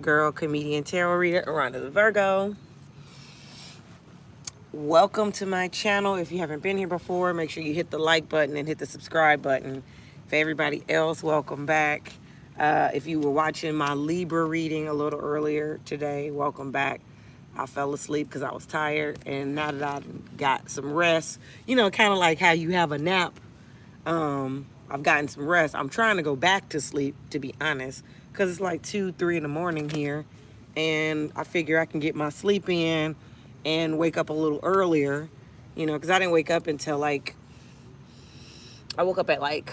girl, comedian, tarot reader, AaronaTheVirgo. Welcome to my channel. If you haven't been here before, make sure you hit the like button and hit the subscribe button. For everybody else, welcome back. If you were watching my Libra reading a little earlier today, welcome back. I fell asleep because I was tired, and now that I got some rest, kind of like how you have a nap, I've gotten some rest. I'm trying to go back to sleep, to be honest, because it's like 2, 3 in the morning here, and I figure I can get my sleep in and wake up a little earlier, because I didn't wake up until I woke up at like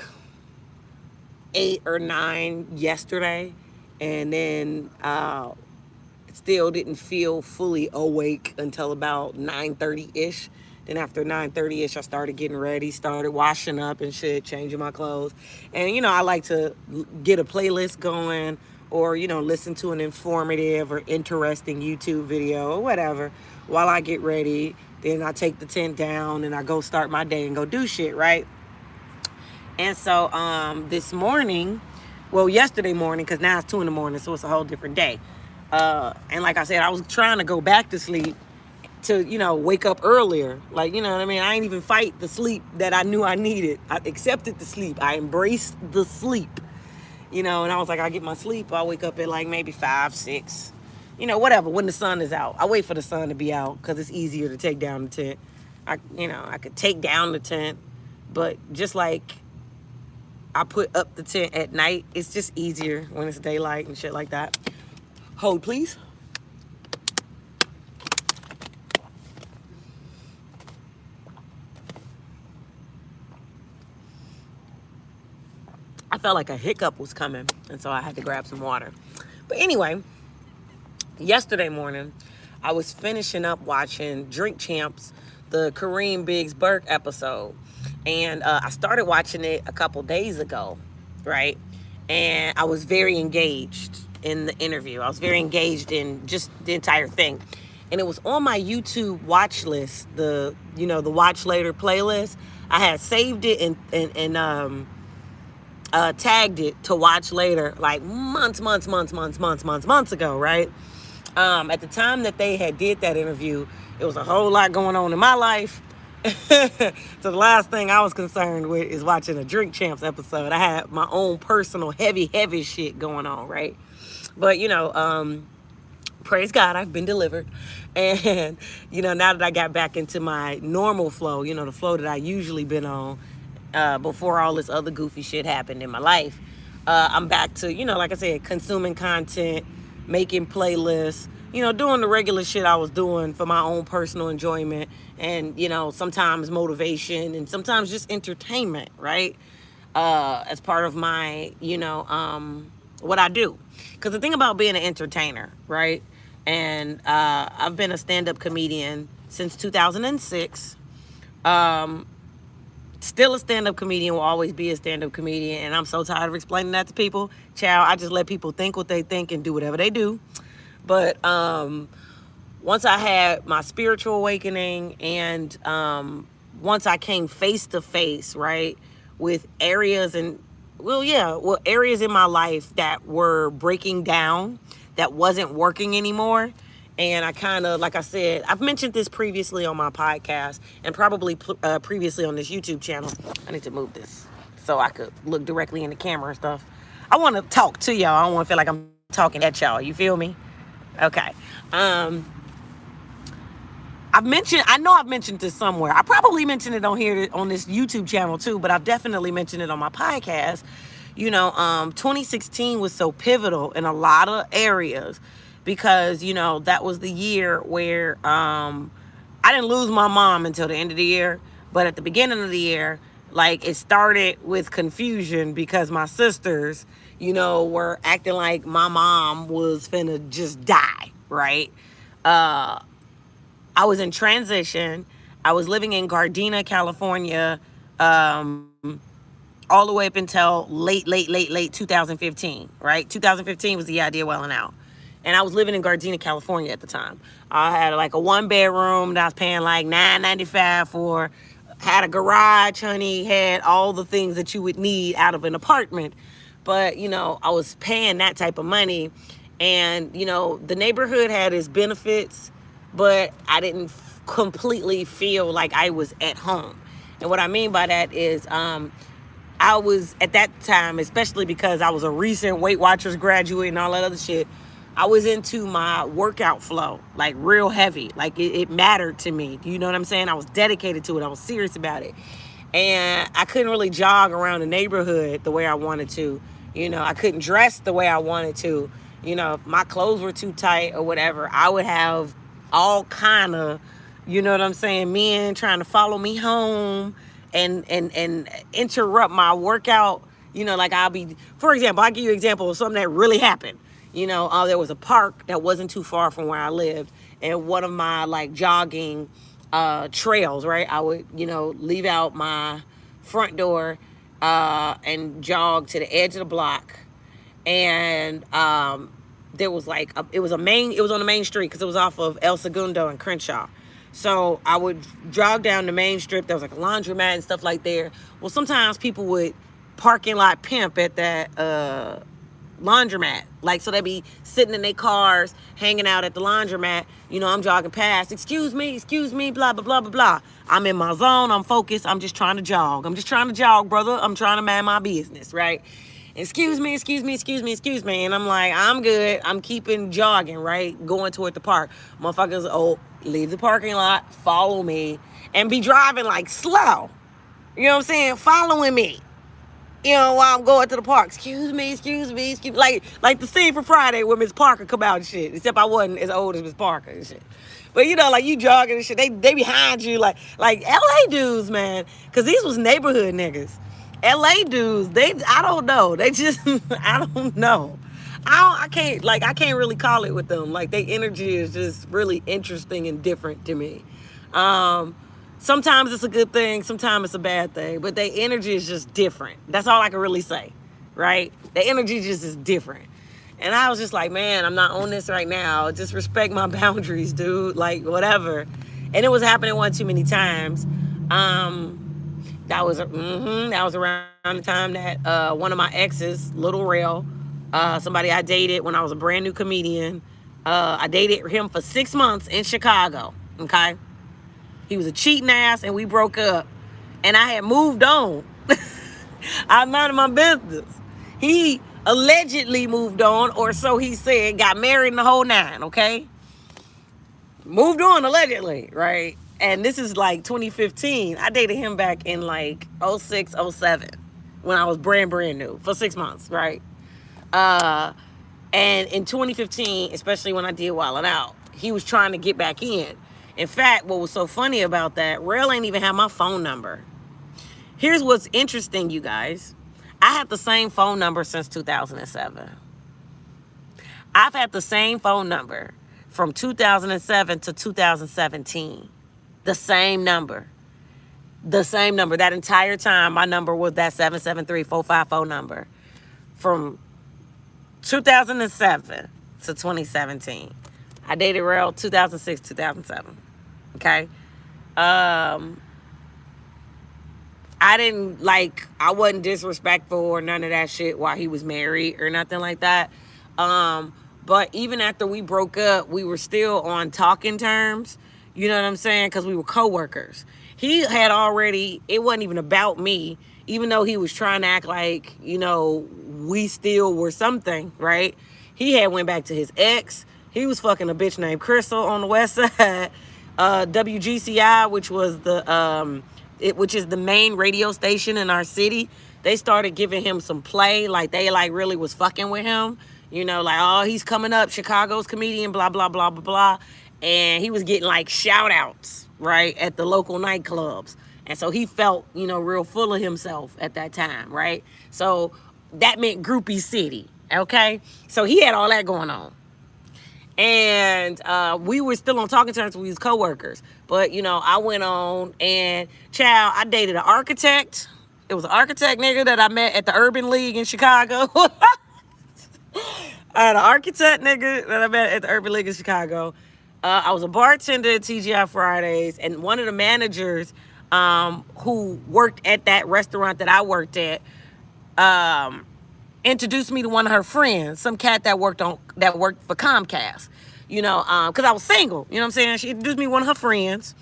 8 or 9 yesterday, and then still didn't feel fully awake until about 9:30-ish. Then after 9:30-ish, I started getting ready, started washing up and shit, changing my clothes. And, I like to get a playlist going or, listen to an informative or interesting YouTube video or whatever while I get ready. Then I take the tent down and I go start my day and go do shit, right? And so yesterday morning, because now it's 2 in the morning, so it's a whole different day. And like I said, I was trying to go back to sleep to, wake up earlier. Like, you know what I mean? I ain't even fight the sleep that I knew I needed. I accepted the sleep. I embraced the sleep, and I was like, I get my sleep. I'll wake up at like maybe 5, 6, whatever, when the sun is out. I wait for the sun to be out because it's easier to take down the tent. I could take down the tent, but just like I put up the tent at night, it's just easier when it's daylight and shit like that. Hold, please. I felt like a hiccup was coming, and so I had to grab some water. But anyway, yesterday morning, I was finishing up watching Drink Champs, the Kareem Biggs Burke episode. And I started watching it a couple days ago, right? And I was very engaged in the interview. I was very engaged in just the entire thing. And it was on my YouTube watch list, the watch later playlist. I had saved it and tagged it to watch later, like months ago, right? At the time that they had did that interview, it was a whole lot going on in my life. So the last thing I was concerned with is watching a Drink Champs episode. I had my own personal heavy shit going on, right? But, praise God, I've been delivered. And, now that I got back into my normal flow, the flow that I usually been on before all this other goofy shit happened in my life, I'm back to, like I said, consuming content, making playlists, doing the regular shit I was doing for my own personal enjoyment and, sometimes motivation and sometimes just entertainment, right? As part of my, what I do. Because the thing about being an entertainer, right? And I've been a stand-up comedian since 2006. Still a stand-up comedian, will always be a stand-up comedian. And I'm so tired of explaining that to people. Child, I just let people think what they think and do whatever they do. But once I had my spiritual awakening and once I came face to face, right, with areas in my life that were breaking down, that wasn't working anymore. And I kind of, like I said, I've mentioned this previously on my podcast and probably previously on this YouTube channel. I need to move this so I could look directly in the camera and stuff. I want to talk to y'all. I don't want to feel like I'm talking at y'all. You feel me? Okay. I know I've mentioned this somewhere. I probably mentioned it on here, on this YouTube channel too, but I've definitely mentioned it on my podcast. 2016 was so pivotal in a lot of areas because, that was the year where I didn't lose my mom until the end of the year. But at the beginning of the year, like, it started with confusion because my sisters, were acting like my mom was finna just die, right? I was in transition. I was living in Gardena, California, all the way up until late 2015, right? 2015 was the idea welling out. And I was living in Gardena, California at the time. I had like a 1-bedroom that I was paying like $9.95 for. Had a garage, honey, had all the things that you would need out of an apartment. But, I was paying that type of money And, the neighborhood had its benefits, but I didn't completely feel like I was at home. And what I mean by that is I was, at that time, especially because I was a recent Weight Watchers graduate and all that other shit, I was into my workout flow, like real heavy. Like it mattered to me. You know what I'm saying? I was dedicated to it. I was serious about it. And I couldn't really jog around the neighborhood the way I wanted to. I couldn't dress the way I wanted to. If my clothes were too tight or whatever, I would have all kind of, you know what I'm saying, men trying to follow me home and interrupt my workout. Like for example, I'll give you an example of something that really happened. There was a park that wasn't too far from where I lived, and one of my like jogging trails, right? I would, leave out my front door and jog to the edge of the block. And there was like, it was on the main street because it was off of El Segundo and Crenshaw. So I would jog down the main strip. There was like a laundromat and stuff like there. Well, sometimes people would parking lot pimp at that laundromat. Like, so they'd be sitting in their cars, hanging out at the laundromat. I'm jogging past. Excuse me, blah, blah, blah, blah, blah. I'm in my zone. I'm focused. I'm just trying to jog. Brother. I'm trying to mind my business, right? Excuse me. And I'm like, I'm good. I'm keeping jogging, right? Going toward the park. Motherfuckers, leave the parking lot, follow me, and be driving like slow. You know what I'm saying? Following me. While I'm going to the park. Excuse me. Like the scene from Friday where Miss Parker come out and shit. Except I wasn't as old as Miss Parker and shit. But like you jogging and shit, they behind you like LA dudes, man. Cause these was neighborhood niggas. LA dudes, I don't know. They just, I don't know. I can't really call it with them. Like, their energy is just really interesting and different to me. Sometimes it's a good thing, sometimes it's a bad thing, but their energy is just different. That's all I can really say, right? The energy just is different. And I was just like, man, I'm not on this right now. Just respect my boundaries, dude. Like, whatever. And it was happening one too many times. That was around the time that one of my exes, Little Rail, somebody I dated when I was a brand new comedian, I dated him for 6 months in Chicago, okay? He was a cheating ass, and we broke up. And I had moved on. I minded my business. He allegedly moved on, or so he said, got married in the whole nine, okay? Moved on allegedly, right? And this is like 2015. I dated him back in like 06, 07 when I was brand new for 6 months, right? And in 2015, especially when I did Wildin' Out, he was trying to get back in. In fact, what was so funny about that, Rail ain't even have my phone number. Here's what's interesting, you guys. I had the same phone number since 2007. I've had the same phone number from 2007 to 2017. The same number. That entire time, my number was that 773-454 number. From 2007 to 2017. I dated Rail 2006, 2007. Okay? I wasn't disrespectful or none of that shit while he was married or nothing like that. But even after we broke up, we were still on talking terms. You know what I'm saying? Because we were coworkers. He had already, it wasn't even about me, even though he was trying to act like, we still were something, right? He had went back to his ex. He was fucking a bitch named Crystal on the west side. WGCI, which was which is the main radio station in our city, they started giving him some play. Like, they really was fucking with him. He's coming up, Chicago's comedian, blah, blah, blah, blah, blah. And he was getting like shout outs, right, at the local nightclubs. And so he felt, real full of himself at that time, right? So that meant groupie city, okay? So he had all that going on. And we were still on talking terms. We was coworkers. But, I went on and, child, I dated an architect. It was an architect nigga that I met at the Urban League in Chicago. I had an architect nigga that I met at the Urban League in Chicago. I was a bartender at TGI Fridays, and one of the managers who worked at that restaurant that I worked at introduced me to one of her friends, some cat that worked for Comcast. Because I was single. You know what I'm saying? She introduced me to one of her friends.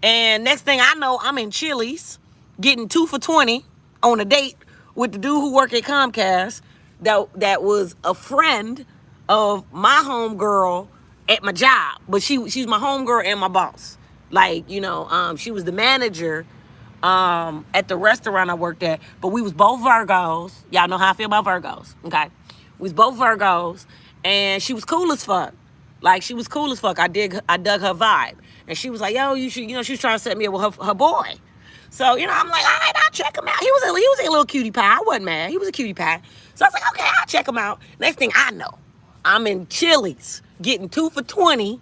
And next thing I know, I'm in Chili's getting 2 for $20 on a date with the dude who worked at Comcast that was a friend of my homegirl at my job. But she's my homegirl and my boss. Like, she was the manager at the restaurant I worked at. But we was both Virgos. Y'all know how I feel about Virgos, okay? We was both Virgos. And she was cool as fuck. Like, she was cool as fuck. I dug her vibe. And she was like, yo, you should, she was trying to set me up with her boy. So, I'm like, all right, I'll check him out. He was a little cutie pie. I wasn't mad. He was a cutie pie. So I was like, okay, I'll check him out. Next thing I know, I'm in Chili's getting 2 for $20.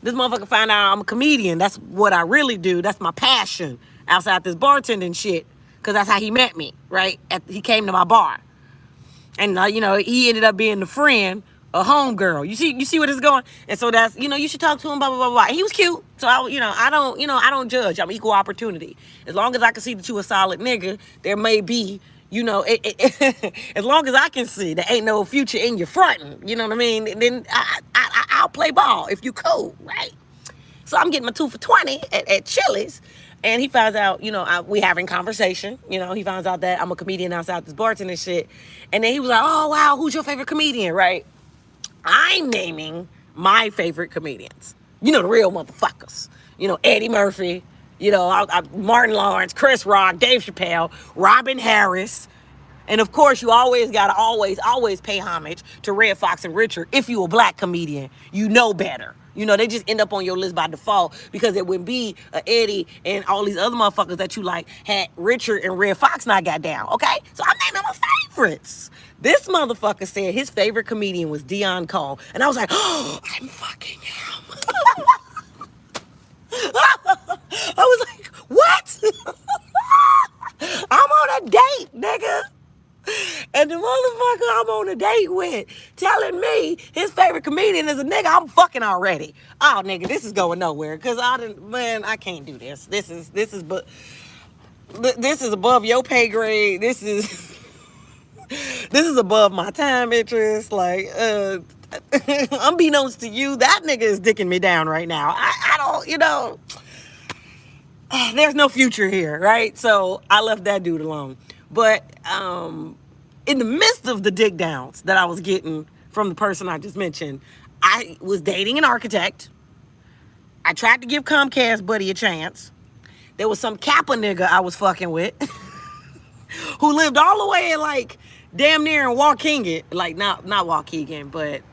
This motherfucker found out I'm a comedian. That's what I really do. That's my passion outside this bartending shit. Because that's how he met me, right? He came to my bar. And, he ended up being the friend, a homegirl. You see where this is going? And so that's, you should talk to him, blah, blah, blah, blah. He was cute. So, I don't judge. I'm equal opportunity. As long as I can see that you a solid nigga, there may be, as long as I can see there ain't no future in your fronting, you know what I mean? Then I'll play ball if you cool, right? So I'm getting my 2 for $20 at Chili's. And he finds out, we having conversation. He finds out that I'm a comedian outside this bartending shit. And then he was like, oh, wow, who's your favorite comedian, right? I'm naming my favorite comedians. The real motherfuckers. Eddie Murphy, Martin Lawrence, Chris Rock, Dave Chappelle, Robin Harris. And of course, you always gotta always pay homage to Red Fox and Richard. If you a black comedian, you know better. They just end up on your list by default because it would be Eddie and all these other motherfuckers that you like had Richard and Red Fox not got down, okay? So I'm naming my favorites. This motherfucker said his favorite comedian was Dion Cole. And I was like, oh, I'm fucking him. I was like, what? I'm on a date, nigga. And the motherfucker I'm on a date with telling me his favorite comedian is a nigga I'm fucking already. Oh, nigga, this is going nowhere. Because I can't do this. This is above your pay grade. This is above my time interest. Like, unbeknownst to you, that nigga is dicking me down right now. I don't, there's no future here, right? So I left that dude alone. But in the midst of the dig downs that I was getting from the person I just mentioned, I was dating an architect. I tried to give Comcast buddy a chance. There was some Kappa nigga I was fucking with who lived all the way in like damn near in Waukegan. Like not Waukegan, but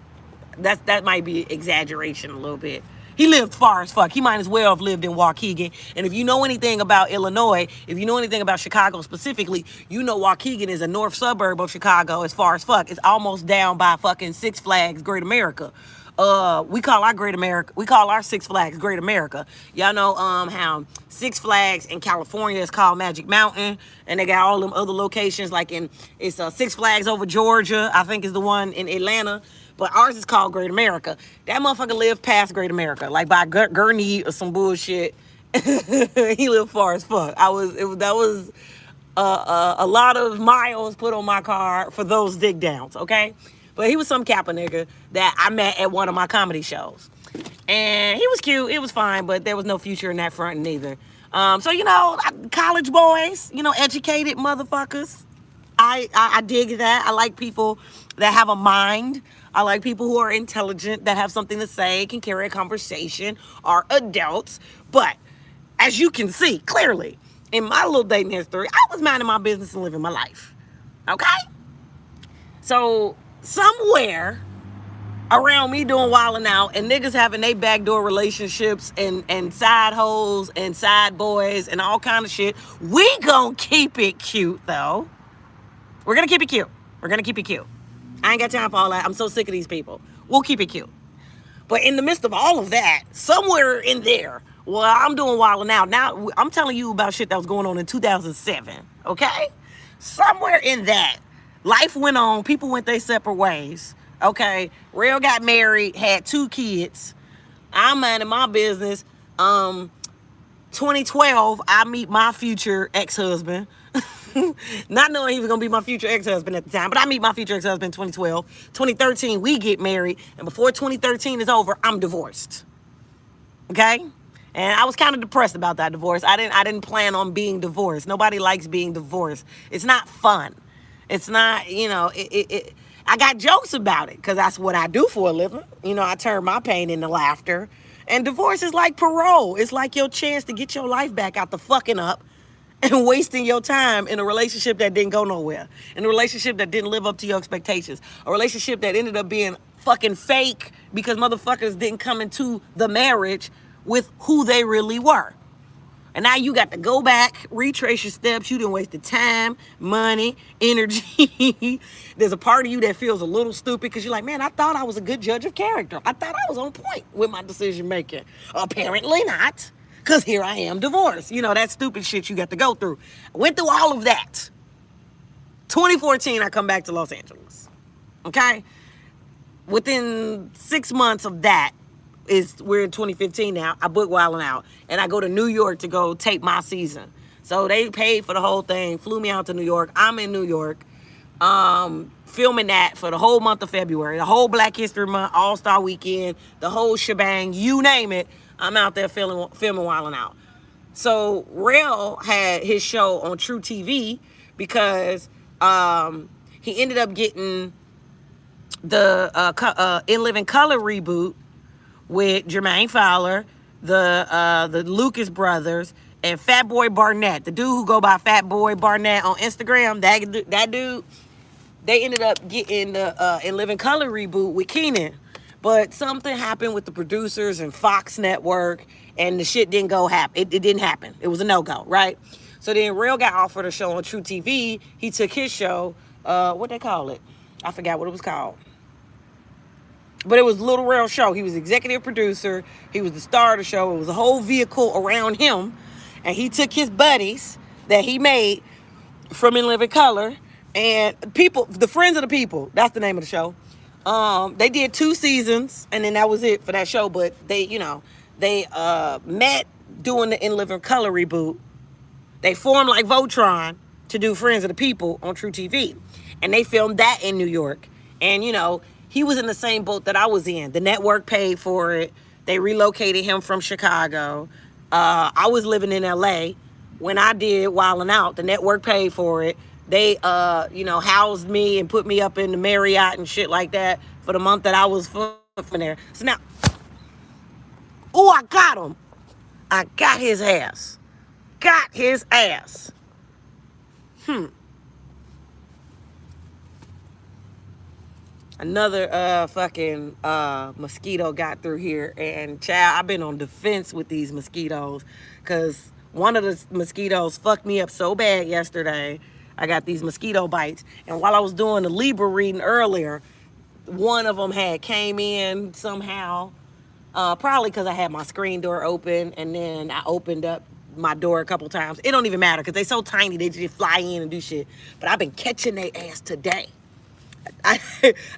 that might be exaggeration a little bit. He lived far as fuck. He might as well have lived in Waukegan. And if you know anything about Illinois, if you know anything about Chicago specifically, you know Waukegan is a north suburb of Chicago as far as fuck. It's almost down by fucking Six Flags Great America. We call our Six Flags Great America. Y'all know how Six Flags in California is called Magic Mountain, and they got all them other locations like it's Six Flags over Georgia, I think is the one in Atlanta. But ours is called Great America. That motherfucker lived past Great America, like by Gurney or some bullshit. He lived far as fuck. That was a lot of miles put on my car for those dig downs, okay? But he was some Kappa nigga that I met at one of my comedy shows. And he was cute, it was fine, but there was no future in that front neither. So, college boys, educated motherfuckers. I dig that. I like people that have a mind. I like people who are intelligent, that have something to say, can carry a conversation, are adults. But as you can see, clearly, in my little dating history, I was minding my business and living my life. Okay? So somewhere around me doing wilding out and niggas having they backdoor relationships and side hoes and side boys and all kind of shit, we gonna keep it cute, though. We're gonna keep it cute. We're gonna keep it cute. I ain't got time for all that. I'm so sick of these people. We'll keep it cute. But in the midst of all of that, somewhere in there, well, I'm doing wilding out. Now, I'm telling you about shit that was going on in 2007, okay? Somewhere in that, life went on. People went their separate ways, okay? Real got married, had 2 kids. I'm minding my business. 2012, I meet my future ex-husband. Not knowing he was going to be my future ex-husband at the time. But I meet my future ex-husband in 2012. 2013, we get married. And before 2013 is over, I'm divorced. Okay? And I was kind of depressed about that divorce. I didn't plan on being divorced. Nobody likes being divorced. It's not fun. It's not, I got jokes about it because that's what I do for a living. I turn my pain into laughter. And divorce is like parole. It's like your chance to get your life back out the fucking up and wasting your time in a relationship that didn't go nowhere, in a relationship that didn't live up to your expectations, a relationship that ended up being fucking fake because motherfuckers didn't come into the marriage with who they really were. And now you got to go back, retrace your steps. You done wasted time, money, energy. There's a part of you that feels a little stupid because you're like, man, I thought I was a good judge of character. I thought I was on point with my decision making. Apparently not, because here I am divorced. That stupid shit you got to go through. I went through all of that. 2014, I come back to Los Angeles. Okay? Within 6 months of that, we're in 2015 now. I book Wildin' Out. And I go to New York to go tape my season. So they paid for the whole thing, flew me out to New York. I'm in New York, filming that for the whole month of February, the whole Black History Month, All-Star Weekend, the whole shebang, you name it. I'm out there filming Wildin' Out. So Rel had his show on True TV because he ended up getting the In Living Color reboot with Jermaine Fowler, the Lucas brothers, and Fat Boy Barnett, the dude who go by Fat Boy Barnett on Instagram. That dude, they ended up getting the In Living Color reboot with Keenan. But something happened with the producers and Fox Network, and the shit didn't happen. It didn't happen. It was a no-go, right? So then Real got offered a show on True TV. He took his show, what they call it? I forgot what it was called. But it was Little Real show. He was executive producer. He was the star of the show. It was a whole vehicle around him. And he took his buddies that he made from In Living Color and people, the Friends of the People. That's the name of the show. They did 2 seasons, and then that was it for that show. But they met doing the In Living Color reboot. They formed like Voltron to do Friends of the People on True TV. And they filmed that in New York. And, he was in the same boat that I was in. The network paid for it. They relocated him from Chicago. I was living in LA when I did Wildin' Out. The network paid for it. They, housed me and put me up in the Marriott and shit like that for the month that I was from there. So now, I got him. I got his ass. Got his ass. Another fucking mosquito got through here. And child, I've been on defense with these mosquitoes because one of the mosquitoes fucked me up so bad yesterday. I got these mosquito bites. And while I was doing the Libra reading earlier, one of them had came in somehow. Probably because I had my screen door open and then I opened up my door a couple times. It don't even matter because they so tiny, they just fly in and do shit. But I've been catching their ass today. I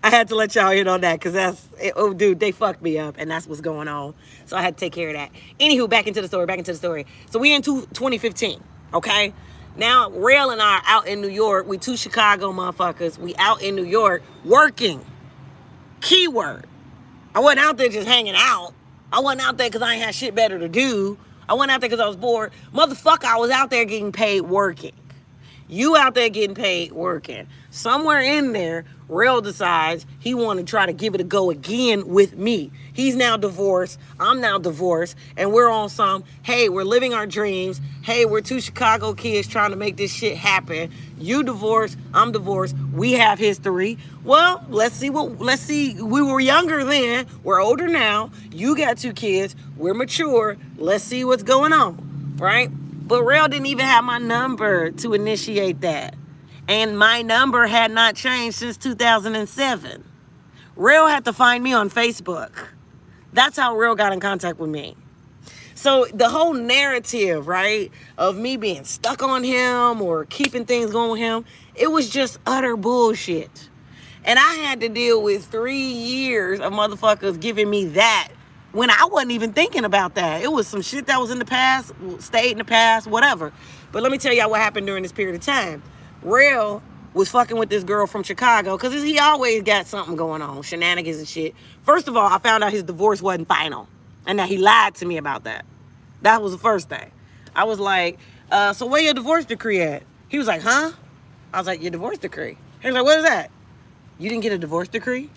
had to let y'all in on that because they fucked me up and that's what's going on. So I had to take care of that. Anywho, back into the story. So we in 2015, okay? Now, Rail and I are out in New York. We 2 Chicago motherfuckers. We out in New York working. Keyword. I wasn't out there just hanging out. I wasn't out there because I ain't had shit better to do. I wasn't out there because I was bored. Motherfucker, I was out there getting paid working. You out there getting paid working. Somewhere in there, Real decides he want to try to give it a go again with me. He's now divorced. I'm now divorced. And we're on some, hey, we're living our dreams. Hey, we're 2 Chicago kids trying to make this shit happen. You divorced. I'm divorced. We have history. Well, let's see. We were younger then. We're older now. You got 2 kids. We're mature. Let's see what's going on. Right? But Rail didn't even have my number to initiate that. And my number had not changed since 2007. Rail had to find me on Facebook. That's how Rail got in contact with me. So the whole narrative, right, of me being stuck on him or keeping things going with him, it was just utter bullshit. And I had to deal with 3 years of motherfuckers giving me that when I wasn't even thinking about that. It was some shit that was in the past, stayed in the past, whatever. But let me tell y'all what happened during this period of time. Rail was fucking with this girl from Chicago because he always got something going on, shenanigans and shit. First of all, I found out his divorce wasn't final and that he lied to me about that. That was the first thing. I was like, so where your divorce decree at? He was like, huh? I was like, your divorce decree. He was like, what is that? You didn't get a divorce decree?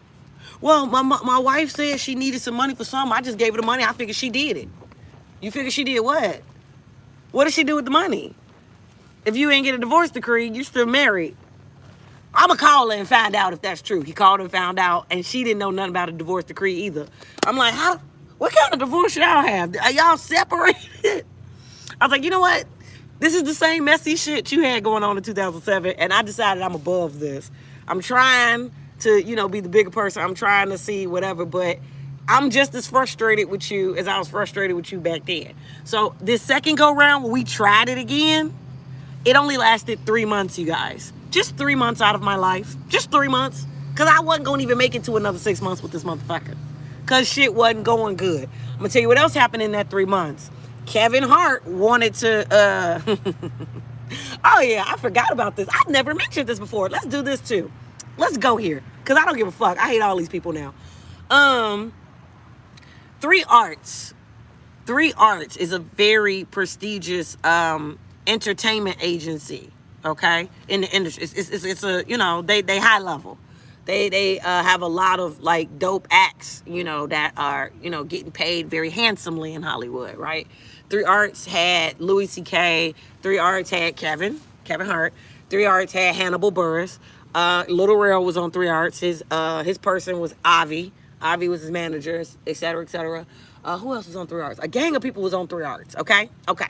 Well, my wife said she needed some money for something. I just gave her the money. I figured she did it. You figure she did what? What did she do with the money? If you ain't get a divorce decree, you still married. I'm going to call her and find out if that's true. He called and found out, and she didn't know nothing about a divorce decree either. I'm like, what kind of divorce y'all have? Are y'all separated? I was like, you know what? This is the same messy shit you had going on in 2007, and I decided I'm above this. I'm trying to, be the bigger person. I'm trying to see whatever, but I'm just as frustrated with you as I was frustrated with you back then. So this second go round, when we tried it again, it only lasted 3 months, you guys. Just 3 months out of my life. Just 3 months. Because I wasn't going to even make it to another 6 months with this motherfucker. Because shit wasn't going good. I'm going to tell you what else happened in that 3 months. Kevin Hart wanted to... Oh, yeah, I forgot about this. I've never mentioned this before. Let's do this, too. Let's go here. Because I don't give a fuck. I hate all these people now. 3 Arts. 3 Arts is a very prestigious entertainment agency, okay, in the industry. It's a, they high level. They have a lot of, like, dope acts, that are, getting paid very handsomely in Hollywood, right? 3 Arts had Louis C.K. 3 Arts had Kevin Hart. 3 Arts had Hannibal Buress. Little Rail was on 3 Arts. His person was Avi. Avi was his manager, et cetera, et cetera. Who else was on 3 Arts? A gang of people was on 3 Arts, okay? Okay.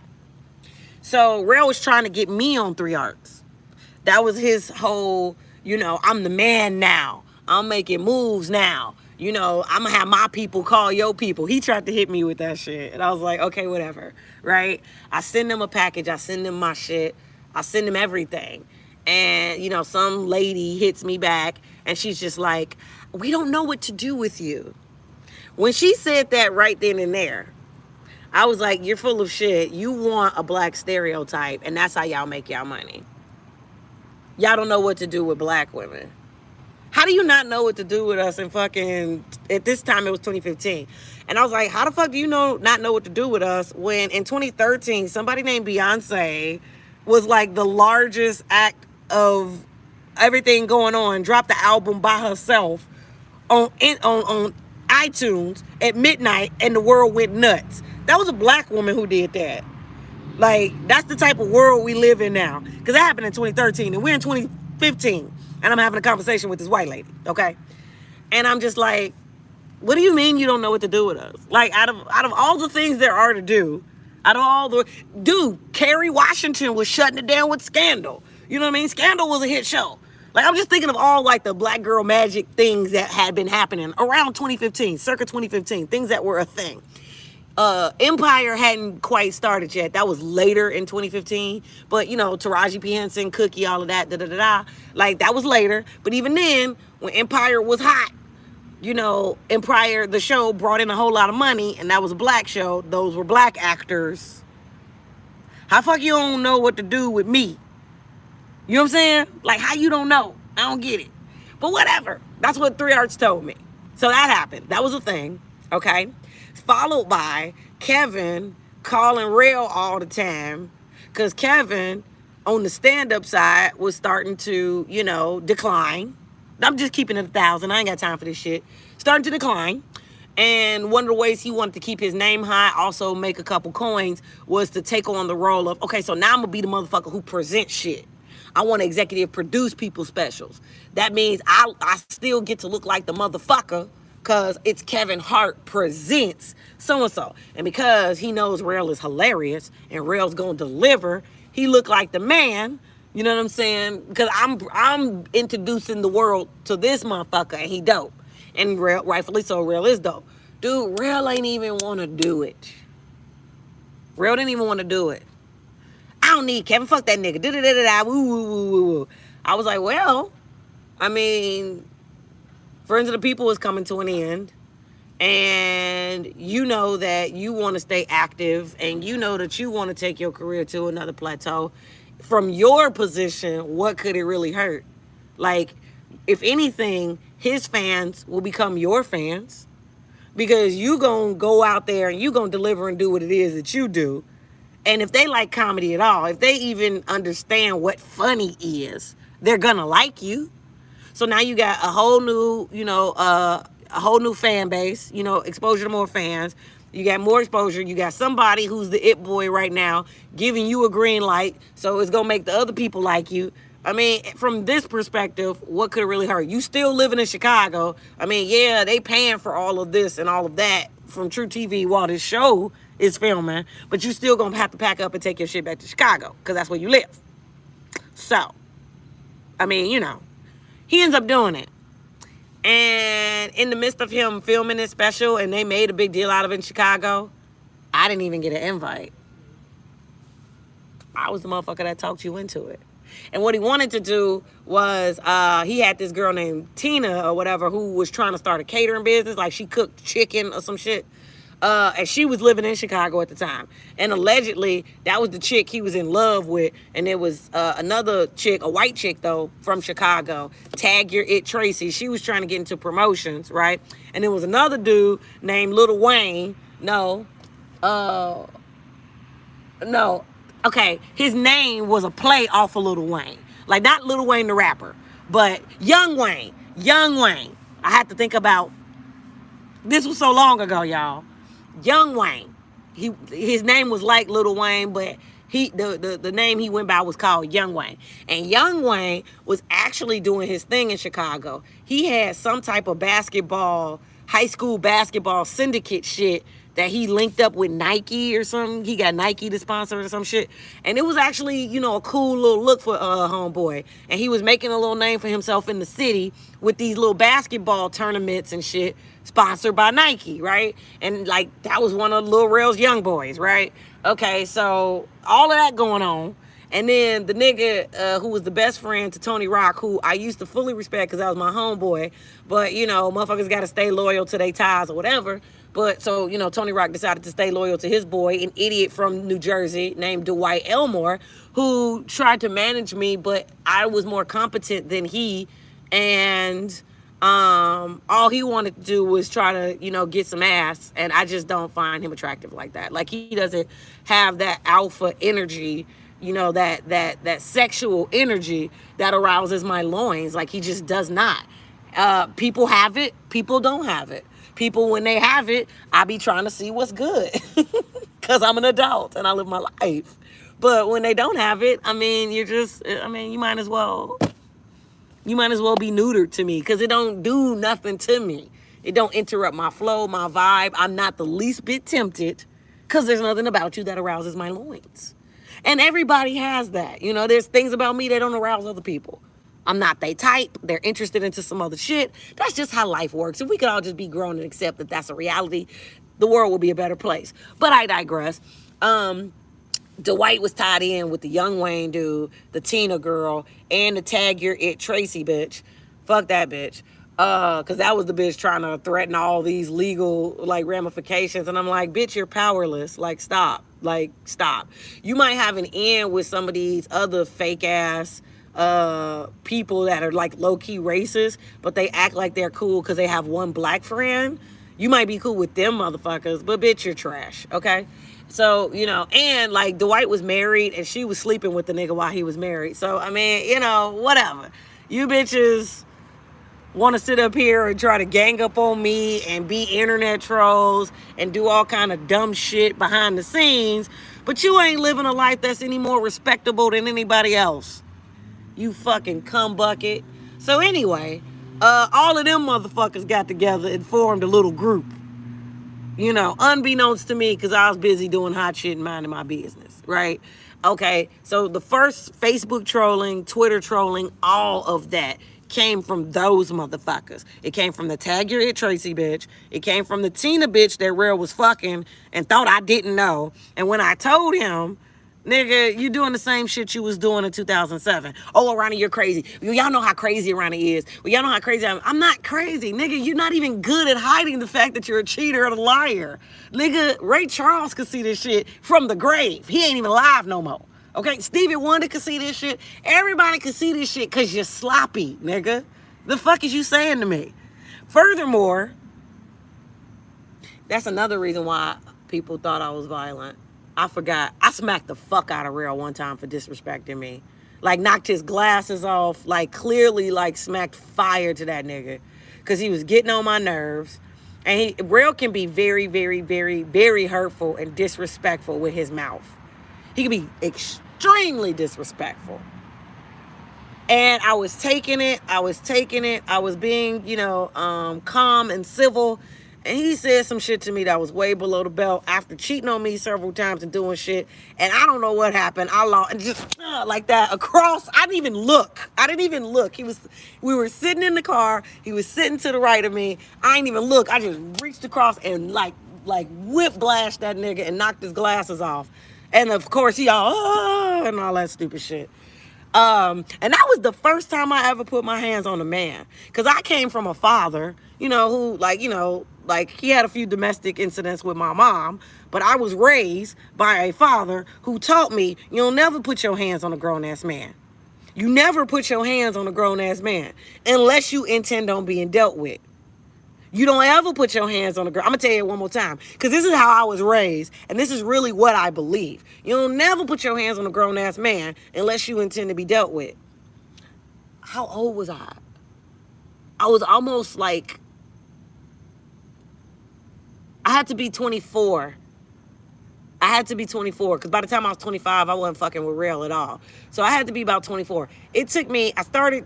So Rail was trying to get me on 3 Arts. That was his whole, I'm the man now. I'm making moves now. I'm going to have my people call your people. He tried to hit me with that shit. And I was like, okay, whatever, right? I send him a package. I send him my shit. I send him everything. And, some lady hits me back and she's just like, we don't know what to do with you. When she said that right then and there, I was like, you're full of shit. You want a black stereotype, and that's how y'all make y'all money. Y'all don't know what to do with black women. How do you not know what to do with us in fucking, at this time it was 2015. And I was like, how the fuck do you not know what to do with us when in 2013, somebody named Beyonce was like the largest act of everything going on, dropped the album by herself on iTunes at midnight, and the world went nuts. That was a black woman who did that. Like, that's the type of world we live in now. Because that happened in 2013, and we're in 2015, and I'm having a conversation with this white lady, okay? And I'm just like, what do you mean you don't know what to do with us? Like, out of all the things there are to do, Kerry Washington was shutting it down with Scandal. You know what I mean? Scandal was a hit show. Like, I'm just thinking of all, like, the black girl magic things that had been happening around 2015, circa 2015, things that were a thing. Empire hadn't quite started yet. That was later in 2015. But, Taraji P. Henson, Cookie, all of that, like, that was later. But even then, when Empire was hot, Empire, the show, brought in a whole lot of money, and that was a black show. Those were black actors. How fuck you don't know what to do with me? You know what I'm saying? Like, how you don't know? I don't get it. But whatever. That's what 3 Arts told me. So that happened. That was a thing. Okay? Followed by Kevin calling Rail all the time. Because Kevin, on the stand-up side, was starting to, decline. I'm just keeping it 1,000. I ain't got time for this shit. Starting to decline. And one of the ways he wanted to keep his name high, also make a couple coins, was to take on the role of, okay, so now I'm going to be the motherfucker who presents shit. I want to executive produce people's specials. That means I still get to look like the motherfucker because it's Kevin Hart presents so-and-so. And because he knows Rail is hilarious and Rail's going to deliver, he look like the man. You know what I'm saying? Because I'm introducing the world to this motherfucker and he dope. And Rail, rightfully so, Rail is dope. Dude, Rail ain't even want to do it. Rail didn't even want to do it. I don't need Kevin. Fuck that nigga. Woo. I was like, well, I mean, Friends of the People is coming to an end. And and you know that you want to stay active, and you know that you want to take your career to another plateau, from your position, what could it really hurt? Like, if anything, his fans will become your fans, because you gonna go out there and you gonna deliver and do what it is that you do. And if they like comedy at all, if they even understand what funny is, they're gonna like you. So now you got a whole new, a whole new fan base, exposure to more fans. You got more exposure. You got somebody who's the it boy right now giving you a green light. So it's going to make the other people like you. I mean, from this perspective, what could really hurt? You still living in Chicago. I mean, yeah, they paying for all of this and all of that from True TV while this show is filming. But you still going to have to pack up and take your shit back to Chicago because that's where you live. So, I mean, he ends up doing it. And in the midst of him filming this special, and they made a big deal out of it in Chicago, I didn't even get an invite. I was the motherfucker that talked you into it. And what he wanted to do was, he had this girl named Tina or whatever who was trying to start a catering business. Like, she cooked chicken or some shit. And she was living in Chicago at the time. And allegedly, that was the chick he was in love with. And there was another chick, a white chick, though, from Chicago, Tag Your It Tracy. She was trying to get into promotions, right? And there was another dude named Lil Wayne. No. Okay, his name was a play off of Lil Wayne. Like, not Lil Wayne the rapper, but Young Wayne. Young Wayne. I had to think about, this was so long ago, y'all. Young Wayne. His name was like Lil Wayne, but the name he went by was called Young Wayne. And Young Wayne was actually doing his thing in Chicago. He had some type of high school basketball syndicate shit that he linked up with Nike or something. He got Nike to sponsor or some shit. And it was actually, a cool little look for homeboy. And he was making a little name for himself in the city with these little basketball tournaments and shit sponsored by Nike, right? And, like, that was one of Lil Rel's young boys, right? Okay, so all of that going on. And then the nigga who was the best friend to Tony Rock, who I used to fully respect because that was my homeboy. But, motherfuckers got to stay loyal to their ties or whatever. But so, Tony Rock decided to stay loyal to his boy, an idiot from New Jersey named Dwight Elmore, who tried to manage me, but I was more competent than he. And all he wanted to do was try to, get some ass. And I just don't find him attractive like that. Like, he doesn't have that alpha energy, that sexual energy that arouses my loins. Like, he just does not. People have it. People don't have it. People, when they have it, I be trying to see what's good because I'm an adult and I live my life. But when they don't have it, I mean, you might as well be neutered to me because it don't do nothing to me. It don't interrupt my flow, my vibe. I'm not the least bit tempted because there's nothing about you that arouses my loins. And everybody has that. There's things about me that don't arouse other people. I'm not they type. They're interested into some other shit. That's just how life works. If we could all just be grown and accept that that's a reality, the world would be a better place. But I digress. Dwight was tied in with the Young Wayne dude, the Tina girl, and the Tag Your It Tracy bitch. Fuck that bitch. Because that was the bitch trying to threaten all these legal, ramifications. And I'm like, bitch, you're powerless. Stop. Stop. You might have an end with some of these other fake-ass people that are low-key racist, but they act like they're cool because they have one black friend. You might be cool with them motherfuckers, but bitch, you're trash, okay? So, and Dwight was married and she was sleeping with the nigga while he was married. So, I mean, whatever. You bitches want to sit up here and try to gang up on me and be internet trolls and do all kind of dumb shit behind the scenes, but you ain't living a life that's any more respectable than anybody else. You fucking cum bucket. So anyway, all of them motherfuckers got together and formed a little group. Unbeknownst to me, because I was busy doing hot shit and minding my business, right? Okay, so the first Facebook trolling, Twitter trolling, all of that came from those motherfuckers. It came from the Tag Your It Tracy bitch. It came from the Tina bitch that Real was fucking and thought I didn't know. And when I told him, Nigga, you doing the same shit you was doing in 2007. Oh, Ronnie, you're crazy. Y'all know how crazy Ronnie is. Well, y'all know how crazy I am. I'm not crazy. Nigga, you're not even good at hiding the fact that you're a cheater and a liar. Nigga, Ray Charles could see this shit from the grave. He ain't even alive no more. Okay? Stevie Wonder could see this shit. Everybody could see this shit because you're sloppy, nigga. The fuck is you saying to me? Furthermore, that's another reason why people thought I was violent. I forgot. I smacked the fuck out of Real one time for disrespecting me. Like, knocked his glasses off. Like, clearly, like, smacked fire to that nigga. Because he was getting on my nerves. And Real can be very, very, very, very hurtful and disrespectful with his mouth. He can be extremely disrespectful. And I was taking it. I was being, calm and civil. And he said some shit to me that was way below the belt after cheating on me several times and doing shit. And I don't know what happened. I lost, and just like that across. I didn't even look. We were sitting in the car. He was sitting to the right of me. I didn't even look. I just reached across and like whip blast that nigga and knocked his glasses off. And of course he all, and all that stupid shit. And that was the first time I ever put my hands on a man. Because I came from a father, who, he had a few domestic incidents with my mom. But I was raised by a father who taught me, you'll never put your hands on a grown-ass man. You never put your hands on a grown-ass man unless you intend on being dealt with. You don't ever put your hands on a girl. I'm going to tell you it one more time. Because this is how I was raised. And this is really what I believe. You'll never put your hands on a grown-ass man unless you intend to be dealt with. How old was I? I was almost like... I had to be 24. Because by the time I was 25, I wasn't fucking with Real at all. So I had to be about 24. It took me... I started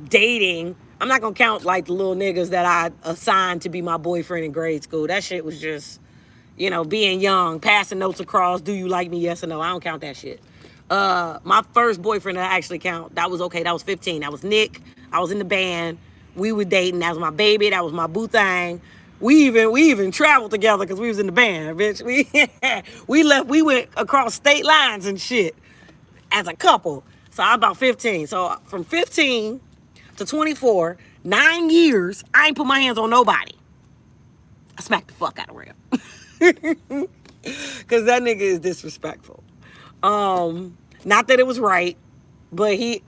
dating... I'm not going to count like the little niggas that I assigned to be my boyfriend in grade school. That shit was just, being young, passing notes across. Do you like me? Yes or no. I don't count that shit. My first boyfriend that I actually count, that was okay. That was 15. That was Nick. I was in the band. We were dating. That was my baby. That was my boo thing. We even traveled together because we was in the band, bitch. We went across state lines and shit as a couple. So I'm about 15. So from 15 to 24, 9 years, I ain't put my hands on nobody. I smacked the fuck out of Real. Because that nigga is disrespectful. Not that it was right, but he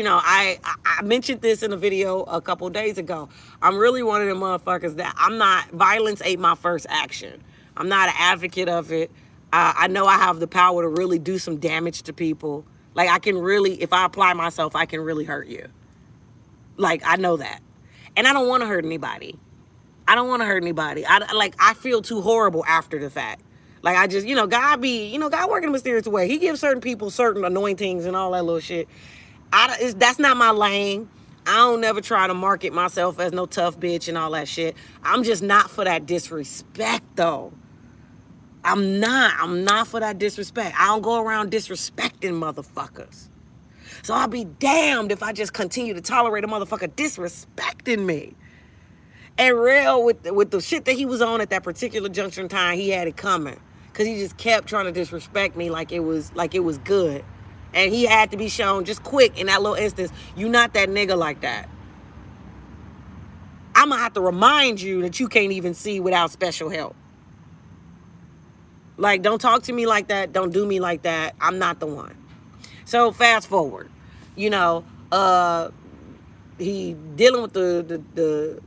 I mentioned this in a video a couple days ago. I'm really one of them motherfuckers that violence ain't my first action. I'm not an advocate of it. I know I have the power to really do some damage to people. Like, I can really, if I apply myself, I can really hurt you. Like, I know that. And I don't want to hurt anybody. I feel too horrible after the fact. Like, I just, God working a mysterious way. He gives certain people certain anointings and all that little shit. That's not my lane. I don't never try to market myself as no tough bitch and all that shit. I'm just not for that disrespect, though. I'm not for that disrespect. I don't go around disrespecting motherfuckers. So I'll be damned if I just continue to tolerate a motherfucker disrespecting me. And Real, with the shit that he was on at that particular juncture in time, he had it coming. Because he just kept trying to disrespect me like it was good. And he had to be shown just quick in that little instance, you not that nigga like that. I'm going to have to remind you that you can't even see without special help. Like, don't talk to me like that. Don't do me like that. I'm not the one. So fast forward, he dealing with the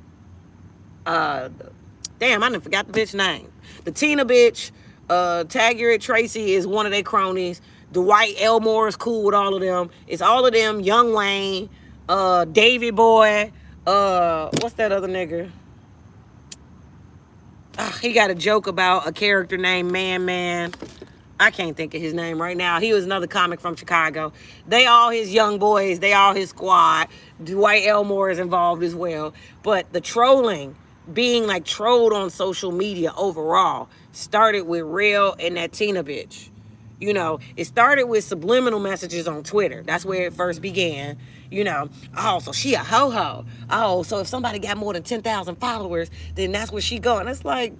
damn, I done forgot the bitch name. The Tina bitch, Taggart Tracy is one of their cronies. Dwight Elmore is cool with all of them. It's all of them. Young Wayne, Davy Boy, what's that other nigga? He got a joke about a character named Man. I can't think of his name right now. He was another comic from Chicago. They all his young boys. They all his squad. Dwight Elmore is involved as well. But the trolling, being like trolled on social media overall, started with Real and that Tina bitch. It started with subliminal messages on Twitter. That's where it first began. Oh, so she a ho-ho. Oh, so if somebody got more than 10,000 followers, then that's where she going. It's like,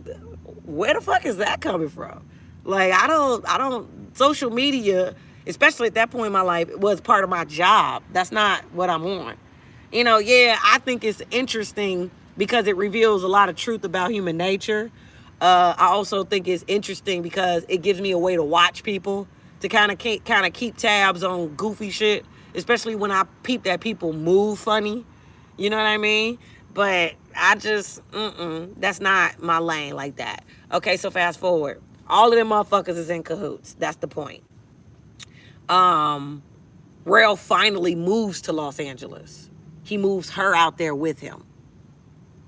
where the fuck is that coming from? Like, I don't social media, especially at that point in my life, was part of my job. That's not what I'm on. Yeah, I think it's interesting because it reveals a lot of truth about human nature. I also think it's interesting because it gives me a way to watch people, to kind of keep tabs on goofy shit, especially when I peep that people move funny. You know what I mean? But I just, that's not my lane like that. Okay, so fast forward. All of them motherfuckers is in cahoots. That's the point. Rail finally moves to Los Angeles. He moves her out there with him.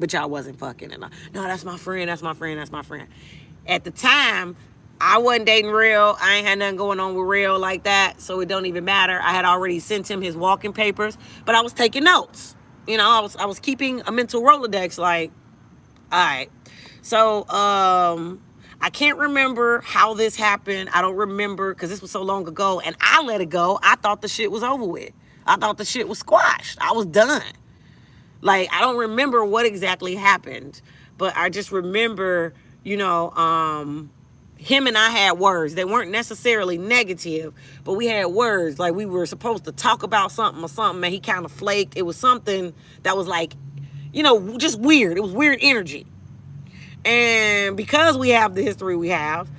But y'all wasn't fucking. And no, that's my friend. At the time, I wasn't dating Rail. I ain't had nothing going on with Rail like that, so it don't even matter. I had already sent him his walking papers, but I was taking notes. I was keeping a mental Rolodex, like, all right. So, I can't remember how this happened. I don't remember because this was so long ago, and I let it go. I thought the shit was over with. I thought the shit was squashed. I was done. Like, I don't remember what exactly happened, but I just remember, him and I had words. They weren't necessarily negative, but we had words. Like, we were supposed to talk about something or something, and he kind of flaked. It was something that was like, just weird. It was weird energy. And because we have the history we have,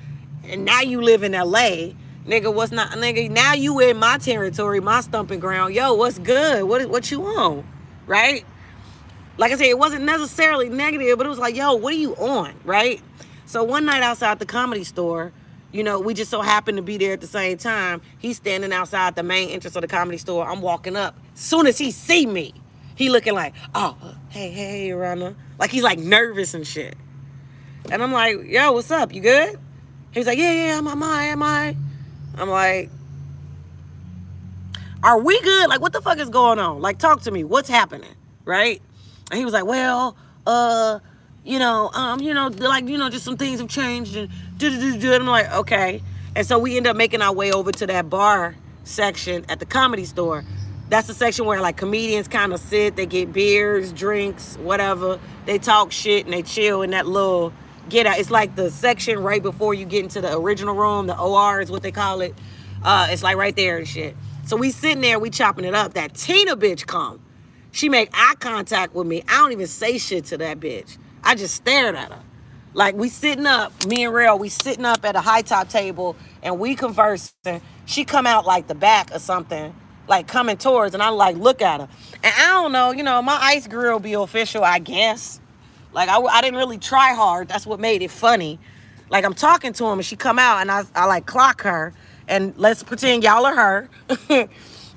and now you live in LA, nigga, now you in my territory, my stomping ground. Yo, what's good? What you on? Right? Like I said, it wasn't necessarily negative, but it was like, yo, what are you on? Right? So one night outside the Comedy Store, we just so happened to be there at the same time. He's standing outside the main entrance of the Comedy Store. I'm walking up. Soon as he see me, he looking like, oh, hey, Arona. Like, he's like nervous and shit. And I'm like, yo, what's up? You good? He's like, yeah, am I? I'm like, are we good? Like, what the fuck is going on? Like, talk to me. What's happening? Right? And he was like, well, just some things have changed and and I'm like, okay. And so we end up making our way over to that bar section at the Comedy Store. That's the section where like comedians kind of sit, they get beers, drinks, whatever. They talk shit and they chill in that little get out. It's like the section right before you get into the original room. The OR is what they call it. It's like right there and shit. So we sitting there, we chopping it up. That Tina bitch come. She make eye contact with me. I don't even say shit to that bitch. I just stared at her. Like, we sitting up, me and Rail, we sitting up at a high top table and we conversing. She come out like the back or something, like coming towards, and I like look at her. And I don't know, my ice grill be official, I guess. Like, I didn't really try hard. That's what made it funny. Like, I'm talking to him and she come out and I like clock her. And let's pretend y'all are her.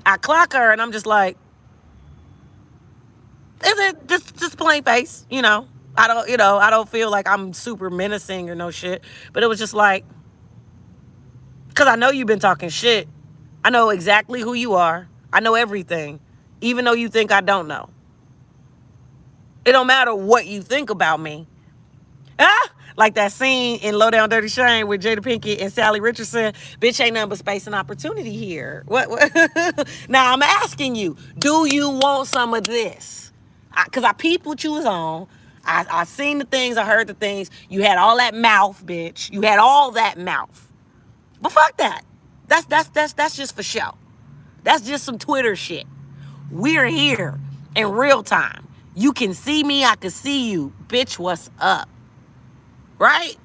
I clock her and I'm just like, is it just plain face, I don't feel like I'm super menacing or no shit. But it was just like, because I know you've been talking shit. I know exactly who you are. I know everything, even though you think I don't know. It don't matter what you think about me. Like that scene in Low Down Dirty Shame with Jada Pinkett and Sally Richardson. Bitch, ain't nothing but space and opportunity here. What? Now, I'm asking you, do you want some of this? Because I peeped what you was on. I seen the things. I heard the things. You had all that mouth, bitch. You had all that mouth. But fuck that. That's just for show. That's just some Twitter shit. We're here in real time. You can see me. I can see you. Bitch, what's up? Right?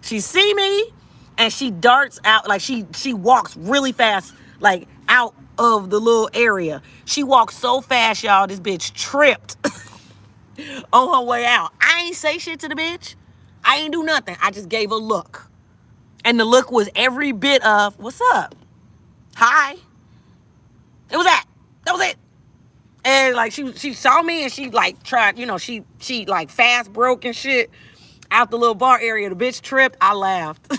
She see me and she darts out. Like she walks really fast, like out of the little area. She walked so fast, y'all, this bitch tripped on her way out. I ain't say shit to the bitch. I ain't do nothing. I just gave a look. And the look was every bit of, what's up? Hi. It was that. That was it. And like she saw me and she like tried, she like fast broke and shit out the little bar area. The bitch tripped. I laughed.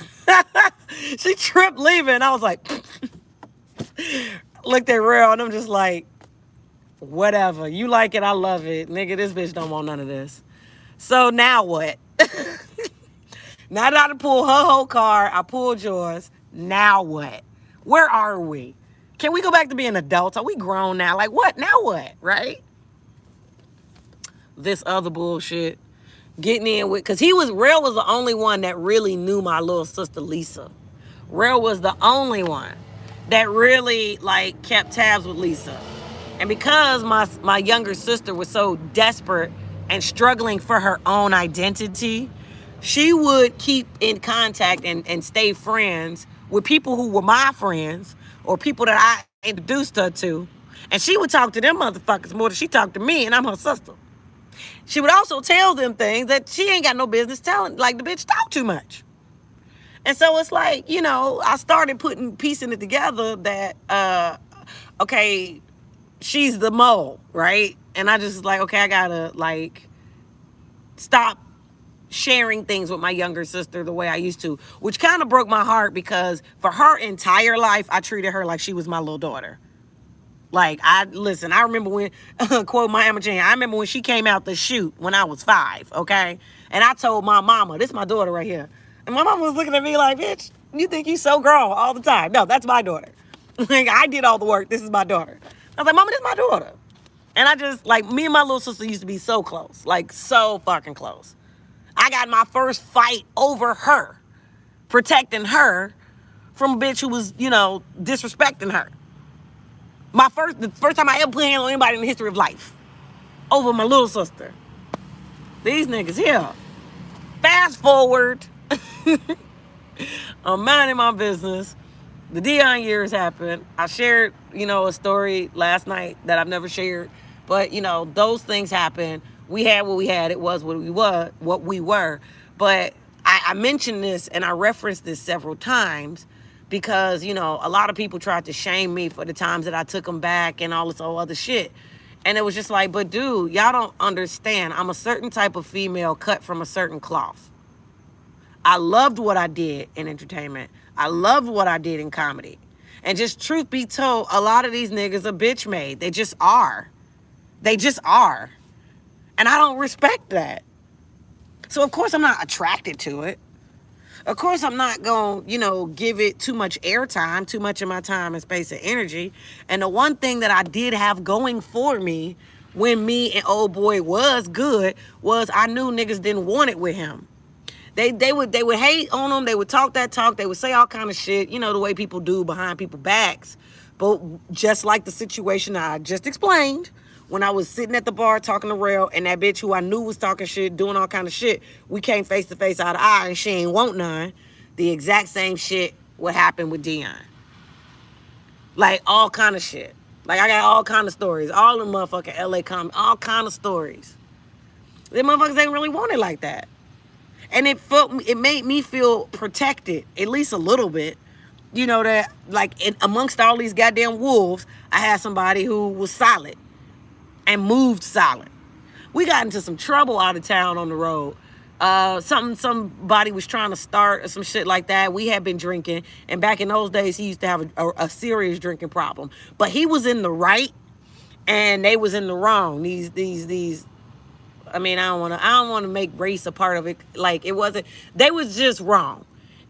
She tripped leaving. I was like, looked at Real and I'm just like, whatever. You like it, I love it. Nigga, this bitch don't want none of this. So now what? Now that I done pulled her whole car, I pulled yours. Now what? Where are we? Can we go back to being adults? Are we grown now? Like what? Now what? Right? This other bullshit. Getting in with, because Real was the only one that really knew my little sister Lisa. Real was the only one that really like kept tabs with Lisa. And because my younger sister was so desperate and struggling for her own identity, she would keep in contact and stay friends with people who were my friends or people that I introduced her to. And she would talk to them motherfuckers more than she talked to me, and I'm her sister. She would also tell them things that she ain't got no business telling. Like, the bitch talk too much. And so it's like, I started piecing it together that, okay, she's the mole, right? And I just like, okay, I gotta like stop sharing things with my younger sister the way I used to, which kind of broke my heart because for her entire life, I treated her like she was my little daughter. Like, I remember when, quote Miami Jane, I remember when she came out the chute when I was 5, okay? And I told my mama, this is my daughter right here. And my mama was looking at me like, bitch, you think you so grown all the time. No, that's my daughter. Like, I did all the work. This is my daughter. I was like, mama, this is my daughter. And I just, like, me and my little sister used to be so close. Like, so fucking close. I got my first fight over her, protecting her from a bitch who was, disrespecting her. The first time I ever put hands on anybody in the history of life. Over my little sister. These niggas here. Fast forward. I'm minding my business. The Dion years happened. I shared, a story last night that I've never shared. But, those things happened. We had what we had. It was what we were. But I mentioned this and I referenced this several times because, a lot of people tried to shame me for the times that I took them back and all this other shit. And it was just like, but dude, y'all don't understand. I'm a certain type of female cut from a certain cloth. I loved what I did in entertainment. I loved what I did in comedy. And just truth be told, a lot of these niggas are bitch made. They just are. They just are. And I don't respect that. So, of course, I'm not attracted to it. Of course, I'm not going to, give it too much airtime, too much of my time and space and energy. And the one thing that I did have going for me when me and old boy was good was I knew niggas didn't want it with him. They would hate on him. They would talk that talk. They would say all kind of shit, the way people do behind people's backs. But just like the situation I just explained, when I was sitting at the bar talking to Rail and that bitch who I knew was talking shit, doing all kind of shit, we came face to face, eye to eye, and she ain't want none. The exact same shit would happen with Dion. Like, all kind of shit. Like, I got all kind of stories. All the motherfucking LA all kind of stories. Them motherfuckers ain't really want it like that. And it made me feel protected, at least a little bit. That, like, amongst all these goddamn wolves, I had somebody who was solid and moved solid. We got into some trouble out of town on the road. Somebody was trying to start or some shit like that. We had been drinking, and back in those days, he used to have a serious drinking problem. But he was in the right, and they was in the wrong. These. I mean, I don't want to make race a part of it. Like, it wasn't. They was just wrong,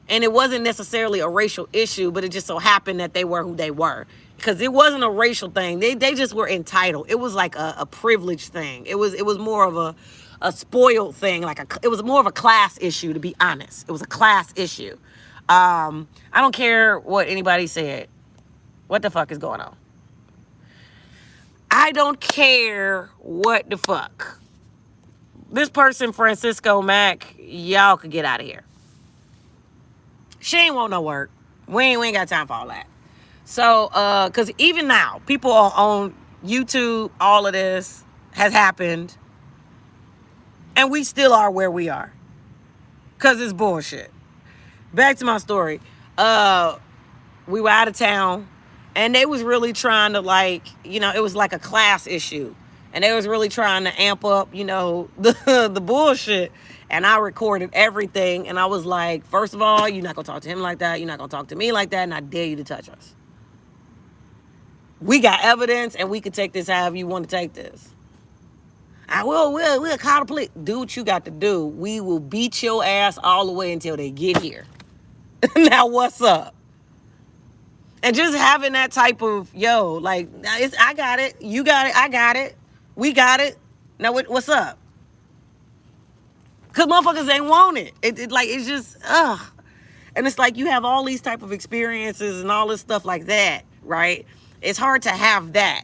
and it wasn't necessarily a racial issue, but it just so happened that they were who they were. Because it wasn't a racial thing. They just were entitled. It was like a privileged thing. It was more of a spoiled thing. It was more of a class issue, to be honest. It was a class issue. I don't care what anybody said. What the fuck is going on? I don't care what the fuck. This person, Francisco Mack, y'all could get out of here. She ain't want no work. We ain't got time for all that. So, because even now, people are on YouTube, all of this has happened. And we still are where we are. Because it's bullshit. Back to my story. We were out of town. And they was really trying to, it was like a class issue. And they was really trying to amp up, the bullshit. And I recorded everything. And I was like, first of all, you're not going to talk to him like that. You're not going to talk to me like that. And I dare you to touch us. We got evidence, and we could take this however you want to take this. We'll call the police. Do what you got to do. We will beat your ass all the way until they get here. Now, what's up? And just having that type of, I got it. You got it. I got it. We got it. Now, what's up? Because motherfuckers ain't want it. It's just, ugh. And it's like you have all these type of experiences and all this stuff like that, right? It's hard to have that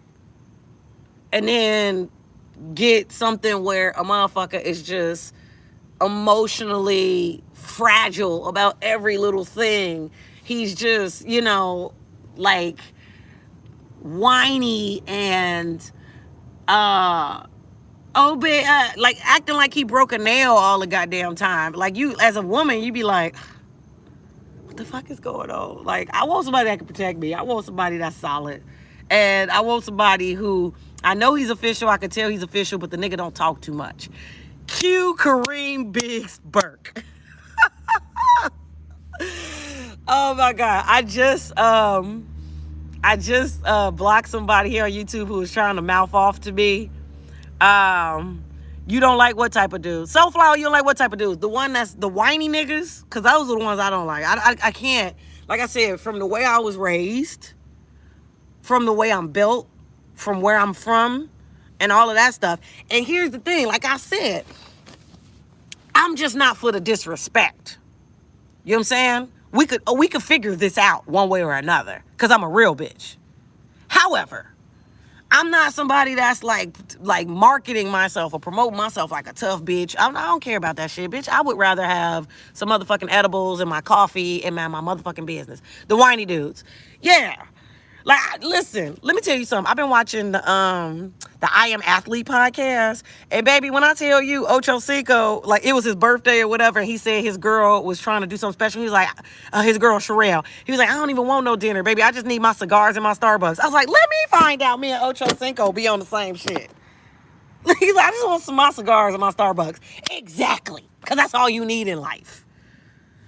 and then get something where a motherfucker is just emotionally fragile about every little thing. He's just, like whiny and like acting like he broke a nail all the goddamn time. Like, you as a woman, you be like, what the fuck is going on? Like, I want somebody that can protect me. I want somebody that's solid. And I want somebody who, I know he's official, I can tell he's official, but the nigga don't talk too much. Cue Kareem Biggs Burke. Oh my God. I just blocked somebody here on YouTube who was trying to mouth off to me. You don't like what type of dudes? Soulflower, you don't like what type of dudes? The one that's the whiny niggas? Because those are the ones I don't like. I can't, like I said, from the way I was raised, from the way I'm built, from where I'm from, and all of that stuff. And here's the thing, like I said, I'm just not for the disrespect. You know what I'm saying? We could figure this out one way or another, because I'm a real bitch. However, I'm not somebody that's like marketing myself or promoting myself like a tough bitch. I don't care about that shit, bitch. I would rather have some motherfucking edibles and my coffee and my motherfucking business. The whiny dudes. Yeah. Like, listen, let me tell you something. I've been watching the I Am Athlete podcast. And baby, when I tell you Ocho Cinco, like, it was his birthday or whatever, and he said his girl was trying to do something special. He was like, his girl Sherelle. He was like, I don't even want no dinner, baby. I just need my cigars and my Starbucks. I was like, let me find out me and Ocho Cinco be on the same shit. He's like, I just want some of my cigars and my Starbucks. Exactly. Because that's all you need in life.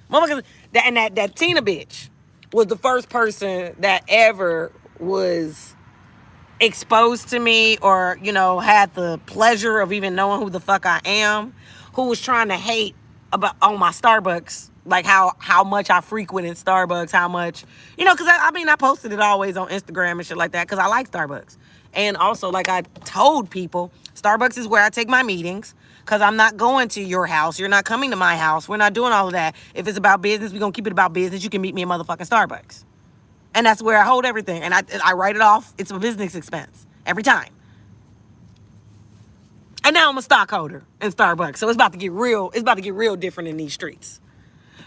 Motherfuckers, that Tina bitch was the first person that ever was exposed to me or, had the pleasure of even knowing who the fuck I am, who was trying to hate on my Starbucks, like how much I frequented Starbucks, how much, because I posted it always on Instagram and shit like that because I like Starbucks. And also, like I told people, Starbucks is where I take my meetings because I'm not going to your house. You're not coming to my house. We're not doing all of that. If it's about business, we're going to keep it about business. You can meet me at motherfucking Starbucks. And that's where I hold everything. And I write it off. It's a business expense every time. And now I'm a stockholder in Starbucks. So it's about to get real. It's about to get real different in these streets.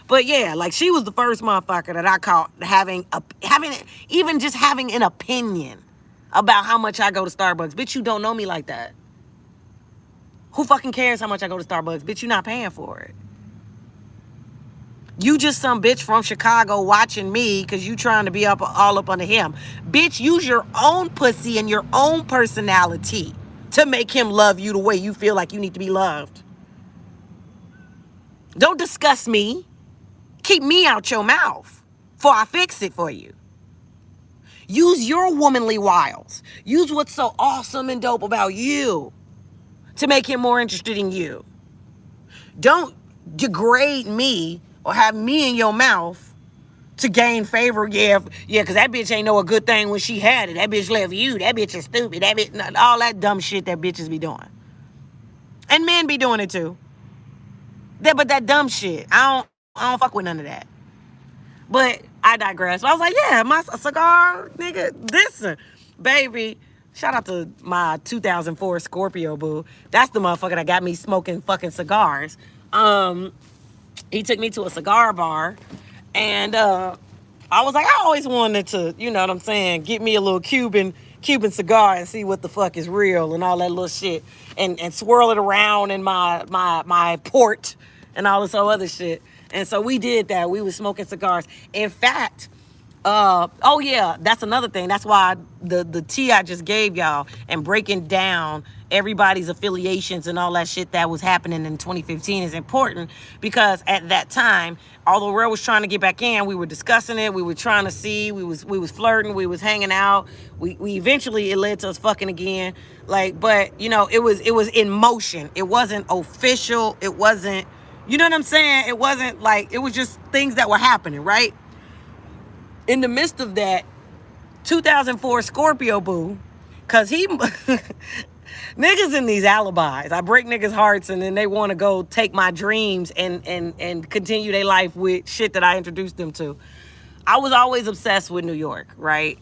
But yeah, like she was the first motherfucker that I caught having an opinion about how much I go to Starbucks. Bitch, you don't know me like that. Who fucking cares how much I go to Starbucks? Bitch, you not paying for it. You just some bitch from Chicago watching me because you trying to be all up under him. Bitch, use your own pussy and your own personality to make him love you the way you feel like you need to be loved. Don't discuss me. Keep me out your mouth before I fix it for you. Use your womanly wiles. Use what's so awesome and dope about you to make him more interested in you. Don't degrade me or have me in your mouth to gain favor. Yeah, because that bitch ain't know a good thing when she had it. That bitch left you. That bitch is stupid. That bitch, all that dumb shit that bitches be doing. And men be doing it too. But that dumb shit, I don't fuck with none of that. But I digress. I was like, yeah, my cigar, nigga, listen, baby. Shout out to my 2004 Scorpio boo. That's the motherfucker that got me smoking fucking cigars. He took me to a cigar bar, and I was like, I always wanted to, you know what I'm saying, get me a little Cuban cigar and see what the fuck is real and all that little shit, and swirl it around in my port and all this other shit. And so we did that. We was smoking cigars. In fact, oh yeah, that's another thing. That's why the tea I just gave y'all and breaking down everybody's affiliations and all that shit that was happening in 2015 is important, because at that time, although Real was trying to get back in, we were discussing it, we were trying to see, we was flirting, we was hanging out, we eventually, it led to us fucking again, like, but it was in motion. It wasn't official. It wasn't, you know what I'm saying? It wasn't like, it was just things that were happening, right? In the midst of that, 2004 Scorpio boo, because he Niggas in these alibis. I break niggas' hearts and then they want to go take my dreams and continue their life with shit that I introduced them to. I was always obsessed with New York, right?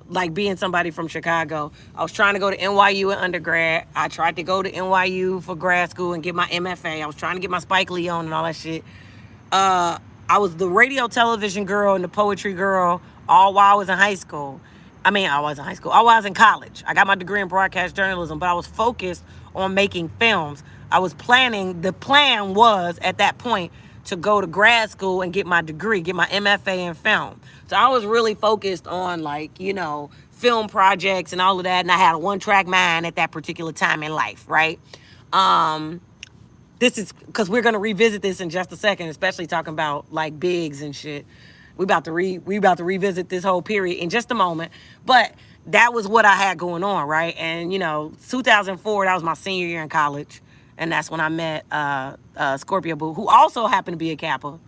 Like being somebody from Chicago. I was trying to go to NYU in undergrad. I tried to go to NYU for grad school and get my MFA. I was trying to get my Spike Lee on and all that shit. I was the radio television girl and the poetry girl all while I was in high school. I was in high school. I was in college. I got my degree in broadcast journalism, but I was focused on making films. The plan was at that point to go to grad school and get my degree, get my MFA in film. So I was really focused on film projects and all of that. And I had a one-track mind at that particular time in life, right? This is because we're gonna revisit this in just a second, especially talking about like bigs and shit. We about to revisit this whole period in just a moment. But that was what I had going on, right? And 2004, that was my senior year in college, and that's when I met Scorpio Boo, who also happened to be a Kappa.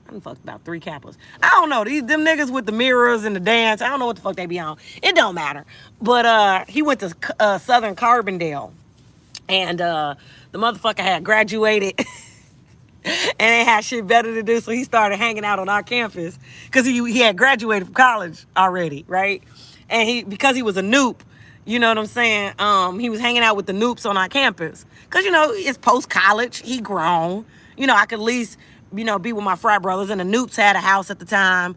I done fucked about 3 Kappas. I don't know. Them niggas with the mirrors and the dance, I don't know what the fuck they be on. It don't matter. But he went to Southern Carbondale. And the motherfucker had graduated and they had shit better to do, so he started hanging out on our campus because he had graduated from college already, right? And because he was a noob, you know what I'm saying? He was hanging out with the noobs on our campus because it's post-college, he grown. I could at least be with my frat brothers, and the noobs had a house at the time.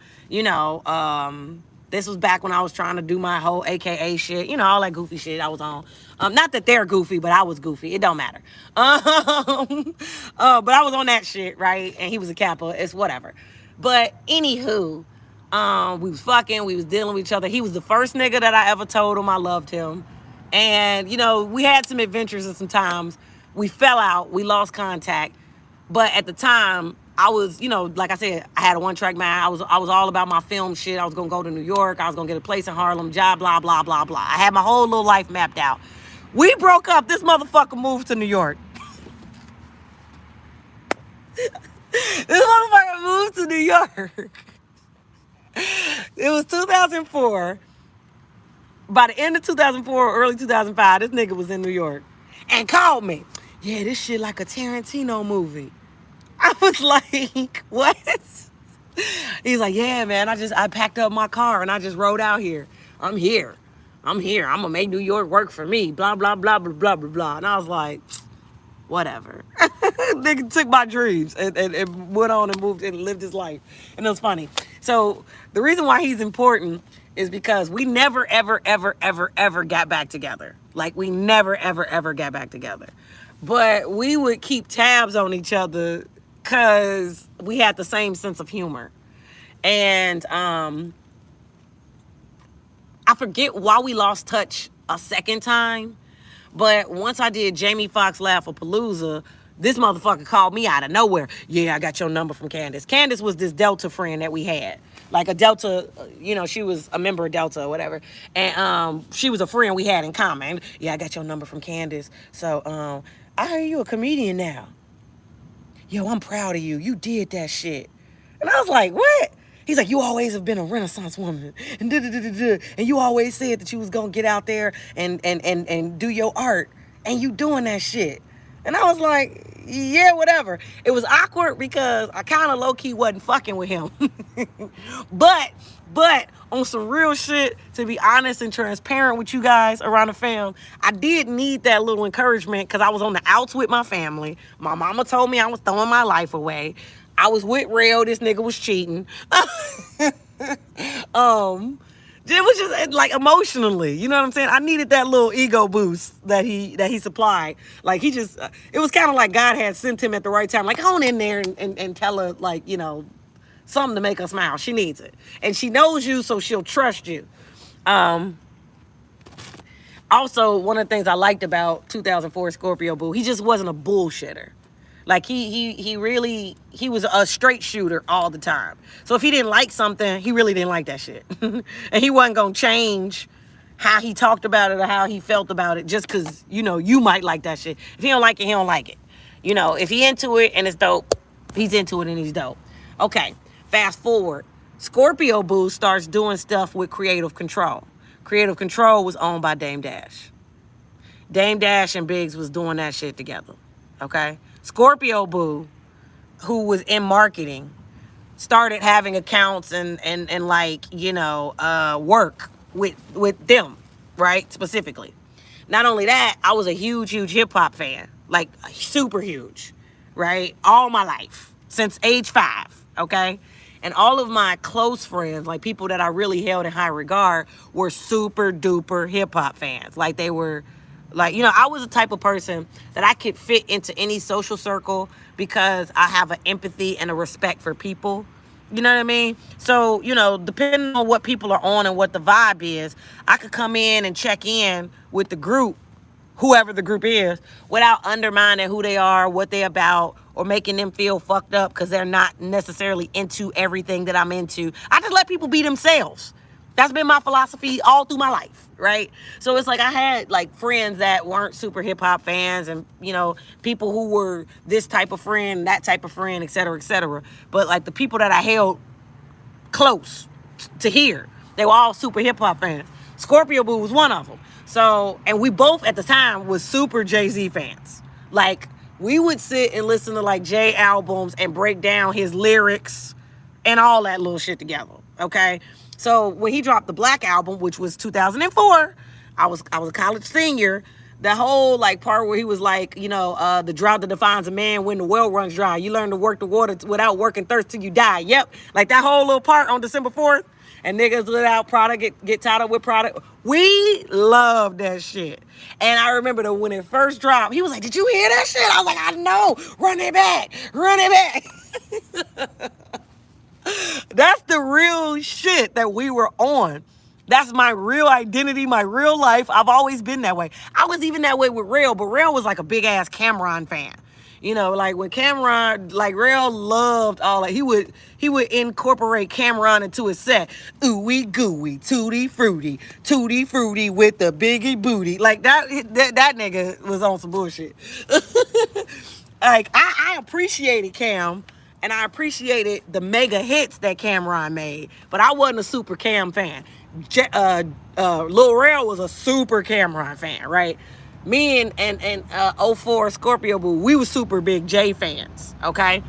This was back when I was trying to do my whole AKA shit, all that goofy shit I was on. Not that they're goofy, but I was goofy. It don't matter. But I was on that shit, right? And he was a Kappa. It's whatever. But anywho, we was fucking. We was dealing with each other. He was the first nigga that I ever told him I loved him. And, we had some adventures and some times. We fell out. We lost contact. But at the time, I was, like I said, I had a one-track mind. I was all about my film shit. I was going to go to New York. I was going to get a place in Harlem, job, blah, blah, blah, blah. I had my whole little life mapped out. We broke up. This motherfucker moved to New York. This motherfucker moved to New York. It was 2004. By the end of 2004 or early 2005, this nigga was in New York and called me. Yeah, this shit like a Tarantino movie. I was like, what? He's like, yeah, man, I packed up my car and I just rode out here. I'm here. I'm going to make New York work for me. Blah, blah, blah, blah, blah, blah, blah. And I was like, whatever. Nigga took my dreams and went on and moved and lived his life. And it was funny. So the reason why he's important is because we never, ever, ever, ever, ever got back together. Like, we never, ever, ever got back together. But we would keep tabs on each other because we had the same sense of humor. And I forget why we lost touch a second time. But once I did Jamie Foxx Laugh-A-Palooza, this motherfucker called me out of nowhere. Yeah, I got your number from Candace. Candace was this Delta friend that we had. Like a Delta, she was a member of Delta or whatever. And she was a friend we had in common. Yeah, I got your number from Candace. So I heard you a comedian now. Yo, I'm proud of you. You did that shit. And I was like, what? He's like, you always have been a Renaissance woman. And and you always said that you was going to get out there and do your art. And you doing that shit. And I was like, yeah, whatever. It was awkward because I kind of low-key wasn't fucking with him. But on some real shit, to be honest and transparent with you guys around the fam, I did need that little encouragement because I was on the outs with my family. My mama told me I was throwing my life away. I was with Rail. This nigga was cheating. It was just like emotionally, you know what I'm saying? I needed that little ego boost that he supplied. Like he just, it was kind of like God had sent him at the right time. Like, go on in there and tell her, like, something to make her smile. She needs it. And she knows you, so she'll trust you. Also, one of the things I liked about 2004 Scorpio Boo, he just wasn't a bullshitter. Like he was a straight shooter all the time. So if he didn't like something, he really didn't like that shit. And he wasn't going to change how he talked about it or how he felt about it just because, you might like that shit. If he don't like it, he don't like it. If he into it and it's dope, he's into it and he's dope. Okay, fast forward. Scorpio Boo starts doing stuff with Creative Control. Creative Control was owned by Dame Dash. Dame Dash and Biggs was doing that shit together. Okay? Scorpio Boo, who was in marketing, started having accounts and like, work with them, right? Specifically. Not only that, I was a huge hip hop fan. Like super huge, right? All my life. Since age 5, okay? And all of my close friends, like people that I really held in high regard, were super duper hip hop fans. Like they were, like, I was the type of person that I could fit into any social circle because I have an empathy and a respect for people. You know what I mean? So, depending on what people are on and what the vibe is, I could come in and check in with the group, whoever the group is, without undermining who they are, what they about, or making them feel fucked up because they're not necessarily into everything that I'm into. I just let people be themselves. That's been my philosophy all through my life, right? So it's like I had like friends that weren't super hip hop fans and, people who were this type of friend, that type of friend, et cetera, et cetera. But like the people that I held close to here, they were all super hip hop fans. Scorpio Boo was one of them. So, and we both at the time was super Jay-Z fans. Like we would sit and listen to like Jay albums and break down his lyrics and all that little shit together. Okay. So when he dropped the Black album, which was 2004, I was a college senior. The whole like part where he was like, the drought that defines a man when the well runs dry. You learn to work the water without working thirst till you die. Yep. Like that whole little part on December 4th. And niggas without product get tied up with product. We love that shit. And I remember that when it first dropped, he was like, did you hear that shit? I was like, I know. Run it back. Run it back. That's the real shit that we were on. That's my real identity, my real life. I've always been that way. I was even that way with Rail, but Rail was like a big ass Cameron fan. Like when Cameron, like Rail loved all that. He would incorporate Cameron into his set. Ooey gooey, tutti fruity with the biggie booty. Like that nigga was on some bullshit. Like I appreciated Cam. And I appreciated the mega hits that Cameron made. But I wasn't a super Cam fan. Lil Rel was a super Cameron fan, right? Me and 04 Scorpio Boo, we were super big Jay fans, okay?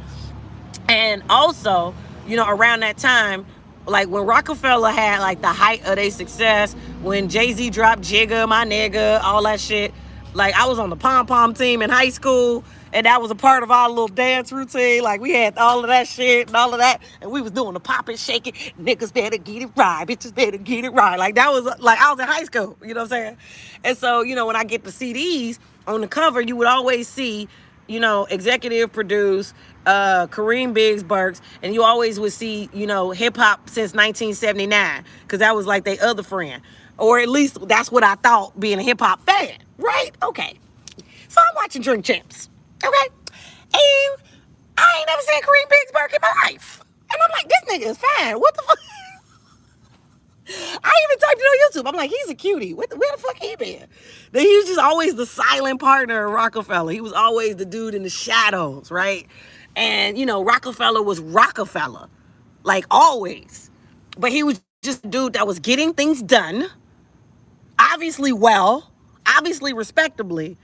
And also, around that time, like when Rockefeller had like the height of their success, when Jay-Z dropped Jigga, My Nigga, all that shit, like I was on the pom-pom team in high school. And that was a part of our little dance routine. Like, we had all of that shit and all of that. And we was doing the pop and shake it. Niggas better get it right. Bitches better get it right. Like, that was, like, I was in high school. You know what I'm saying? And so, when I get the CDs, on the cover, you would always see, executive produce, Kareem, Biggs, Burks. And you always would see, hip-hop since 1979. Because that was, like, their other friend. Or at least that's what I thought being a hip-hop fan. Right? Okay. So I'm watching Drink Champs. Okay? And I ain't never seen Kareem Biggs Burke in my life. And I'm like, this nigga is fine. What the fuck? I even typed it on YouTube. I'm like, he's a cutie. Where the fuck he been? Then he was just always the silent partner of Rockefeller. He was always the dude in the shadows, right? And, Rockefeller was Rockefeller. Like, always. But he was just a dude that was getting things done. Obviously well. Obviously respectably.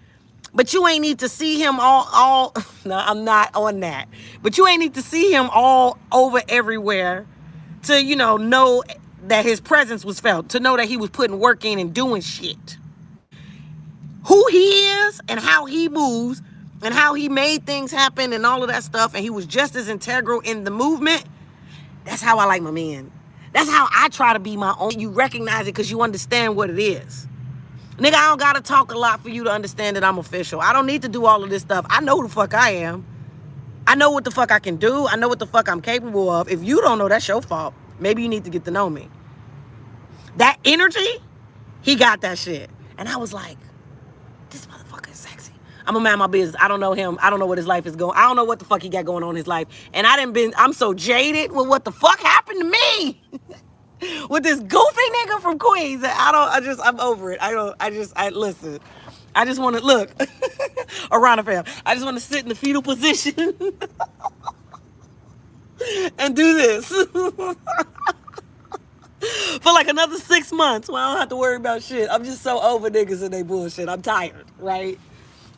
But you ain't need to see him all, no, I'm not on that. But you ain't need to see him all over everywhere to, know that his presence was felt, to know that he was putting work in and doing shit. Who he is and how he moves and how he made things happen and all of that stuff, and he was just as integral in the movement, that's how I like my men. That's how I try to be my own. You recognize it because you understand what it is. Nigga, I don't gotta talk a lot for you to understand that I'm official. I don't need to do all of this stuff. I know who the fuck I am. I know what the fuck I can do. I know what the fuck I'm capable of. If you don't know, that's your fault. Maybe you need to get to know me. That energy, he got that shit. And I was like, this motherfucker is sexy. I'm a man of my business. I don't know him. I don't know what his life is going. I don't know what the fuck he got going on in his life. And I'm so jaded with what the fuck happened to me. With this goofy nigga from Queens. I'm over it. Listen. I just want to, look. Around fam. I just want to sit in the fetal position. And do this. for like another 6 months when I don't have to worry about shit. I'm just so over niggas and they bullshit. I'm tired, right?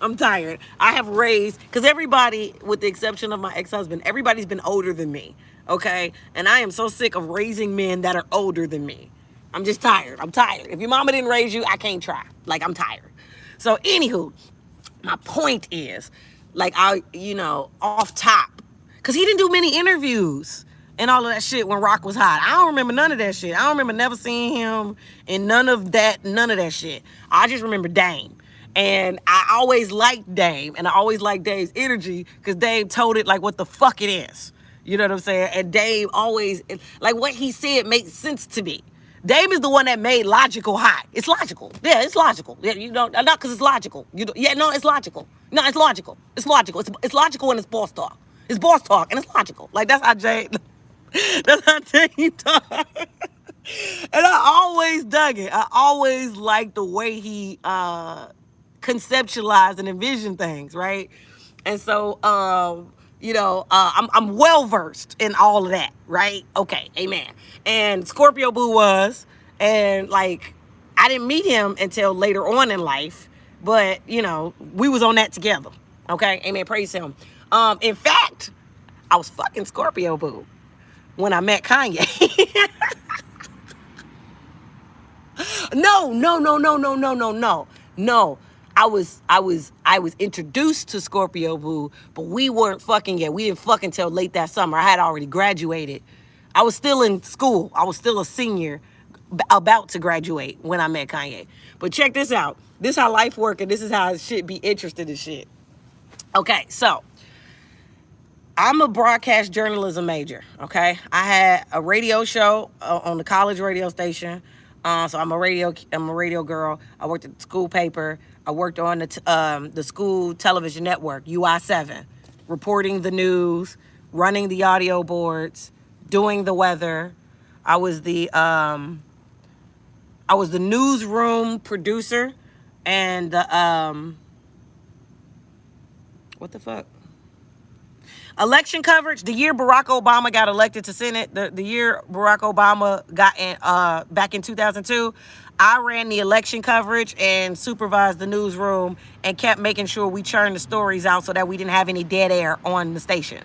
I'm tired. I have raised, because everybody, with the exception of my ex-husband, everybody's been older than me, okay? And I am so sick of raising men that are older than me. I'm just tired. I'm tired. If your mama didn't raise you, I can't try. Like, I'm tired. So, anywho, my point is, like, off top, because he didn't do many interviews and all of that shit when Rock was hot. I don't remember none of that shit. I don't remember never seeing him in none of that shit. I just remember Dame. And I always liked Dame, and I always liked Dave's energy, because Dave told it like what the fuck it is. You know what I'm saying? And Dave always, like, what he said makes sense to me. Dave is the one that made logical hot. It's logical. Yeah, it's logical. Yeah, you don't, not because it's logical. It's logical. No, it's logical. It's logical. It's logical, and it's boss talk. It's boss talk, and it's logical. Like, that's how Jay talk. And I always dug it. I always liked the way he conceptualize and envision things, right? And so, I'm well versed in all of that, right? Okay, amen. And Scorpio Boo was, and like, I didn't meet him until later on in life, but we was on that together. Okay, amen. Praise him. In fact, I was fucking Scorpio Boo when I met Kanye. No. I was introduced to Scorpio Boo, but we weren't fucking yet. We didn't fuck until late that summer. I had already graduated. I was still in school. I was still a senior, about to graduate when I met Kanye. But check this out. This is how life works, and this is how shit be interested in shit. Okay, so I'm a broadcast journalism major, okay? I had a radio show on the college radio station. So I'm a radio girl. I worked at the school paper. I worked on the school television network, UI7, reporting the news, running the audio boards, doing the weather. I was the newsroom producer, and what the fuck? Election coverage. The year Barack Obama got elected to Senate, the year Barack Obama got in, back in 2002, I ran the election coverage and supervised the newsroom and kept making sure we churned the stories out so that we didn't have any dead air on the station.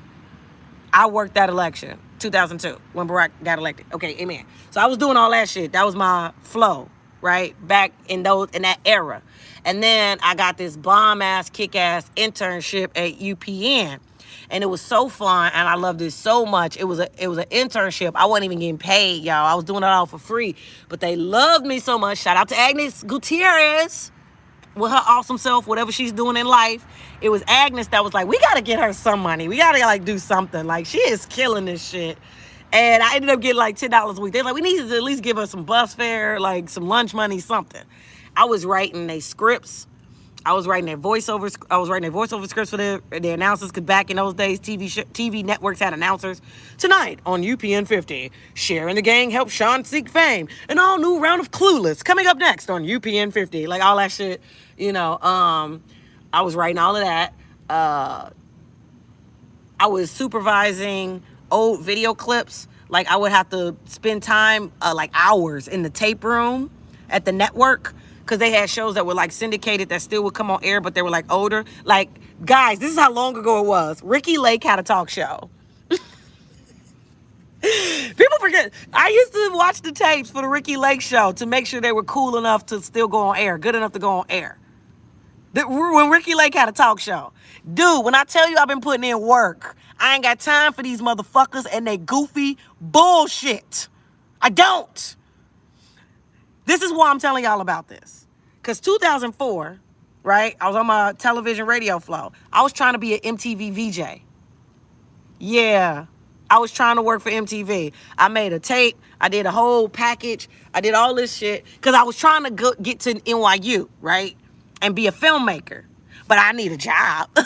I worked that election, 2002, when Barack got elected. Okay, amen. So I was doing all that shit. That was my flow, right? Back in that era. And then I got this bomb-ass, kick-ass internship at UPN. And it was so fun, and I loved it so much. It was an internship. I wasn't even getting paid, y'all. I was doing it all for free. But they loved me so much. Shout out to Agnes Gutierrez with her awesome self, whatever she's doing in life. It was Agnes that was like, we got to get her some money. We got to, like, do something. Like, she is killing this shit. And I ended up getting, like, $10 a week. They're like, we need to at least give her some bus fare, like, some lunch money, something. I was writing their scripts. I was writing their voiceover scripts for the announcers, because back in those days, TV networks had announcers. Tonight on UPN 50, Sharon the Gang helps Sean seek fame. An all new round of Clueless coming up next on UPN 50. Like, all that shit, I was writing all of that. I was supervising old video clips. Like, I would have to spend time, like, hours in the tape room at the network, because they had shows that were, like, syndicated that still would come on air, but they were, like, older. Like, guys, this is how long ago it was. Ricky Lake had a talk show. People forget. I used to watch the tapes for the Ricky Lake show to make sure they were cool enough to still go on air, good enough to go on air. When Ricky Lake had a talk show. Dude, when I tell you I've been putting in work, I ain't got time for these motherfuckers and they goofy bullshit. I don't. This is why I'm telling y'all about this. Because 2004, right, I was on my television radio flow. I was trying to be an MTV VJ. Yeah, I was trying to work for MTV. I made a tape. I did a whole package. I did all this shit because I was trying to get to NYU, right, and be a filmmaker. But I need a job. So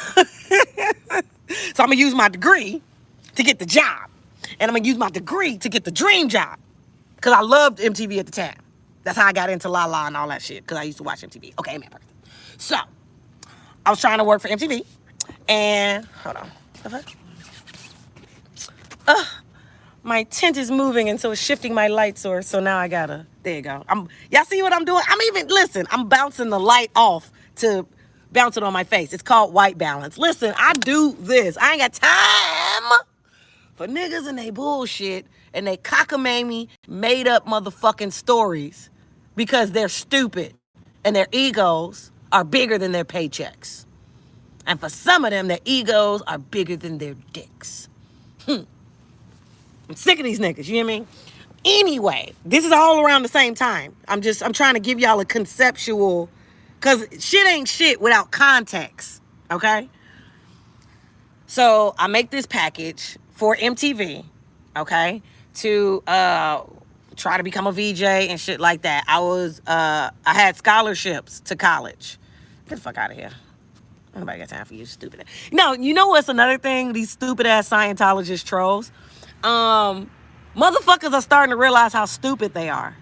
I'm going to use my degree to get the job. And I'm going to use my degree to get the dream job. Because I loved MTV at the time. That's how I got into La La and all that shit, because I used to watch MTV. Okay, man, perfect. So, I was trying to work for MTV, and, hold on. My tent is moving, and so it's shifting my light source. So now I gotta, there you go. Y'all see what I'm doing? I'm bouncing the light off to bounce it on my face. It's called white balance. Listen, I do this. I ain't got time for niggas and they bullshit and they cockamamie made up motherfucking stories because they're stupid and their egos are bigger than their paychecks. And for some of them, their egos are bigger than their dicks. I'm sick of these niggas, you hear me? Anyway, this is all around the same time. I'm trying to give y'all a conceptual, because shit ain't shit without context, okay? So I make this package for MTV, okay, to try to become a VJ and shit like that. I had scholarships to college. Get the fuck out of here. Nobody got time for you, stupid. No, you know what's another thing? These stupid ass Scientologist trolls. Motherfuckers are starting to realize how stupid they are.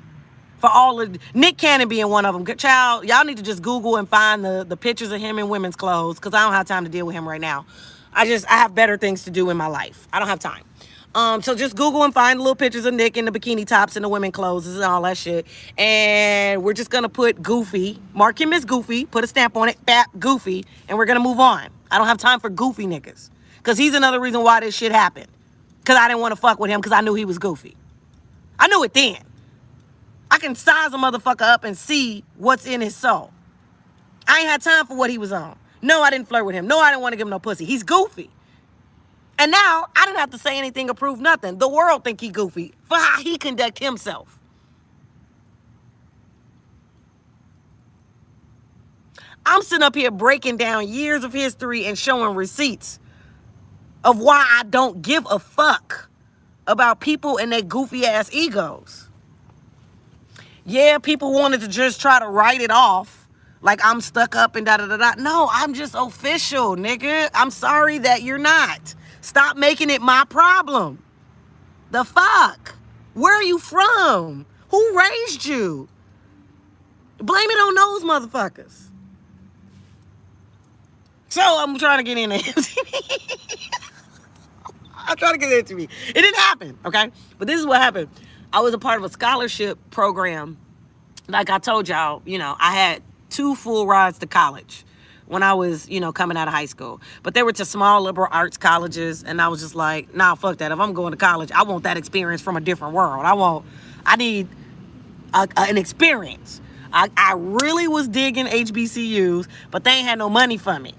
For all of Nick Cannon being one of them. Good child, y'all need to just Google and find the pictures of him in women's clothes, because I don't have time to deal with him right now. I have better things to do in my life. I don't have time. So just Google and find little pictures of Nick in the bikini tops and the women clothes and all that shit. And we're just gonna put Goofy, mark him as Goofy, put a stamp on it, Fat Goofy, and we're gonna move on. I don't have time for goofy niggas. Cause he's another reason why this shit happened. Cause I didn't want to fuck with him because I knew he was goofy. I knew it then. I can size a motherfucker up and see what's in his soul. I ain't had time for what he was on. No, I didn't flirt with him. No, I didn't want to give him no pussy. He's goofy. And now, I didn't have to say anything or prove nothing. The world think he goofy for how he conduct himself. I'm sitting up here breaking down years of history and showing receipts of why I don't give a fuck about people and their goofy ass egos. Yeah, people wanted to just try to write it off like I'm stuck up and da-da-da-da. No, I'm just official, nigga. I'm sorry that you're not. Stop making it my problem. The fuck? Where are you from? Who raised you? Blame it on those motherfuckers. So I'm trying to get in there. I'm trying to get into me. It didn't happen, okay? But this is what happened. I was a part of a scholarship program. Like I told y'all, I had 2 full rides to college when I was, coming out of high school. But they were to small liberal arts colleges, and I was just like, nah, fuck that. If I'm going to college, I want that experience from a different world. I need an experience. I really was digging HBCUs, but they ain't had no money for me.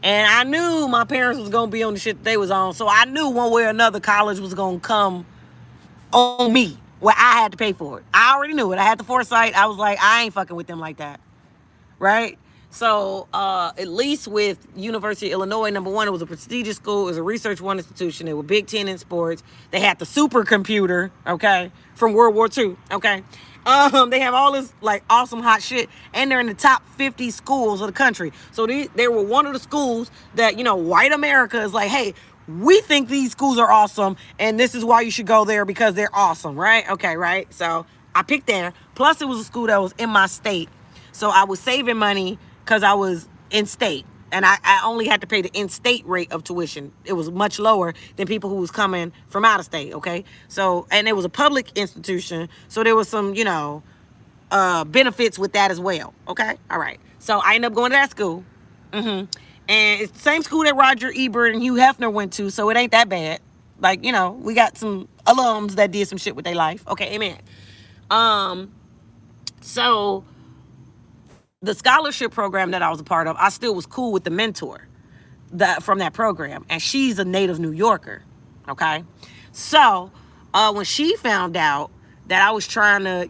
And I knew my parents was going to be on the shit that they was on, so I knew one way or another college was going to come on me, where I had to pay for it. I already knew it. I had the foresight. I was like, I ain't fucking with them like that. Right? So, at least with University of Illinois, number one, it was a prestigious school. It was a research one institution. They were Big Ten in sports. They had the supercomputer, okay, from World War II, okay? They have all this, like, awesome hot shit, and they're in the top 50 schools of the country. So they were one of the schools that, white America is like, hey, we think these schools are awesome, and this is why you should go there because they're awesome, right? Okay, right? So I picked there. Plus, it was a school that was in my state. So I was saving money because I was in state. And I only had to pay the in-state rate of tuition. It was much lower than people who was coming from out of state, okay? So, and it was a public institution. So there was some, benefits with that as well, okay? All right. So I ended up going to that school. And it's the same school that Roger Ebert and Hugh Hefner went to, so it ain't that bad. Like, we got some alums that did some shit with their life. Okay, amen. So the scholarship program that I was a part of, I still was cool with the mentor from that program. And she's a native New Yorker, okay? So when she found out that I was trying to,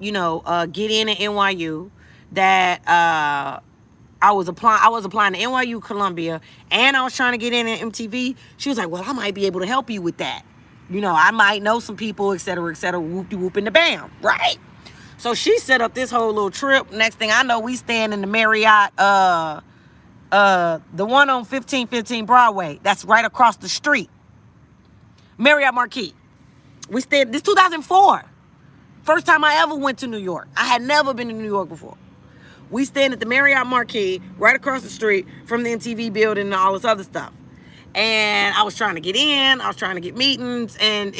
get in at NYU, that I was applying to NYU, Columbia, and I was trying to get in at MTV, she was like, well, I might be able to help you with that. I might know some people, et cetera, whoop-de-whoop in the bam, right? So she set up this whole little trip. Next thing I know, we stand in the Marriott, the one on 1515 Broadway. That's right across the street. Marriott Marquis. We stayed, this 2004. First time I ever went to New York. I had never been to New York before. We stand at the Marriott Marquis, right across the street from the MTV building and all this other stuff. And I was trying to get in. I was trying to get meetings. And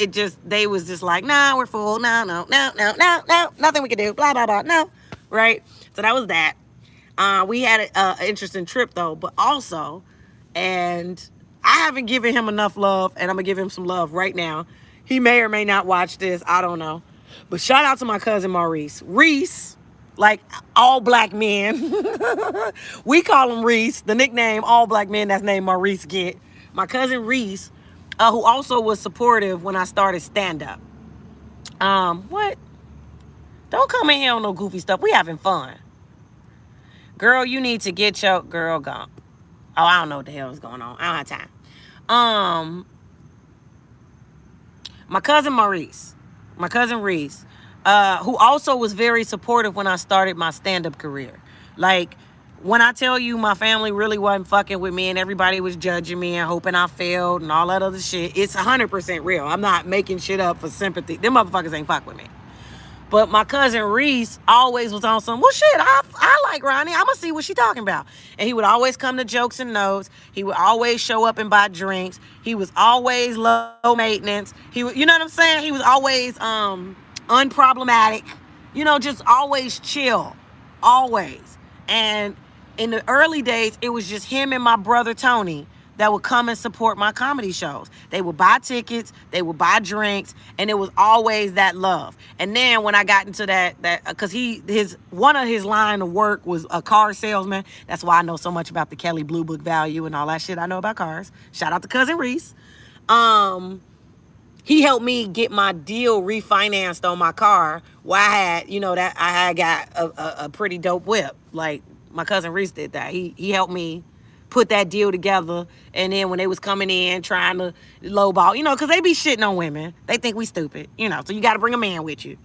they was just like, nah, we're full. No, nothing we can do. Blah, blah, blah. No. Right? So that was that. We had an interesting trip, though. But also, and I haven't given him enough love. And I'm going to give him some love right now. He may or may not watch this. I don't know. But shout out to my cousin Maurice. Reese, like all black men. We call him Reese. The nickname all black men that's named Maurice get. My cousin Reese, who also was supportive when I started stand-up. What? Don't come in here on no goofy stuff. We having fun. Girl, you need to get your girl gone. Oh, I don't know what the hell is going on. I don't have time. My cousin Maurice, my cousin Reese, who also was very supportive when I started my stand-up career. Like, when I tell you my family really wasn't fucking with me and everybody was judging me and hoping I failed and all that other shit, it's 100% real. I'm not making shit up for sympathy. Them motherfuckers ain't fuck with me. But my cousin Reese always was on some, well, shit, I like Ronnie. I'm going to see what she talking about. And he would always come to jokes and notes. He would always show up and buy drinks. He was always low maintenance. You know what I'm saying? He was always unproblematic. You know, just always chill. Always. And in the early days, it was just him and my brother Tony that would come and support my comedy shows. They would buy tickets, they would buy drinks, and it was always that love. And then when I got into that because one of his line of work was a car salesman. That's why I know so much about the Kelly Blue Book value and all that shit I know about cars. Shout out to cousin Reese. He helped me get my deal refinanced on my car. Where I had got a pretty dope whip. Like, my cousin Reese did that. He helped me put that deal together. And then when they was coming in trying to lowball, because they be shitting on women. They think we stupid, so you got to bring a man with you,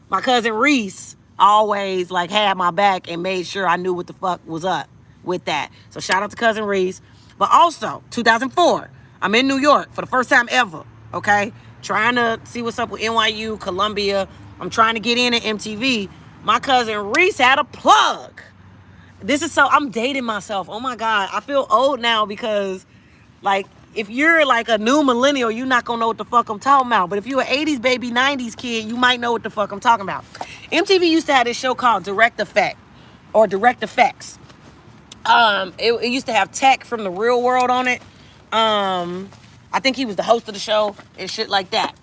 My cousin Reese always had my back and made sure I knew what the fuck was up with that. So shout out to cousin Reese. But also, 2004, I'm in New York for the first time ever, okay? Trying to see what's up with NYU, Columbia. I'm trying to get in at MTV. My cousin Reese had a plug. I'm dating myself. Oh my God. I feel old now because, if you're a new millennial, you're not gonna know what the fuck I'm talking about. But if you're an 80s baby, 90s kid, you might know what the fuck I'm talking about. MTV used to have this show called Direct Effect or Direct Effects. It used to have Tech from The Real World on it. I think he was the host of the show and shit like that.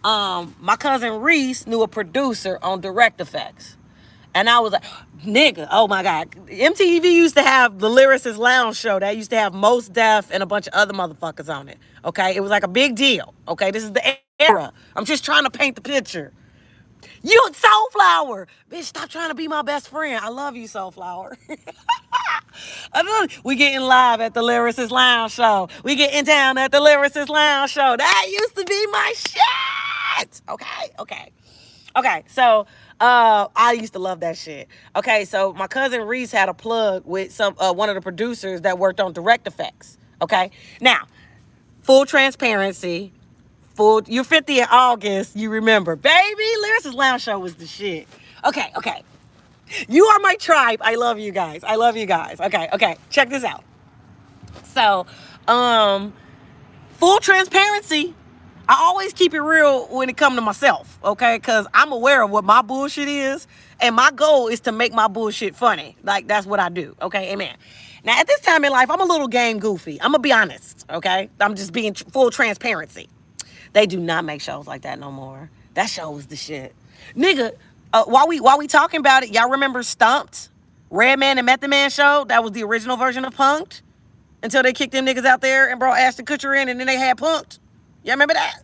My cousin Reese knew a producer on Direct Effects. And I was like, nigga, oh my God. MTV used to have the Lyricist Lounge show that used to have Mos Def and a bunch of other motherfuckers on it. Okay? It was like a big deal. Okay? This is the era. I'm just trying to paint the picture. You Soulflower. Bitch, stop trying to be my best friend. I love you, Soulflower. We getting live at the Lyricist Lounge show. We getting down at the Lyricist Lounge show. That used to be my shit. Okay, so I used to love that shit. Okay, so my cousin Reese had a plug with one of the producers that worked on Direct Effects. Okay, now, full transparency, you're 50 in August, you remember. Baby, Lyricist Lounge show was the shit. Okay. You are my tribe. I love you guys. Okay, check this out. So, full transparency, I always keep it real when it comes to myself, okay? Because I'm aware of what my bullshit is, and my goal is to make my bullshit funny. That's what I do, okay? Amen. Now, at this time in life, I'm a little game goofy. I'm going to be honest, okay? I'm just being full transparency. They do not make shows like that no more. That show was the shit. Nigga, while we talking about it, y'all remember Stumped? Redman and Method Man show? That was the original version of Punk'd. Until they kicked them niggas out there and brought Ashton Kutcher in, and then they had Punk'd. Y'all remember that?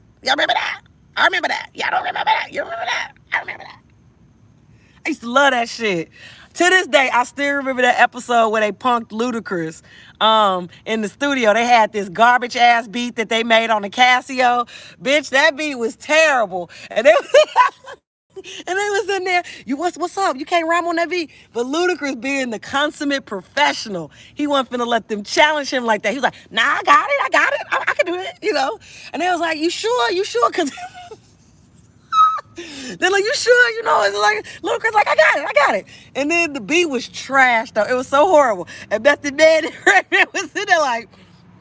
I remember that. Y'all don't remember that? You remember that? I remember that. I used to love that shit. To this day, I still remember that episode where they punked Ludacris in the studio. They had this garbage ass beat that they made on the Casio. Bitch, that beat was terrible. And they was in there, what's up? You can't rhyme on that beat. But Ludacris, being the consummate professional, he wasn't finna let them challenge him like that. He was like, nah, I got it. I can do it, And they was like, you sure? Because they're like, you sure? It's like, Ludacris like, I got it. And then the beat was trash, though. It was so horrible. And Beth the Dead was sitting there like,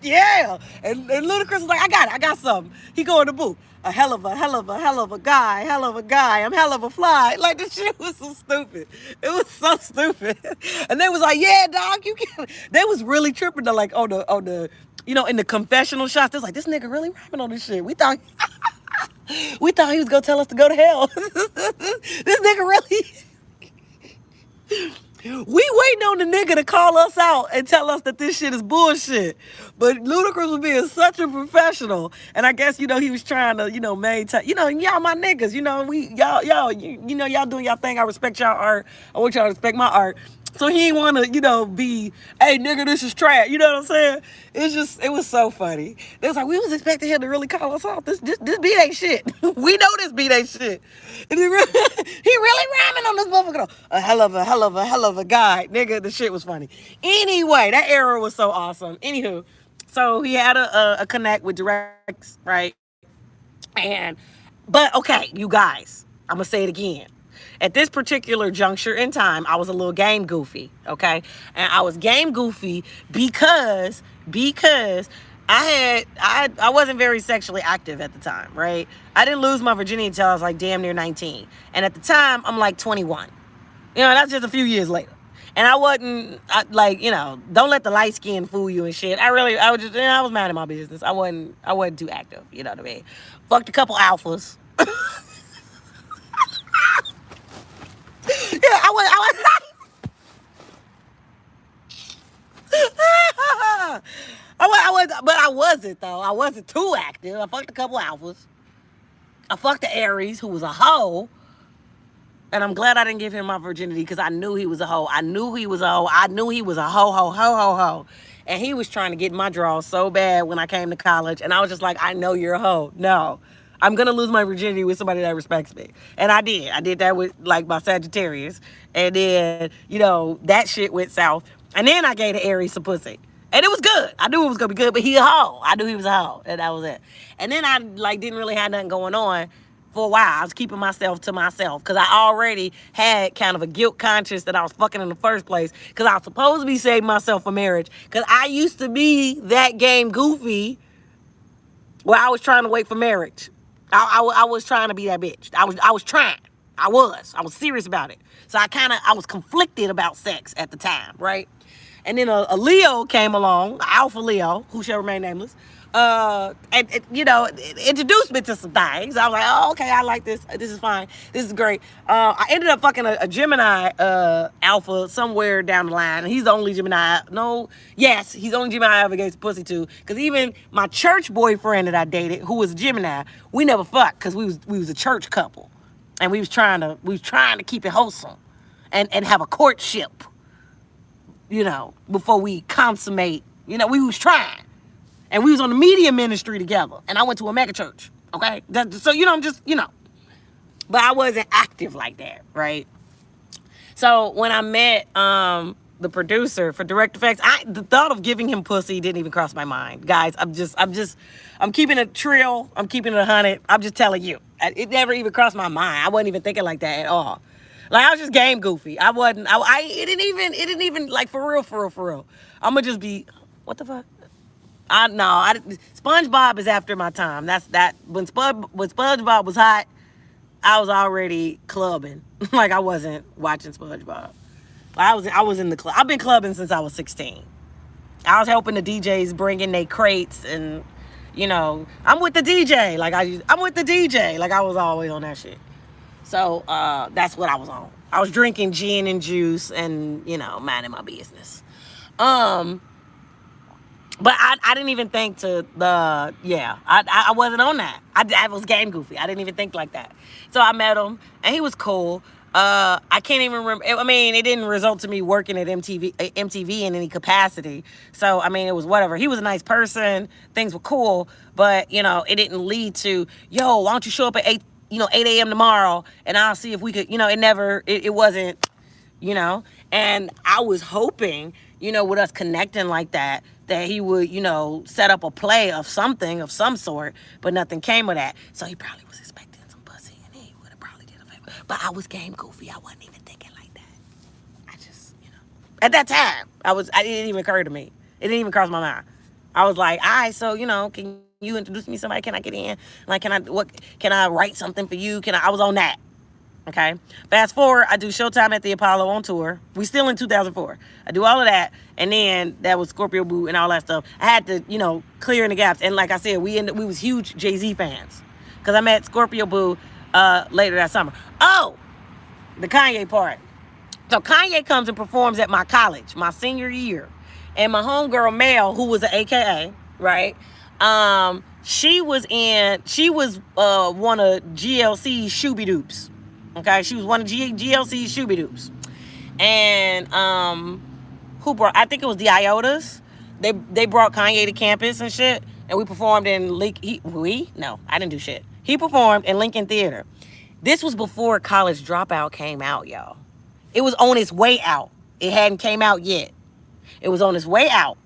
Yeah. And Ludacris was like, I got something. He go in the booth. A hell of a guy, hell of a guy. I'm hell of a fly. Like, the shit was so stupid. It was so stupid. And they was like, yeah, dog, you can. They was really tripping to like on the in the confessional shots. They was like, this nigga really rapping on this shit. We thought he was gonna tell us to go to hell. This nigga really. We waiting on the nigga to call us out and tell us that this shit is bullshit. But Ludacris was being such a professional. And I guess, he was trying to, maintain, y'all my niggas, y'all doing y'all thing. I respect y'all art. I want y'all to respect my art. So he didn't want to, be, hey, nigga, this is trash. You know what I'm saying? It was so funny. They was like, we was expecting him to really call us out. This beat ain't shit. We know this beat ain't shit. And he really rhyming on this motherfucker. A hell of a guy. Nigga, the shit was funny. Anyway, that era was so awesome. Anywho, so he had a connect with Directs, right? But okay, you guys, I'm going to say it again. At this particular juncture in time, I was a little game goofy, okay? And I was game goofy because I wasn't very sexually active at the time, right? I didn't lose my virginity until I was like damn near 19. And at the time, I'm like 21. That's just a few years later. And I wasn't, don't let the light skin fool you and shit. I was minding my business. I wasn't too active, you know what I mean? Fucked a couple alphas. Yeah, but I wasn't though. I wasn't too active. I fucked a couple alphas. I fucked the Aries, who was a hoe. And I'm glad I didn't give him my virginity because I knew he was a hoe. I knew he was a hoe. I knew he was a hoe. And he was trying to get my draws so bad when I came to college. And I was just like, I know you're a hoe. No. I'm going to lose my virginity with somebody that respects me. And I did. I did that with, like, my Sagittarius. And then, that shit went south. And then I gave the Aries some pussy. And it was good. I knew it was going to be good, but he a hoe. I knew he was a hoe. And that was it. And then I, didn't really have nothing going on for a while. I was keeping myself to myself because I already had kind of a guilt conscience that I was fucking in the first place because I was supposed to be saving myself for marriage because I used to be that game goofy where I was trying to wait for marriage. I was trying to be that bitch. I was trying. I was serious about it. So I was conflicted about sex at the time, right? And then a Leo came along, Alpha Leo, who shall remain nameless, introduced me to some things. I was like, oh, okay, I like this. This is fine. This is great. I ended up fucking a Gemini Alpha somewhere down the line. And he's the only Gemini. He's the only Gemini I ever gave pussy to. Because even my church boyfriend that I dated, who was a Gemini, we never fucked because we was a church couple. And we was trying to keep it wholesome and have a courtship, before we consummate. We was trying. And we was on the media ministry together. And I went to a mega church. Okay? So, But I wasn't active like that, right? So when I met the producer for Direct Effects, the thought of giving him pussy didn't even cross my mind. Guys, I'm keeping it trill. I'm keeping it 100. I'm just telling you. It never even crossed my mind. I wasn't even thinking like that at all. Like, I was just game goofy. It didn't even, like, for real. I'm gonna just be, what the fuck? SpongeBob is after my time. That's that. When SpongeBob was hot, I was already clubbing. Like, I wasn't watching SpongeBob. I was in the club. I've been clubbing since I was 16. I was helping the DJs bring in their crates and, I'm with the DJ. I'm with the DJ. Like, I was always on that shit. So, that's what I was on. I was drinking gin and juice and, minding my business. But I didn't even think I wasn't on that. I was game goofy. I didn't even think like that. So I met him, and he was cool. I can't even remember. I mean, it didn't result to me working at MTV in any capacity. So, I mean, it was whatever. He was a nice person. Things were cool. But, it didn't lead to, why don't you show up at 8 a.m. tomorrow, and I'll see if we could, it wasn't, And I was hoping, with us connecting like that he would, set up a play of something, of some sort, but nothing came of that. So he probably was expecting some pussy, and he would have probably did a favor. But I was game goofy. I wasn't even thinking like that. I just, at that time, it didn't even occur to me. It didn't even cross my mind. I was like, all right, so, can you introduce me to somebody? Can I get in? Like, can I write something for you? I was on that. Okay. Fast forward, I do Showtime at the Apollo on tour. We still in 2004. I do all of that. And then that was Scorpio Boo and all that stuff. I had to, clear in the gaps. And like I said, we was huge Jay-Z fans. Because I met Scorpio Boo later that summer. Oh, the Kanye part. So Kanye comes and performs at my college, my senior year. And my homegirl Mel, who was an AKA, right? She was one of GLC's Shooby Doops. Okay, she was one of GLC's Shooby Doops. And who brought? I think it was the Iotas. They brought Kanye to campus and shit, and we performed in No, I didn't do shit. He performed in Lincoln Theater. This was before College Dropout came out, y'all. It was on its way out. It hadn't came out yet. It was on its way out,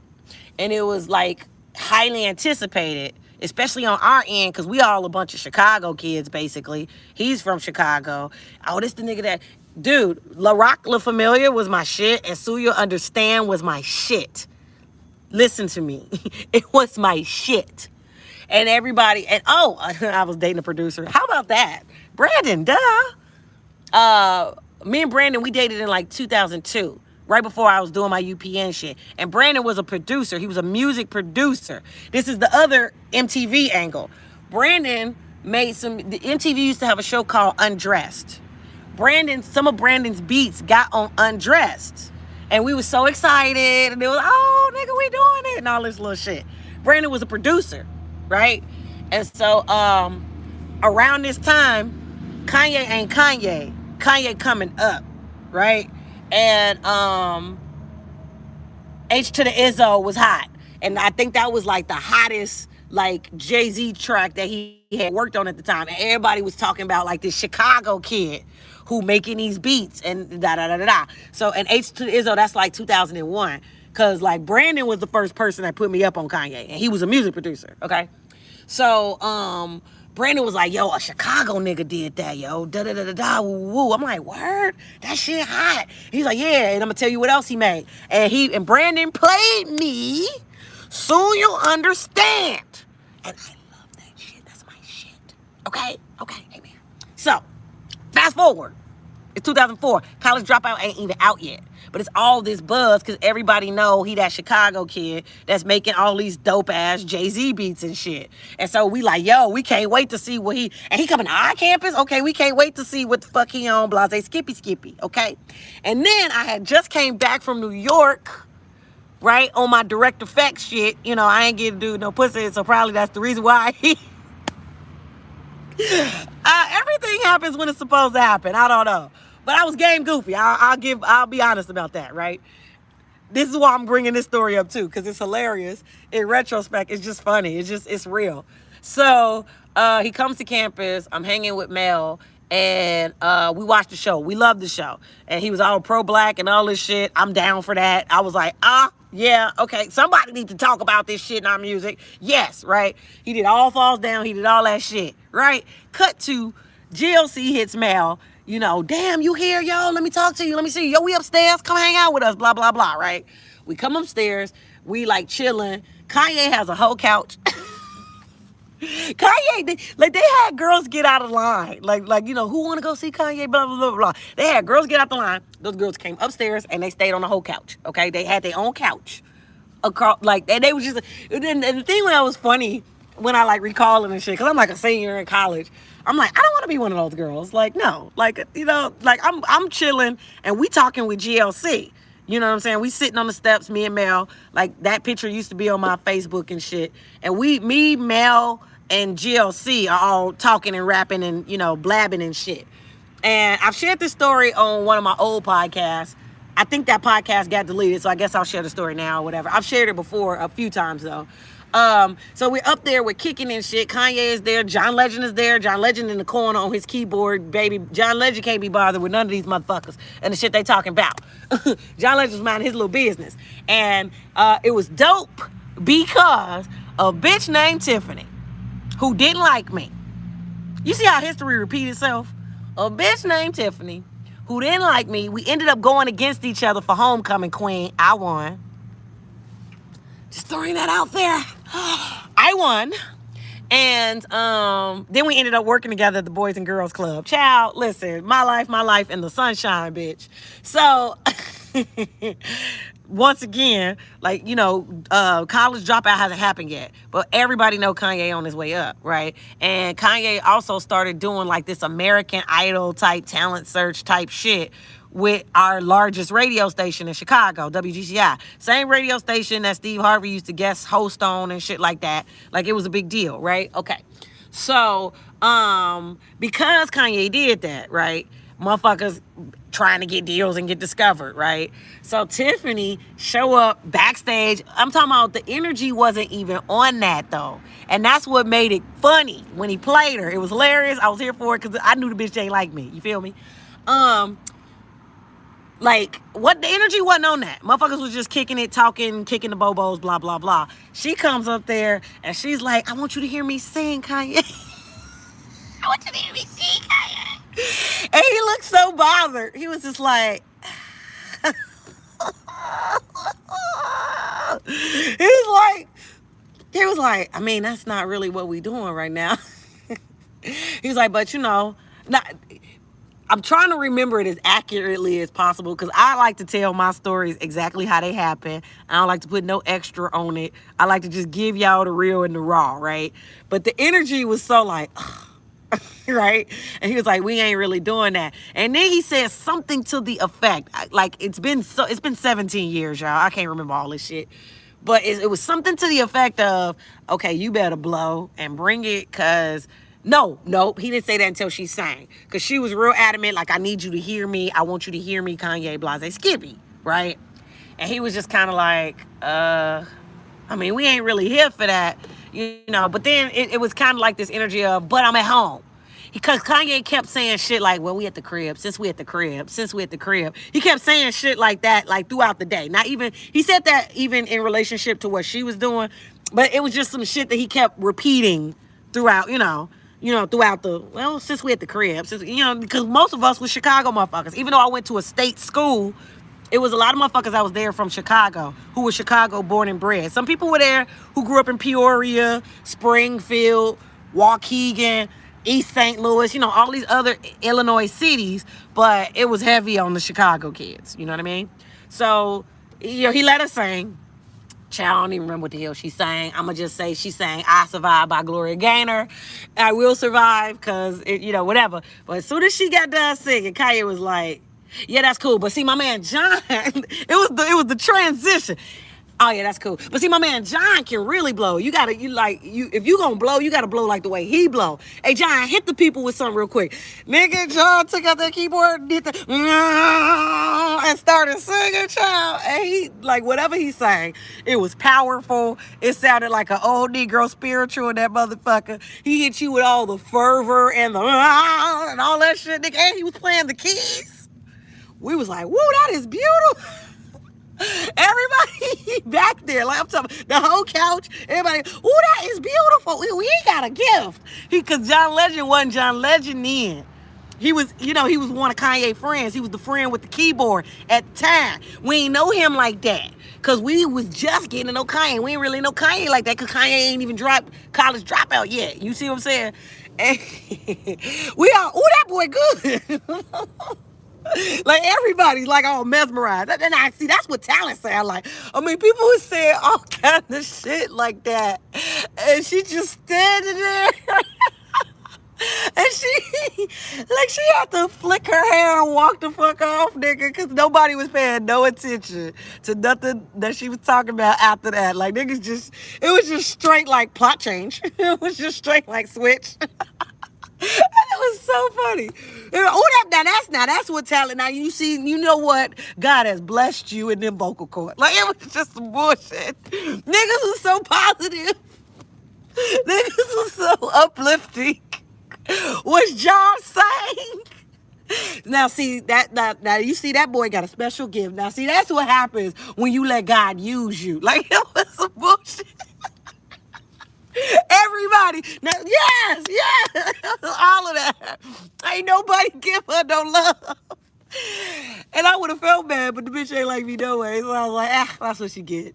and it was like highly anticipated, especially on our end, because we all a bunch of Chicago kids, basically. He's from Chicago. Oh, this the nigga that... Dude, La Rock La Familia was my shit, and So You Understand was my shit. Listen to me. It was my shit. And everybody... And, I was dating a producer. How about that? Brandon, duh. Me and Brandon, we dated in like 2002. Right before I was doing my UPN shit. And Brandon was a producer. He was a music producer. This is the other MTV angle. Brandon the MTV used to have a show called Undressed. Some of Brandon's beats got on Undressed. And we were so excited. And they was, oh, nigga, we doing it. And all this little shit. Brandon was a producer, right? And so, around this time, Kanye ain't Kanye. Kanye coming up, right? And H to the Izzo was hot. And I think that was like the hottest like Jay-Z track that he had worked on at the time. And everybody was talking about like this Chicago kid who making these beats and da-da-da-da-da. So, and H to the Izzo, that's like 2001. Because like Brandon was the first person that put me up on Kanye. And he was a music producer, okay? So, Brandon was like, yo, a Chicago nigga did that, yo. Da-da-da-da-da, woo-woo. I'm like, word? That shit hot. He's like, yeah, and I'm gonna tell you what else he made. And Brandon played me Soon You'll Understand. And I love that shit. That's my shit. Okay, amen. So, fast forward. It's 2004. College Dropout ain't even out yet. But it's all this buzz because everybody know he that Chicago kid that's making all these dope-ass Jay-Z beats and shit. And so we like, yo, we can't wait to see what he... And he coming to our campus? Okay, we can't wait to see what the fuck he on. Blase Skippy, okay? And then I had just came back from New York, right, on my direct effects shit. I ain't getting to do no pussy, so probably that's the reason why he... everything happens when it's supposed to happen. I don't know. But I was game goofy. I'll be honest about that, right? This is why I'm bringing this story up too, because it's hilarious. In retrospect, it's just funny. It's real. So he comes to campus. I'm hanging with Mel, and we watched the show. We loved the show, and he was all pro-black and all this shit. I'm down for that. I was like, yeah, okay. Somebody need to talk about this shit in our music. Yes, right. He did All Falls Down. He did all that shit, right? Cut to GLC hits Mel. Damn, you here, yo? Let me talk to you. Let me see you. Yo, we upstairs. Come hang out with us. Blah, blah, blah, right? We come upstairs. We, like, chilling. Kanye has a whole couch. Kanye, they had girls get out of line. Like who want to go see Kanye? Blah, blah, blah, blah. They had girls get out the line. Those girls came upstairs, and they stayed on the whole couch, okay? They had their own couch. And they was just... And the thing that was funny, when I, like, recalling and shit, because I'm, like, a senior in college... I'm like, I don't want to be one of those girls. Like, no. Like, like I'm chilling and we talking with GLC. You know what I'm saying? We sitting on the steps, me and Mel. Like, that picture used to be on my Facebook and shit. And me, Mel, and GLC are all talking and rapping and, blabbing and shit. And I've shared this story on one of my old podcasts. I think that podcast got deleted, so I guess I'll share the story now or whatever. I've shared it before a few times, though. So we're up there, we're kicking and shit. Kanye is there. John Legend is there. John Legend in the corner on his keyboard, baby. John Legend can't be bothered with none of these motherfuckers and the shit they talking about. John Legend's minding his little business. And it was dope because a bitch named Tiffany who didn't like me. You see how history repeats itself? A bitch named Tiffany who didn't like me. We ended up going against each other for homecoming queen. I won. Just throwing that out there. I won. And then we ended up working together at the Boys and Girls Club. Child, listen, my life in the sunshine, bitch. So once again, like, college dropout hasn't happened yet, but everybody know Kanye on his way up, right? And Kanye also started doing like this American Idol type talent search type shit with our largest radio station in Chicago, WGCI. Same radio station that Steve Harvey used to guest host on and shit like that. Like, it was a big deal, right? Okay. So, because Kanye did that, right? Motherfuckers trying to get deals and get discovered, right? So Tiffany show up backstage. I'm talking about the energy wasn't even on that, though. And that's what made it funny when he played her. It was hilarious. I was here for it because I knew the bitch ain't like me. You feel me? Like, what the energy wasn't on that. Motherfuckers was just kicking it, talking, kicking the bobos, blah, blah, blah. She comes up there and she's like, I want you to hear me sing, Kanye. I want you to hear me sing, Kanye. And he looked so bothered. He was just like, he was like, I mean, that's not really what we doing right now. He was like, but not. I'm trying to remember it as accurately as possible because I like to tell my stories exactly how they happen. I don't like to put no extra on it. I like to just give y'all the real and the raw, right? But the energy was so like, right? And he was like, we ain't really doing that. And then he said something to the effect, like, it's been 17 years, y'all. I can't remember all this shit. But it was something to the effect of, okay, you better blow and bring it because... No, he didn't say that until she sang. Because she was real adamant, like, I need you to hear me. I want you to hear me, Kanye, blase, Skippy, right? And he was just kind of like, I mean, we ain't really here for that, But then it was kind of like this energy of, but I'm at home. Because Kanye kept saying shit like, well, we at the crib, since we at the crib. He kept saying shit like that, like, throughout the day. He said that even in relationship to what she was doing. But it was just some shit that he kept repeating throughout, since we at the crib, because most of us were Chicago motherfuckers. Even though I went to a state school, it was a lot of motherfuckers that was there from Chicago, who were Chicago born and bred. Some people were there who grew up in Peoria, Springfield, Waukegan, East St. Louis, all these other Illinois cities, but it was heavy on the Chicago kids, you know what I mean? So, he let us sing. Child, I don't even remember what the hell she sang. I'm going to just say she sang I Survive by Gloria Gaynor. I will survive because, whatever. But as soon as she got done singing, Kanye was like, yeah, that's cool. But see, my man John, it was the transition. Oh, yeah, that's cool. But see, my man John can really blow. If you gonna blow, you gotta blow like the way he blow. Hey, John, hit the people with something real quick. Nigga, John took out that keyboard and did and started singing, child. And he, like, whatever he sang, it was powerful. It sounded like an old Negro spiritual in that motherfucker. He hit you with all the fervor and and all that shit, nigga. And he was playing the keys. We was like, woo, that is beautiful. Everybody back there, like I'm talking, the whole couch, everybody, ooh, that is beautiful. We got a gift. Because John Legend wasn't John Legend then. He was, he was one of Kanye's friends. He was the friend with the keyboard at the time. We ain't know him like that. Because we was just getting to know Kanye. We ain't really know Kanye like that because Kanye ain't even dropped College Dropout yet. You see what I'm saying? And we all, ooh, that boy good. Like, everybody's like all mesmerized. And I see that's what talent sound like. I mean, people who say all kind of shit like that. And she just standing there. And she had to flick her hair and walk the fuck off, nigga, because nobody was paying no attention to nothing that she was talking about after that. Like, niggas it was just straight like plot change. It was just straight like switch. And it was so funny. That's what talent. Now you see, you know what? God has blessed you in them vocal cords. Like, it was just some bullshit. Niggas was so positive. Niggas was so uplifting. Was John saying? Now see now you see that boy got a special gift. Now see, that's what happens when you let God use you. Like, it was some bullshit. Everybody, now, yes, all of that. Ain't nobody give her no love. And I would have felt bad, but the bitch ain't like me no way. So I was like, that's what she get.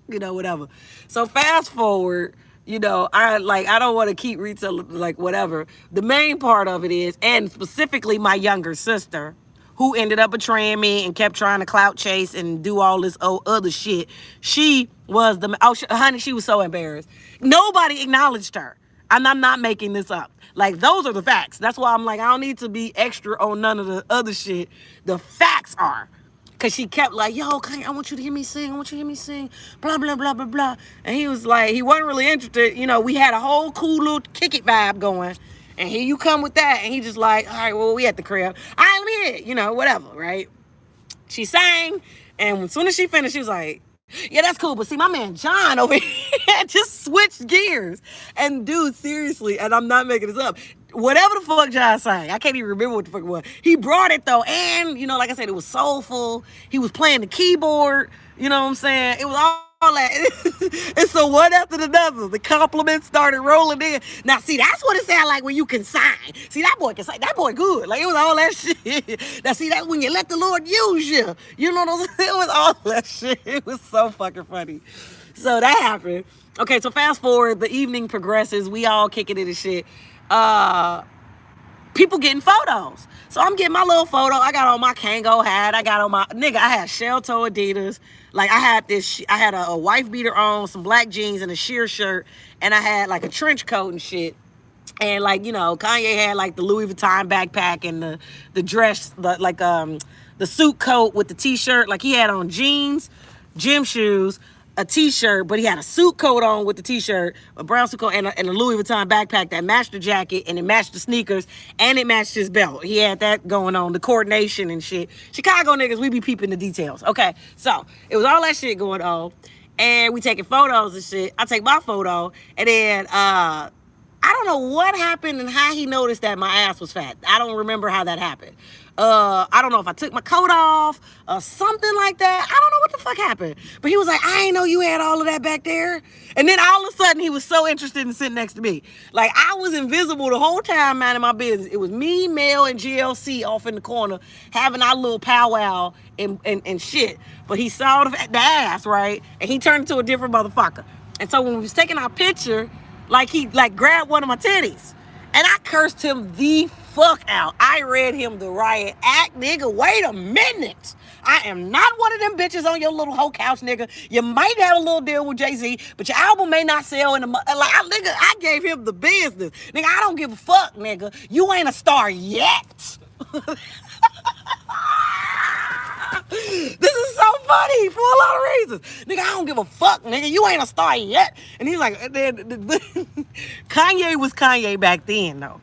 Whatever. So fast forward, I don't want to keep retelling like whatever. The main part of it is, and specifically my younger sister, who ended up betraying me and kept trying to clout chase and do all this other shit. She was honey, she was so embarrassed. Nobody acknowledged her. And I'm not making this up. Like, those are the facts. That's why I'm like, I don't need to be extra on none of the other shit. The facts are. Because she kept like, yo, Kanye, I want you to hear me sing. I want you to hear me sing. Blah, blah, blah, blah, blah. And he was like, he wasn't really interested. We had a whole cool little kick it vibe going. And here you come with that. And he just like, all right, well, we at the crib. All right, let me hear it. Whatever, right? She sang. And as soon as she finished, she was like, yeah, that's cool. But see, my man John over here just switched gears. And dude, seriously, and I'm not making this up, whatever the fuck John sang, I can't even remember what the fuck it was. He brought it though. And, like I said, it was soulful. He was playing the keyboard. You know what I'm saying? It was all that. And so one after another, the compliments started rolling in. Now, see, that's what it sounded like when you can sign. See, that boy can sign. That boy good. Like, it was all that shit. Now, see, that's when you let the Lord use you. You know what I'm saying? It was all that shit. It was so fucking funny. So that happened. Okay, so fast forward. The evening progresses. We all kicking it and shit. People getting photos. So I'm getting my little photo. I got on my Kango hat. I got on my, I had shell toe Adidas. Like, I had a wife beater on, some black jeans and a sheer shirt. And I had like a trench coat and shit. And like, Kanye had like the Louis Vuitton backpack and the dress, the suit coat with the t-shirt. Like, he had on jeans, gym shoes, a t-shirt, but he had a suit coat on with the t-shirt, a brown suit coat, and a Louis Vuitton backpack that matched the jacket, and it matched the sneakers, and it matched his belt. He had that going on, the coordination and shit. Chicago niggas, we be peeping the details. Okay, so it was all that shit going on, and we taking photos and shit. I take my photo, and then I don't know what happened and how he noticed that my ass was fat. I don't remember how that happened. I don't know if I took my coat off or something like that. I don't know what the fuck happened. But he was like, I ain't know you had all of that back there. And then all of a sudden, he was so interested in sitting next to me. Like, I was invisible the whole time minding my business. It was me, Mel, and GLC off in the corner having our little powwow and shit. But he saw the ass, right? And he turned into a different motherfucker. And so when we was taking our picture, he grabbed one of my titties. And I cursed him the fuck out. I read him the riot act, nigga. Wait a minute. I am not one of them bitches on your little hoe couch, nigga. You might have a little deal with Jay-Z, but your album may not sell in I gave him the business. Nigga, I don't give a fuck, nigga. You ain't a star yet. This is so funny for a lot of reasons. Nigga, I don't give a fuck, nigga. You ain't a star yet. And he's like, Kanye was Kanye back then, though.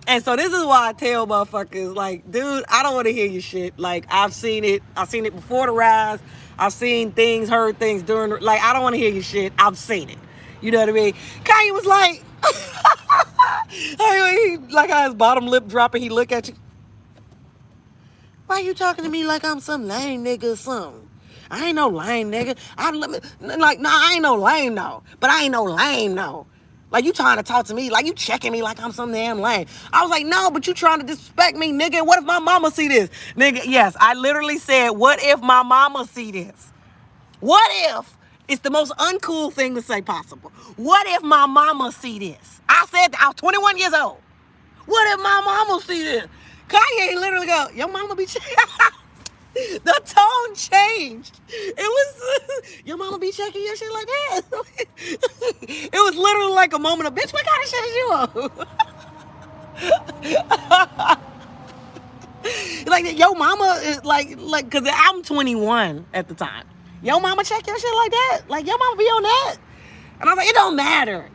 And so this is why I tell motherfuckers, like, dude, I don't want to hear your shit. Like, I've seen it before the rise. I've seen things, heard things during, I don't want to hear your shit. I've seen it. You know what I mean? Kanye was like, like how his bottom lip dropping, he look at you. Why you talking to me like I'm some lame nigga or something? I ain't no lame nigga. I ain't no lame, no. But I ain't no lame, no. Like, you trying to talk to me, like you checking me like I'm some damn lame. I was like, no, but you trying to disrespect me, nigga. What if my mama see this? Nigga, yes, I literally said, what if my mama see this? What if it's the most uncool thing to say possible? What if my mama see this? I said I was 21 years old. What if my mama see this? Kanye literally go, your mama be checking. The tone changed. It was, your mama be checking your shit like that. It was literally like a moment of, bitch, what kind of shit is you on? Like, your mama is like, cause I'm 21 at the time. Your mama check your shit like that? Like, your mama be on that? And I was like, it don't matter.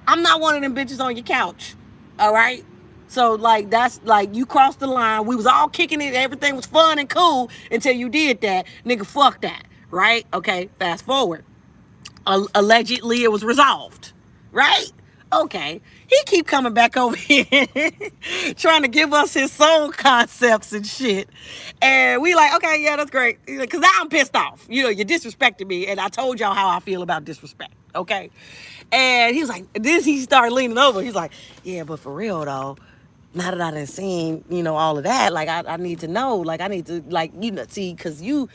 I'm not one of them bitches on your couch. All right? So, that's, you crossed the line. We was all kicking it. Everything was fun and cool until you did that. Nigga, fuck that. Right? Okay, fast forward. Allegedly, it was resolved. Right? Okay. He keep coming back over here trying to give us his song concepts and shit. And we like, okay, yeah, that's great. Because now I'm pissed off. You disrespected me. And I told y'all how I feel about disrespect. Okay? And he was like, he started leaning over. He's like, yeah, but for real, though, now that I done seen, all of that, like, I need to know, like, I need to, like, see, because you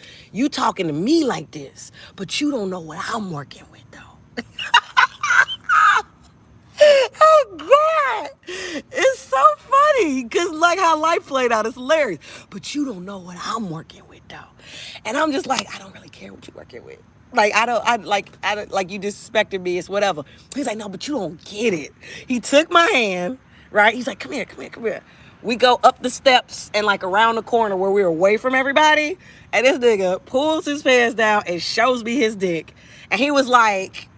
talking to me like this, but you don't know what I'm working with, though. Oh, God. It's so funny, because, like, how life played out is hilarious, but you don't know what I'm working with, though. And I'm just like, I don't really care what you're working with. Like, I don't, like, you disrespected me, it's whatever. He's like, no, but you don't get it. He took my hand, right? He's like, come here, come here, come here. We go up the steps and, like, around the corner where we're away from everybody. And this nigga pulls his pants down and shows me his dick. And he was like,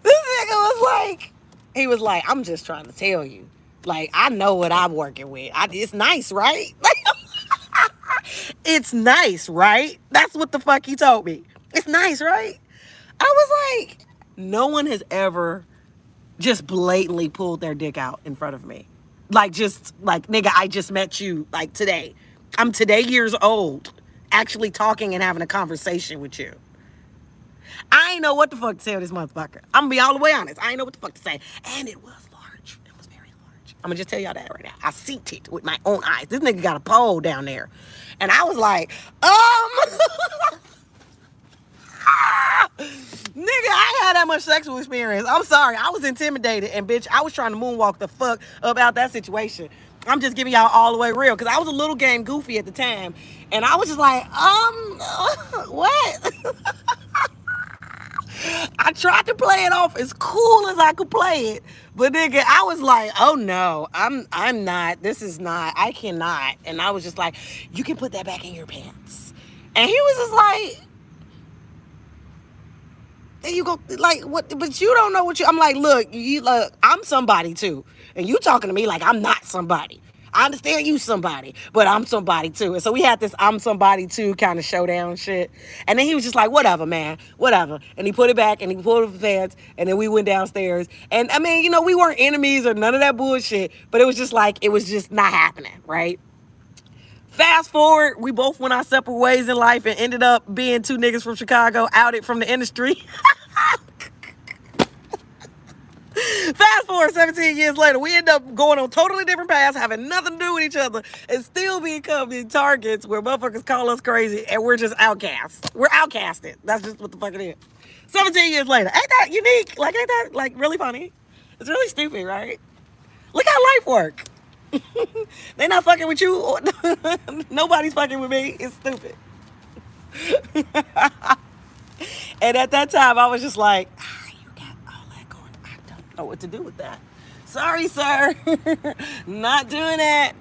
this nigga he was like, I'm just trying to tell you. Like, I know what I'm working with. It's nice, right? It's nice, right? That's what the fuck he told me. It's nice, right? I was like, no one has ever just blatantly pulled their dick out in front of me. Like, just, like, nigga, I just met you, like, today. I'm today years old, actually talking and having a conversation with you. I ain't know what the fuck to say to this motherfucker. I'm gonna be all the way honest. I ain't know what the fuck to say. And it was large. It was very large. I'm gonna just tell y'all that right now. I seen it with my own eyes. This nigga got a pole down there. And I was like, nigga, I had that much sexual experience. I'm sorry. I was intimidated. And bitch, I was trying to moonwalk the fuck about that situation. I'm just giving y'all all the way real. Because I was a little game goofy at the time. And I was just like, what? I tried to play it off as cool as I could play it. But nigga, I was like, oh no, I'm not. This is not. I cannot. And I was just like, you can put that back in your pants. And he was just like, there you go. Like, what? But you don't know what I'm like, look, I'm somebody too. And you talking to me like I'm not somebody. I understand you somebody, but I'm somebody too. And so we had this I'm somebody too kind of showdown shit. And then he was just like, whatever, man, whatever. And he put it back and he pulled up the fence and then we went downstairs. And I mean, we weren't enemies or none of that bullshit, but it was just like, it was just not happening, right? Fast forward, we both went our separate ways in life and ended up being two niggas from Chicago, outed from the industry. Fast forward 17 years later, we end up going on totally different paths, having nothing to do with each other, and still becoming targets where motherfuckers call us crazy, and we're just outcasts. We're outcasted. That's just what the fuck it is. 17 years later. Ain't that unique? Like, ain't that, like, really funny? It's really stupid, right? Look how life works. They not fucking with you. Nobody's fucking with me. It's stupid. And at that time, I was just like, you got all that going. I don't know what to do with that. Sorry, sir. Not doing that.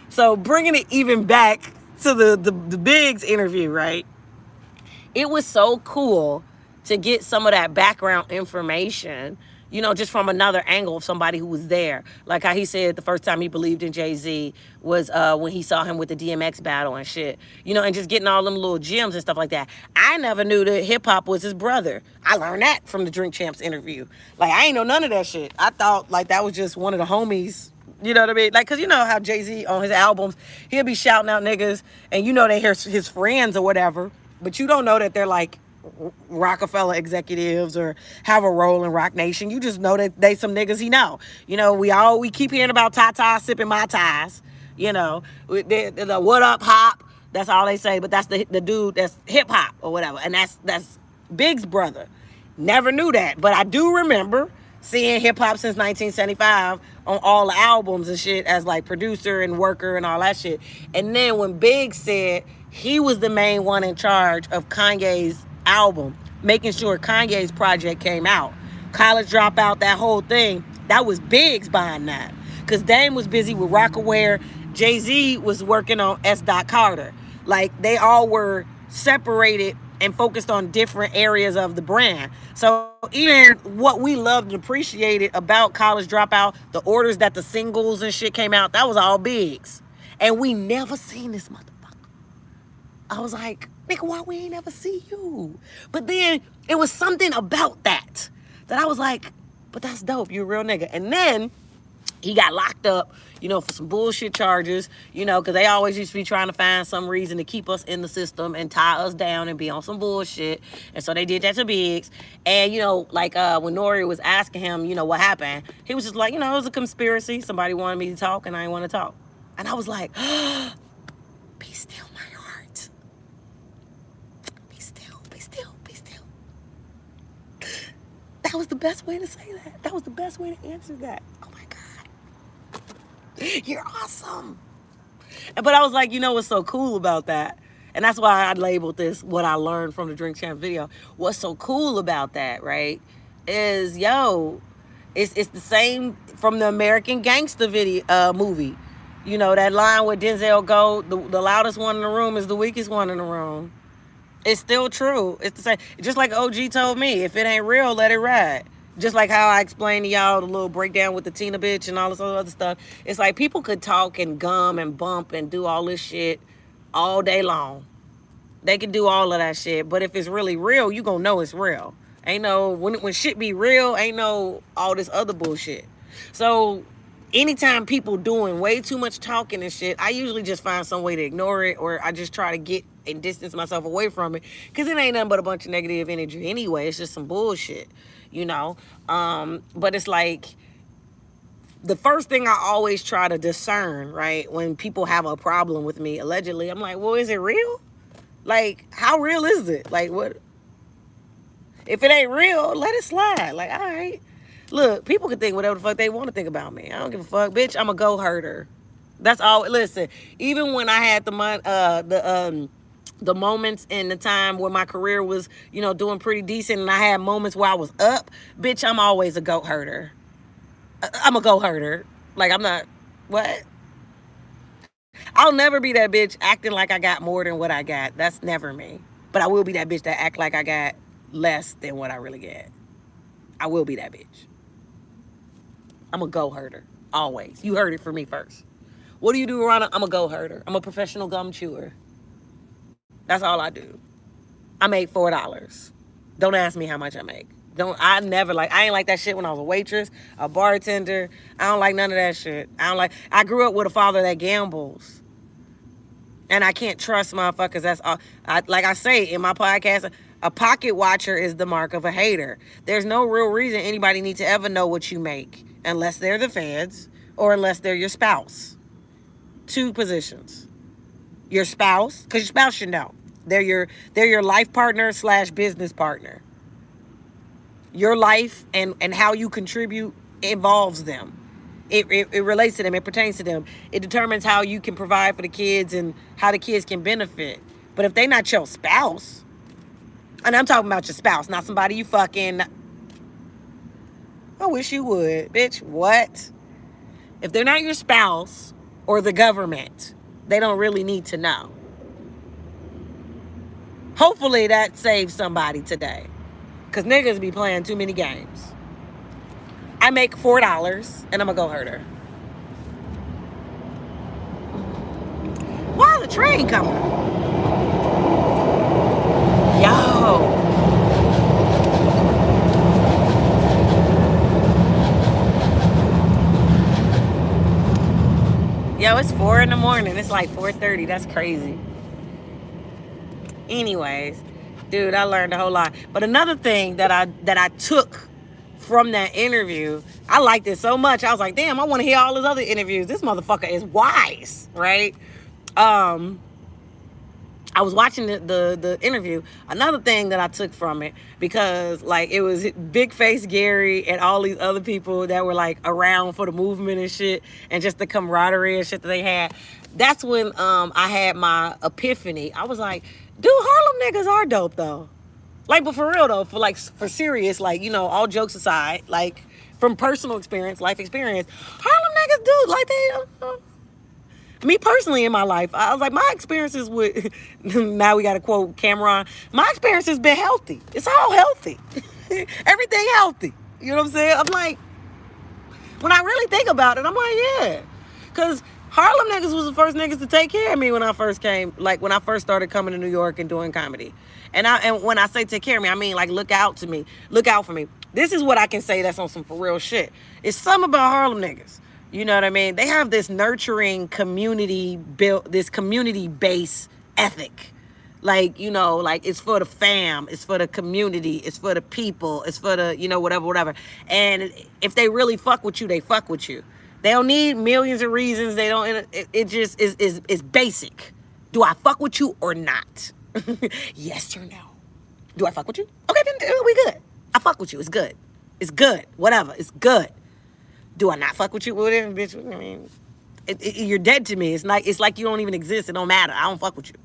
So bringing it even back to the Biggs interview, right? It was so cool to get some of that background information, just from another angle of somebody who was there. Like how he said the first time he believed in Jay-Z was when he saw him with the DMX battle and shit. And just getting all them little gems and stuff like that. I never knew that hip-hop was his brother. I learned that from the Drink Champs interview. Like, I ain't know none of that shit. I thought, like, that was just one of the homies. You know what I mean? Like, because you know how Jay-Z on his albums, he'll be shouting out niggas, and they hear his friends or whatever, but you don't know that they're, like, Rockefeller executives or have a role in Rock Nation. You just know that they some niggas he know. We keep hearing about Tata sipping my ties. The what up hop. That's all they say. But that's the dude that's hip hop or whatever. And that's Big's brother. Never knew that. But I do remember seeing hip hop since 1975 on all the albums and shit as like producer and worker and all that shit. And then when Big said he was the main one in charge of Kanye's album, making sure Kanye's project came out, College Dropout, that whole thing, that was Biggs buying that. Because Dame was busy with Rockaware, Jay-Z was working on S. Carter. Like, they all were separated and focused on different areas of the brand. So even what we loved and appreciated about College Dropout, the orders that the singles and shit came out, that was all Biggs. And we never seen this motherfucker. I was like, nigga, why we ain't never see you? But then it was something about that I was like, but that's dope. You're a real nigga. And then He got locked up, for some bullshit charges, because they always used to be trying to find some reason to keep us in the system and tie us down and be on some bullshit. And so they did that to Biggs. And, when Nori was asking him, what happened, he was just like, it was a conspiracy. Somebody wanted me to talk and I didn't want to talk. And I was like, be still, my heart. Be still, be still, be still. That was the best way to say that. That was the best way to answer that. Oh my God. You're awesome. But I was like, what's so cool about that? And that's why I labeled this what I learned from the Drink Champ video. What's so cool about that, right? Is, it's the same from the American Gangster movie. That line where Denzel go, the loudest one in the room is the weakest one in the room. It's still true. It's the same. Just like OG told me, if it ain't real, let it ride. Just like how I explained to y'all the little breakdown with the Tina bitch and all this other stuff. It's like people could talk and gum and bump and do all this shit all day long. They can do all of that shit. But if it's really real, you gonna know it's real. Ain't no, when shit be real, ain't no all this other bullshit. So anytime people doing way too much talking and shit, I usually just find some way to ignore it, or I just try to get and distance myself away from it, because it ain't nothing but a bunch of negative energy anyway. It's just some bullshit, but it's like the first thing I always try to discern, right, when people have a problem with me allegedly, I'm like, well, is it real? Like, how real is it? Like, what if it ain't real? Let it slide. Like, all right, look, people can think whatever the fuck they want to think about me. I don't give a fuck, bitch. I'm a go herder. That's all. Listen, even when I had the moments in the time where my career was, doing pretty decent, and I had moments where I was up, bitch, I'm always a goat herder. I'm a goat herder. Like, I'm not, what? I'll never be that bitch acting like I got more than what I got. That's never me. But I will be that bitch that act like I got less than what I really get. I will be that bitch. I'm a goat herder. Always. You heard it from me first. What do you do, Arona? I'm a goat herder. I'm a professional gum chewer. That's all I do. I make $4. Don't ask me how much I make. I ain't like that shit when I was a waitress, a bartender. I don't like none of that shit. I grew up with a father that gambles. And I can't trust motherfuckers. That's all. Like I say in my podcast, a pocket watcher is the mark of a hater. There's no real reason anybody needs to ever know what you make, unless they're the feds or unless they're your spouse. Two positions. Your spouse, because your spouse should know. They're your life partner / business partner. Your life and how you contribute involves them. It relates to them. It pertains to them. It determines how you can provide for the kids and how the kids can benefit. But if they not your spouse, and I'm talking about your spouse, not somebody you fucking, I wish you would, bitch. What? If they're not your spouse or the government, they don't really need to know. Hopefully that saves somebody today. Because niggas be playing too many games. I make $4 and I'm a go herder. Why is the train coming? Yo. Yo, it's 4 in the morning. It's like 4:30. That's crazy. Anyways, dude, I learned a whole lot. But another thing that I took from that interview, I liked it so much. I was like, damn, I want to hear all his other interviews. This motherfucker is wise, right? I was watching the interview. Another thing that I took from it, because like it was Big Face Gary and all these other people that were like around for the movement and shit, and just the camaraderie and shit that they had. That's when I had my epiphany. I was like, dude, Harlem niggas are dope though. Like, but for real though, for serious, like, all jokes aside, like from personal experience, life experience, Harlem niggas do like they. Me personally in my life, I was like, my experiences with, now we got to quote Cameron, my experience has been healthy. It's all healthy. Everything healthy. You know what I'm saying? I'm like, when I really think about it, I'm like, yeah. Because Harlem niggas was the first niggas to take care of me when I first came, like when I first started coming to New York and doing comedy. And when I say take care of me, I mean like look out for me. This is what I can say that's on some for real shit. It's something about Harlem niggas. You know what I mean? They have this nurturing community built, this community based ethic. Like, you know, like it's for the fam, it's for the community, it's for the people, it's for the, you know, whatever. And if they really fuck with you, they fuck with you. They don't need millions of reasons. They don't, it just is basic. Do I fuck with you or not? Yes or no? Do I fuck with you? Okay, then we good. I fuck with you. It's good. It's good. Whatever. It's good. Do I not fuck with you? Whatever, bitch. I mean, you're dead to me. It's like you don't even exist. It don't matter. I don't fuck with you.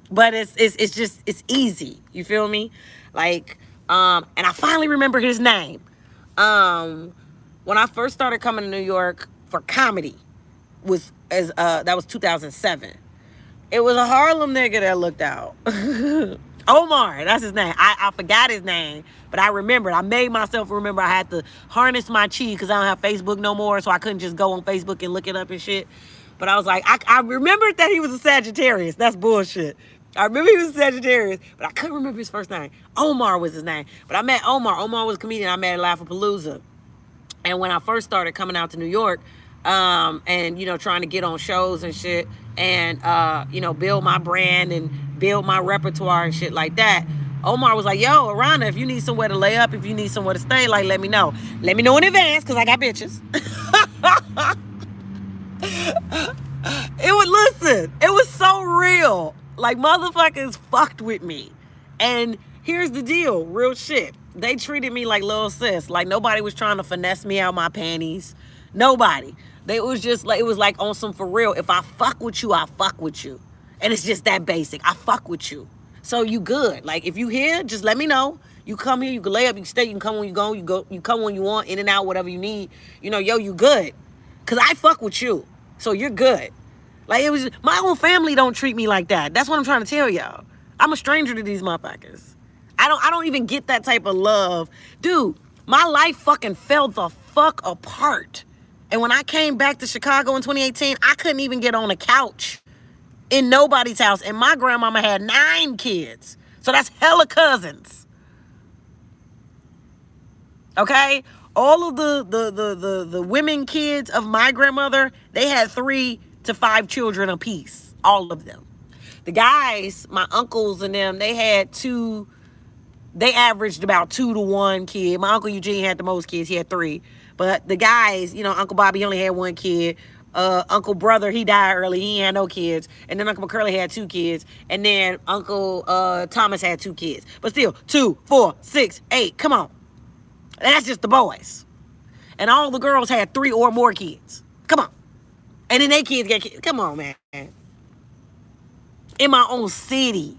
But it's easy. You feel me? Like, and I finally remember his name. When I first started coming to New York for comedy, that was 2007. It was a Harlem nigga that looked out. Omar, that's his name. I forgot his name, but I remembered. I made myself remember. I had to harness my chi because I don't have Facebook no more, so I couldn't just go on Facebook and look it up and shit. But I was like, I remembered that he was a Sagittarius. That's bullshit. I remember he was a Sagittarius, but I couldn't remember his first name. Omar was his name. But I met Omar. Omar was a comedian I met at Laugh-A-Palooza. And when I first started coming out to New York, and, you know, trying to get on shows and shit, and, you know, build my brand and build my repertoire and shit like that, Omar was like, yo, Arona, if you need somewhere to lay up, if you need somewhere to stay, like, let me know. Let me know in advance, because I got bitches. It was so real. Like, motherfuckers fucked with me. And here's the deal, real shit. They treated me like little sis. Like, nobody was trying to finesse me out my panties. Nobody. It was just like, it was like on some for real. If I fuck with you, I fuck with you. And it's just that basic. I fuck with you. So you good. Like, if you here, just let me know. You come here, you can lay up, you can stay, you can come when you go, you come when you want, in and out, whatever you need. You know, yo, you good. Because I fuck with you. So you're good. Like, it was just, my own family don't treat me like that. That's what I'm trying to tell y'all. I'm a stranger to these motherfuckers. I don't even get that type of love. Dude, my life fucking fell the fuck apart. And when I came back to Chicago in 2018, I couldn't even get on a couch in nobody's house. And my grandmama had 9 kids. So that's hella cousins. Okay? All of the women kids of my grandmother, they had 3 to 5 children apiece. All of them. The guys, my uncles and them, they had 2. They averaged about 2 to 1 kid. My Uncle Eugene had the most kids. He had 3. But the guys, you know, Uncle Bobby only had 1 kid. Uncle Brother, he died early. He ain't had no kids. And then Uncle McCurley had 2 kids. And then Uncle Thomas had 2 kids. But still, 2, 4, 6, 8. Come on. That's just the boys. And all the girls had 3 or more kids. Come on. And then they kids got kids. Come on, man. In my own city.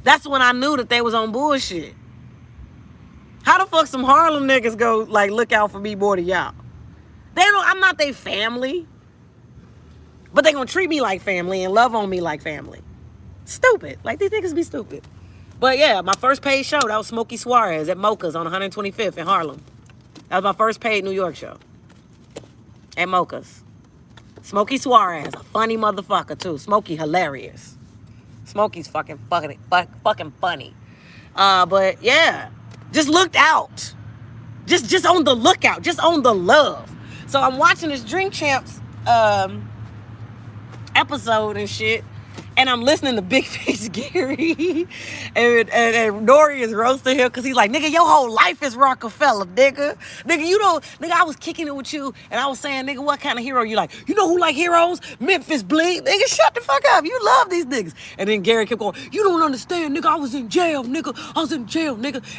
That's when I knew that they was on bullshit. How the fuck some Harlem niggas go, like, look out for me more than y'all? They don't, I'm not their family. But they gonna treat me like family and love on me like family. Stupid. Like, these niggas be stupid. But yeah, my first paid show, that was Smokey Suarez at Mocha's on 125th in Harlem. That was my first paid New York show. At Mocha's. Smokey Suarez, a funny motherfucker too. Smokey hilarious. Smokey's fucking funny. But yeah, just looked out. Just on the lookout. Just on the love. So I'm watching this Drink Champs episode and shit. And I'm listening to Big Face Gary. and Nori is roasting him because he's like, nigga, your whole life is Rockefeller, nigga. Nigga, I was kicking it with you. And I was saying, nigga, what kind of hero you like? You know who like heroes? Memphis Bleak. Nigga, shut the fuck up. You love these niggas. And then Gary kept going, you don't understand, nigga. I was in jail, nigga.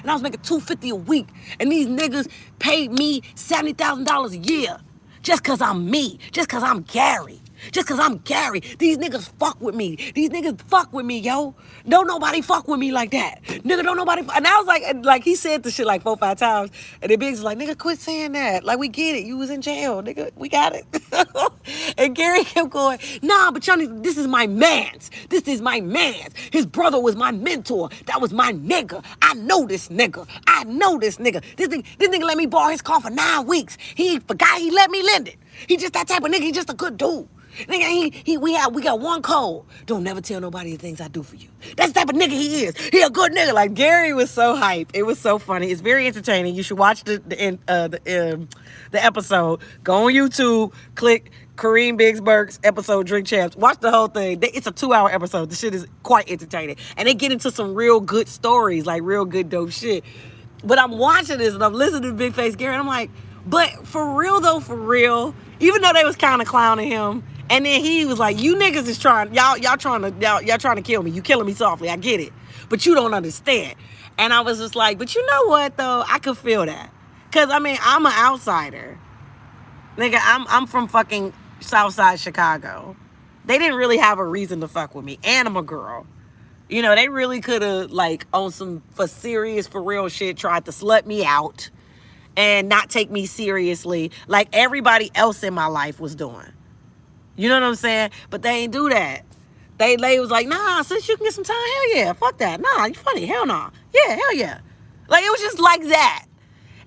And I was making $250 a week. And these niggas paid me $70,000 a year. Just because I'm me. Just because I'm Gary. Just because I'm Gary. These niggas fuck with me. These niggas fuck with me, yo. Don't nobody fuck with me like that. Nigga, don't nobody And I was like, he said the shit like 4 or 5 times. And the Biggs was like, nigga, quit saying that. Like, we get it. You was in jail, nigga. We got it. And Gary kept going, nah, but y'all need, this is my mans. This is my mans. His brother was my mentor. That was my nigga. I know this nigga. This nigga let me borrow his car for 9 weeks. He forgot he let me lend it. He just that type of nigga. He just a good dude. Nigga, we got one code. Don't never tell nobody the things I do for you. That's the type of nigga he is. He a good nigga. Like, Gary was so hype. It was so funny. It's very entertaining. You should watch the episode. Go on YouTube, click Kareem Biggs Burke's episode Drink Champs. Watch the whole thing. It's a 2-hour episode. The shit is quite entertaining. And they get into some real good stories, like real good dope shit. But I'm watching this and I'm listening to Big Face Gary and I'm like, but for real though, for real, even though they was kind of clowning him, and then he was like, you niggas is trying to kill me. You killing me softly. I get it. But you don't understand. And I was just like, but you know what though? I could feel that. Cause I mean, I'm an outsider. Nigga, I'm from fucking Southside Chicago. They didn't really have a reason to fuck with me. And I'm a girl. You know, they really could have, like, on some for serious, for real shit, tried to slut me out and not take me seriously like everybody else in my life was doing. You know what I'm saying? But they ain't do that. They was like, nah, sis, you can get some time. Hell yeah. Fuck that. Nah, you funny. Hell nah. Yeah, hell yeah. Like, it was just like that.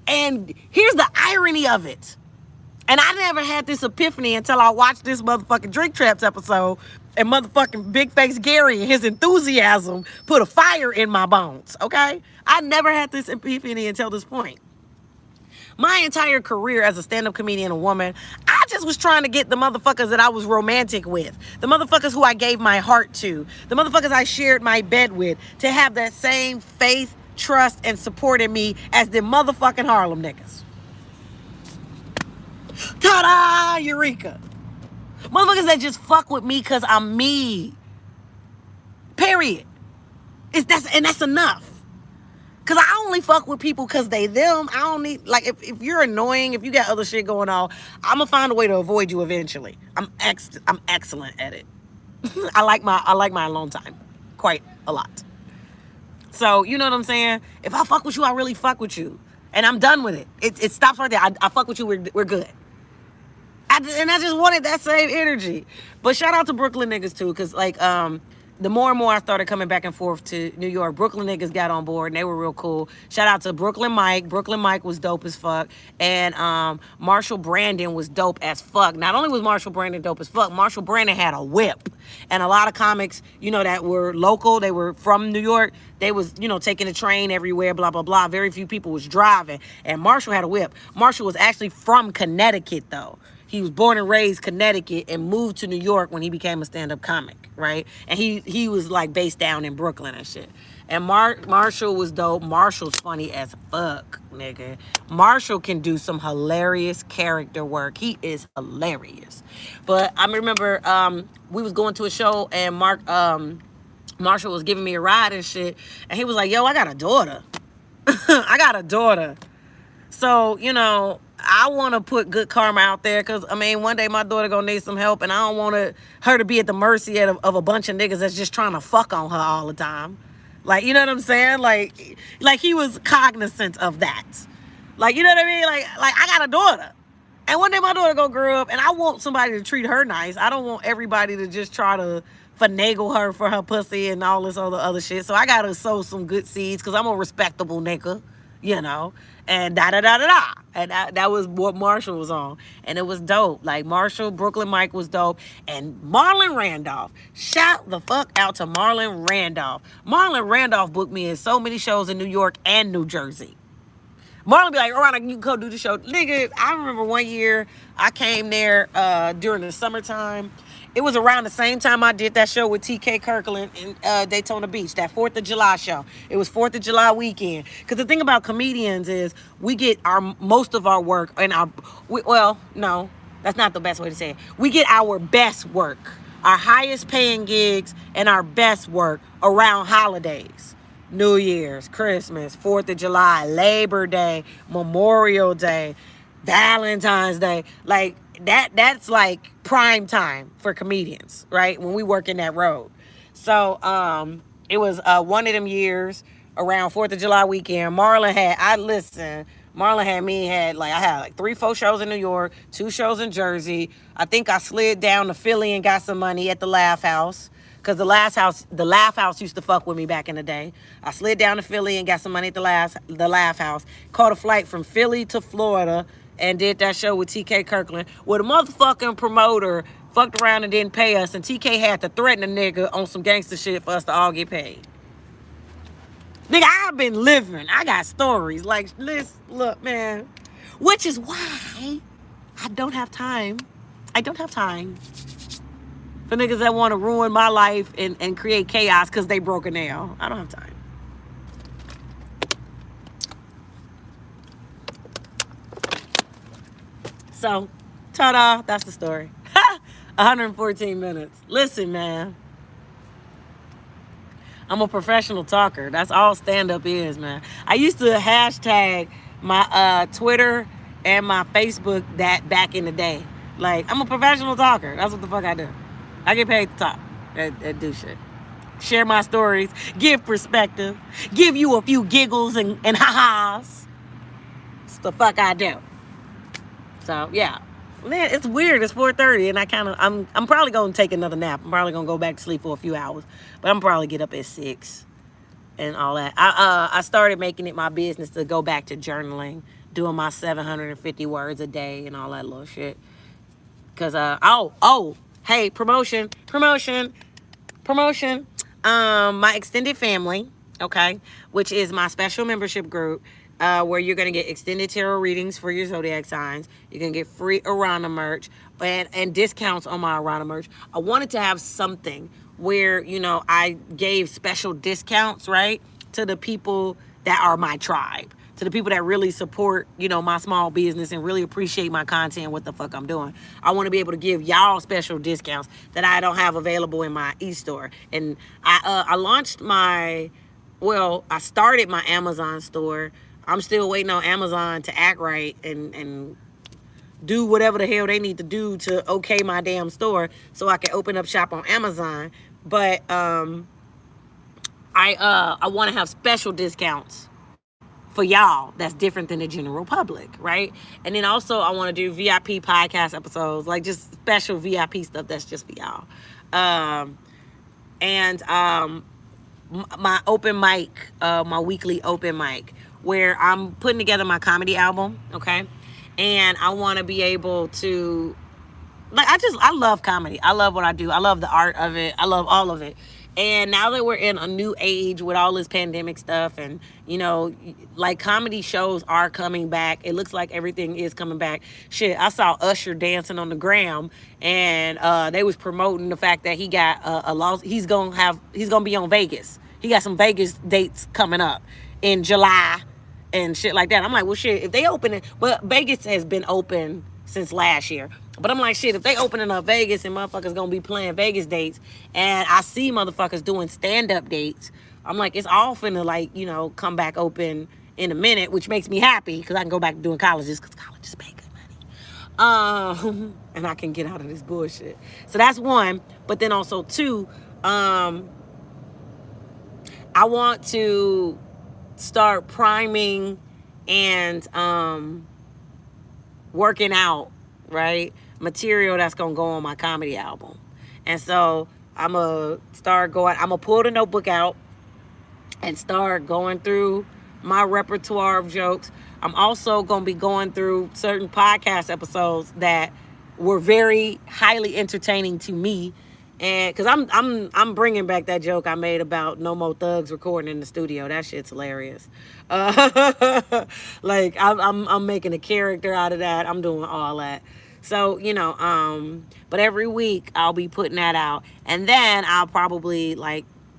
And here's the irony of it. And I never had this epiphany until I watched this motherfucking Drink Traps episode, and motherfucking Big Face Gary and his enthusiasm put a fire in my bones, okay? I never had this epiphany until this point. My entire career as a stand-up comedian and woman, I just was trying to get the motherfuckers that I was romantic with, the motherfuckers who I gave my heart to, the motherfuckers I shared my bed with, to have that same faith, trust, and support in me as the motherfucking Harlem niggas. Ta-da! Eureka! Motherfuckers that just fuck with me because I'm me. Period. That's enough. Because I only fuck with people because they them. I don't need, like, if you're annoying, if you got other shit going on, I'm going to find a way to avoid you eventually. I'm excellent at it. I like my alone time quite a lot. So, you know what I'm saying? If I fuck with you, I really fuck with you. And I'm done with it. It stops right there. I fuck with you, we're good. And I just wanted that same energy. But shout out to Brooklyn niggas too, because like the more and more I started coming back and forth to New York, Brooklyn niggas got on board and they were real cool. Shout out to Brooklyn Mike. Brooklyn Mike was dope as fuck. And Marshall Brandon was dope as fuck. Not only was Marshall Brandon dope as fuck, Marshall Brandon had a whip. And a lot of comics, you know, that were local, they were from New York, they was, you know, taking a train everywhere, blah, blah, blah. Very few people was driving. And Marshall had a whip. Marshall was actually from Connecticut, though. He was born and raised Connecticut and moved to New York when he became a stand-up comic, right? And he was like based down in Brooklyn and shit. And Marshall was dope. Marshall's funny as fuck, nigga. Marshall can do some hilarious character work. He is hilarious. But I remember we was going to a show and Marshall was giving me a ride and shit. And he was like, yo, I got a daughter. I got a daughter. So, you know, I want to put good karma out there because, I mean, one day my daughter going to need some help and I don't want her to be at the mercy of a bunch of niggas that's just trying to fuck on her all the time. Like, you know what I'm saying? Like he was cognizant of that. Like, you know what I mean? Like I got a daughter. And one day my daughter going to grow up and I want somebody to treat her nice. I don't want everybody to just try to finagle her for her pussy and all this other shit. So I got to sow some good seeds because I'm a respectable nigga, you know. And da-da-da-da-da. And that was what Marshall was on. And it was dope. Like, Marshall, Brooklyn Mike was dope. And Marlon Randolph. Shout the fuck out to Marlon Randolph. Marlon Randolph booked me in so many shows in New York and New Jersey. Marlon be like, Arona, you can come do the show. Nigga, I remember one year I came there during the summertime. It was around the same time I did that show with T.K. Kirkland in Daytona Beach, that 4th of July show. It was 4th of July weekend. Because the thing about comedians is we get most of our work, and no, that's not the best way to say it. We get our best work, our highest paying gigs, and our best work around holidays. New Year's, Christmas, 4th of July, Labor Day, Memorial Day, Valentine's Day. Like, that's like prime time for comedians, right? When we work in that road. So it was one of them years around 4th of July weekend. Marlon had I had 3-4 shows in New York, 2 shows in Jersey. I think I slid down to Philly and got some money at the Laugh House. Because the Laugh House used to fuck with me back in the day. I slid down to Philly and got some money at the Laugh House. Caught a flight from Philly to Florida. and did that show with TK Kirkland, where the motherfucking promoter fucked around and didn't pay us, and TK had to threaten a nigga on some gangster shit for us to all get paid. Nigga, I've been living. I got stories. Like, look, man. Which is why I don't have time. I don't have time for niggas that want to ruin my life and create chaos because they broke a nail. I don't have time. So, ta-da, that's the story. 114 minutes. Listen, man. I'm a professional talker. That's all stand-up is, man. I used to hashtag my Twitter and my Facebook that back in the day. Like, I'm a professional talker. That's what the fuck I do. I get paid to talk and do shit. Share my stories, give perspective, give you a few giggles and ha-has. That's the fuck I do. So, yeah. Man, it's weird. It's 4:30 and I'm probably going to take another nap. I'm probably going to go back to sleep for a few hours. But I'm probably get up at 6 and all that. I started making it my business to go back to journaling, doing my 750 words a day and all that little shit. Because, hey, promotion. My extended family, okay, which is my special membership group, where you're going to get extended tarot readings for your zodiac signs. You're going to get free Arona merch and discounts on my Arona merch. I wanted to have something where, I gave special discounts, right, to the people that are my tribe, to the people that really support, my small business and really appreciate my content, what the fuck I'm doing. I want to be able to give y'all special discounts that I don't have available in my e-store. And I launched I started my Amazon store. I'm still waiting on Amazon to act right and do whatever the hell they need to do to okay my damn store so I can open up shop on Amazon. But I want to have special discounts for y'all that's different than the general public, right? And then also I want to do VIP podcast episodes, like just special VIP stuff that's just for y'all. My open mic, my weekly open mic, where I'm putting together my comedy album, okay? And I want to be able to, I love comedy. I love what I do. I love the art of it. I love all of it. And now that we're in a new age with all this pandemic stuff and, comedy shows are coming back. It looks like everything is coming back. Shit, I saw Usher dancing on the gram and they was promoting the fact that he got a loss. He's going to be on Vegas. He got some Vegas dates coming up in July and shit like that. I'm like, well, shit, if they open it, well, Vegas has been open since last year. But I'm like, shit, if they opening up Vegas and motherfuckers gonna be playing Vegas dates and I see motherfuckers doing stand-up dates, I'm like, it's all finna come back open in a minute, which makes me happy because I can go back to doing colleges because colleges pay good money. And I can get out of this bullshit. So that's one. But then also two, I want to start priming and working out, right? Material that's gonna go on my comedy album. And so I'm gonna pull the notebook out and start going through my repertoire of jokes. I'm also gonna be going through certain podcast episodes that were very highly entertaining to me. And because I'm bringing back that joke I made about no more thugs recording in the studio. That shit's hilarious. I'm making a character out of that. I'm doing all that. So, but every week I'll be putting that out. And then I'll probably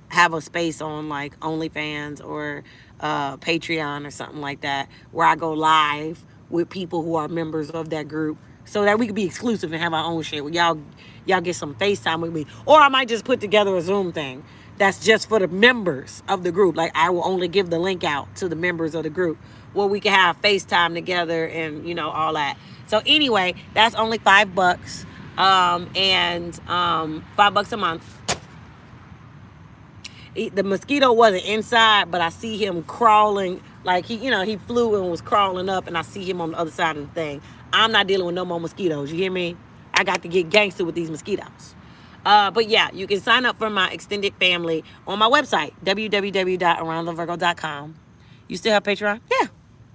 have a space on OnlyFans or Patreon or something like that where I go live with people who are members of that group so that we can be exclusive and have our own shit. Y'all get some FaceTime with me. Or I might just put together a Zoom thing that's just for the members of the group. I will only give the link out to the members of the group where we can have FaceTime together and, all that. So anyway, that's only $5. $5 a month. The mosquito wasn't inside, but I see him crawling. He flew and was crawling up, and I see him on the other side of the thing. I'm not dealing with no more mosquitoes. You hear me? I got to get gangster with these mosquitoes. But yeah, you can sign up for my extended family on my website, www.AaronaTheVirgo.com. You still have Patreon? Yeah.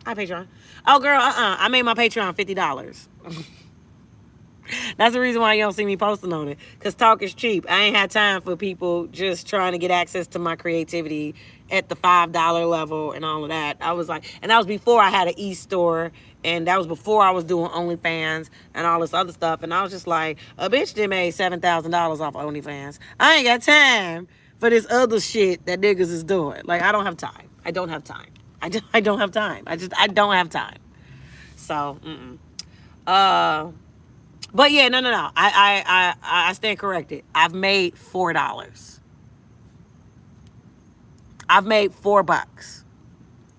I Patreon. Oh, girl, I made my Patreon $50. That's the reason why you don't see me posting on it. Because talk is cheap. I ain't had time for people just trying to get access to my creativity at the $5 level and all of that. I was like, and that was before I had an e-store. And that was before I was doing OnlyFans and all this other stuff. And I was just like, a bitch that made $7,000 off OnlyFans. I ain't got time for this other shit that niggas is doing. Like, I don't have time. I don't have time. I don't have time. I don't have time. So, but yeah, no. I stand corrected. I've made $4. I've made $4.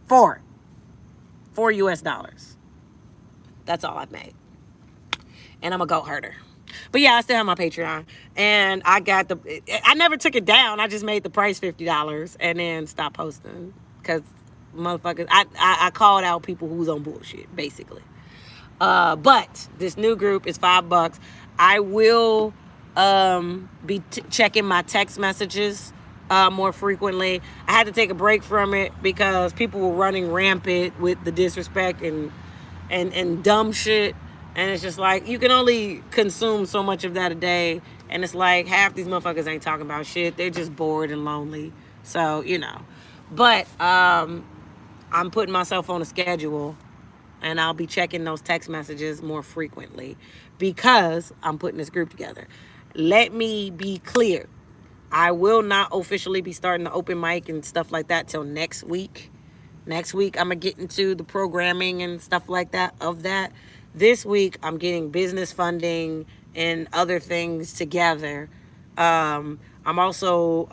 $4 US dollars. That's all I've made. And I'm a goat herder. But yeah, I still have my Patreon. And I never took it down. I just made the price $50 and then stopped posting. Because motherfuckers, I called out people who's on bullshit, basically. But this new group is $5. I will be checking my text messages more frequently. I had to take a break from it because people were running rampant with the disrespect and dumb shit. And it's just like, you can only consume so much of that a day. And it's like, half these motherfuckers ain't talking about shit. They're just bored and lonely. So, you know. But I'm putting myself on a schedule. And I'll be checking those text messages more frequently. Because I'm putting this group together. Let me be clear. I will not officially be starting the open mic and stuff like that till next week. Next week, I'm going to get into the programming and stuff like that of that. This week, I'm getting business funding and other things together. I'm also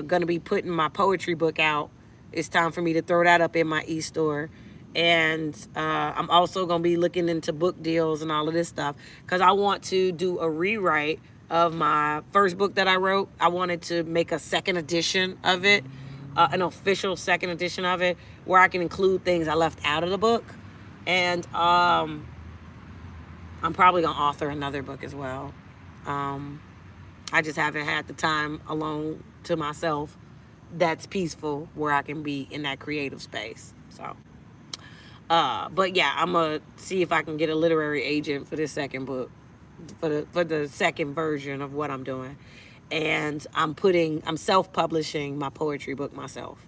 going to be putting my poetry book out. It's time for me to throw that up in my e-store. And I'm also going to be looking into book deals and all of this stuff. Because I want to do a rewrite of my first book that I wrote. I wanted to make a second edition of it. An official second edition of it. Where I can include things I left out of the book. And I'm probably going to author another book as well. I just haven't had the time alone to myself that's peaceful where I can be in that creative space. So, but yeah, I'm going to see if I can get a literary agent for this second book, for the second version of what I'm doing. And I'm self-publishing my poetry book myself.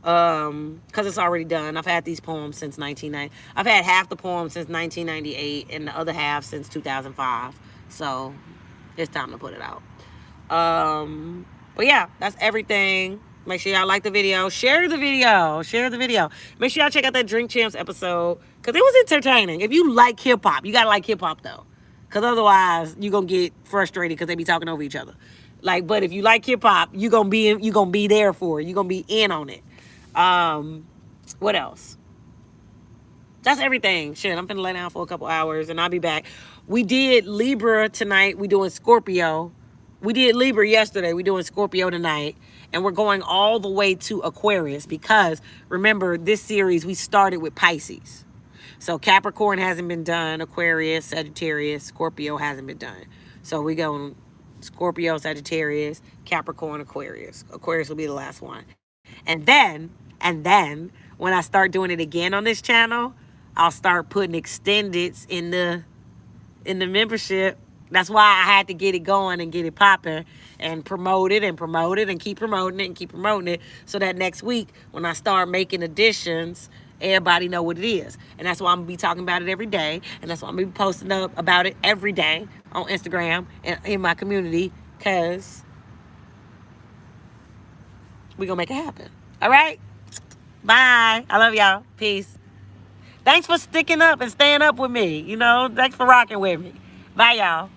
Because it's already done. I've had these poems since 1990. I've had half the poems since 1998 and the other half since 2005. So it's time to put it out. But yeah, that's everything. Make sure y'all like the video. Share the video. Make sure y'all check out that Drink Champs episode because it was entertaining. If you like hip hop, you gotta like hip hop though, because otherwise you gonna get frustrated because they be talking over each other. Like, but if you like hip hop, you gonna be there for it. You gonna be in on it. What else? That's everything. Shit, I'm finna lay down for a couple hours and I'll be back. We did Libra tonight. We doing Scorpio. We did Libra yesterday. We doing Scorpio tonight. And we're going all the way to Aquarius because, remember, this series we started with Pisces. So Capricorn hasn't been done. Aquarius, Sagittarius, Scorpio hasn't been done. So we going Scorpio, Sagittarius, Capricorn, Aquarius. Aquarius will be the last one. And then, when I start doing it again on this channel, I'll start putting extendeds in the membership. That's why I had to get it going and get it popping and promote it and keep promoting it so that next week when I start making additions, everybody know what it is. And that's why I'm going to be talking about it every day. And that's why I'm going to be posting up about it every day on Instagram and in my community because we're going to make it happen. All right? Bye. I love y'all. Peace. Thanks for sticking up and staying up with me. You know, thanks for rocking with me. Bye, y'all.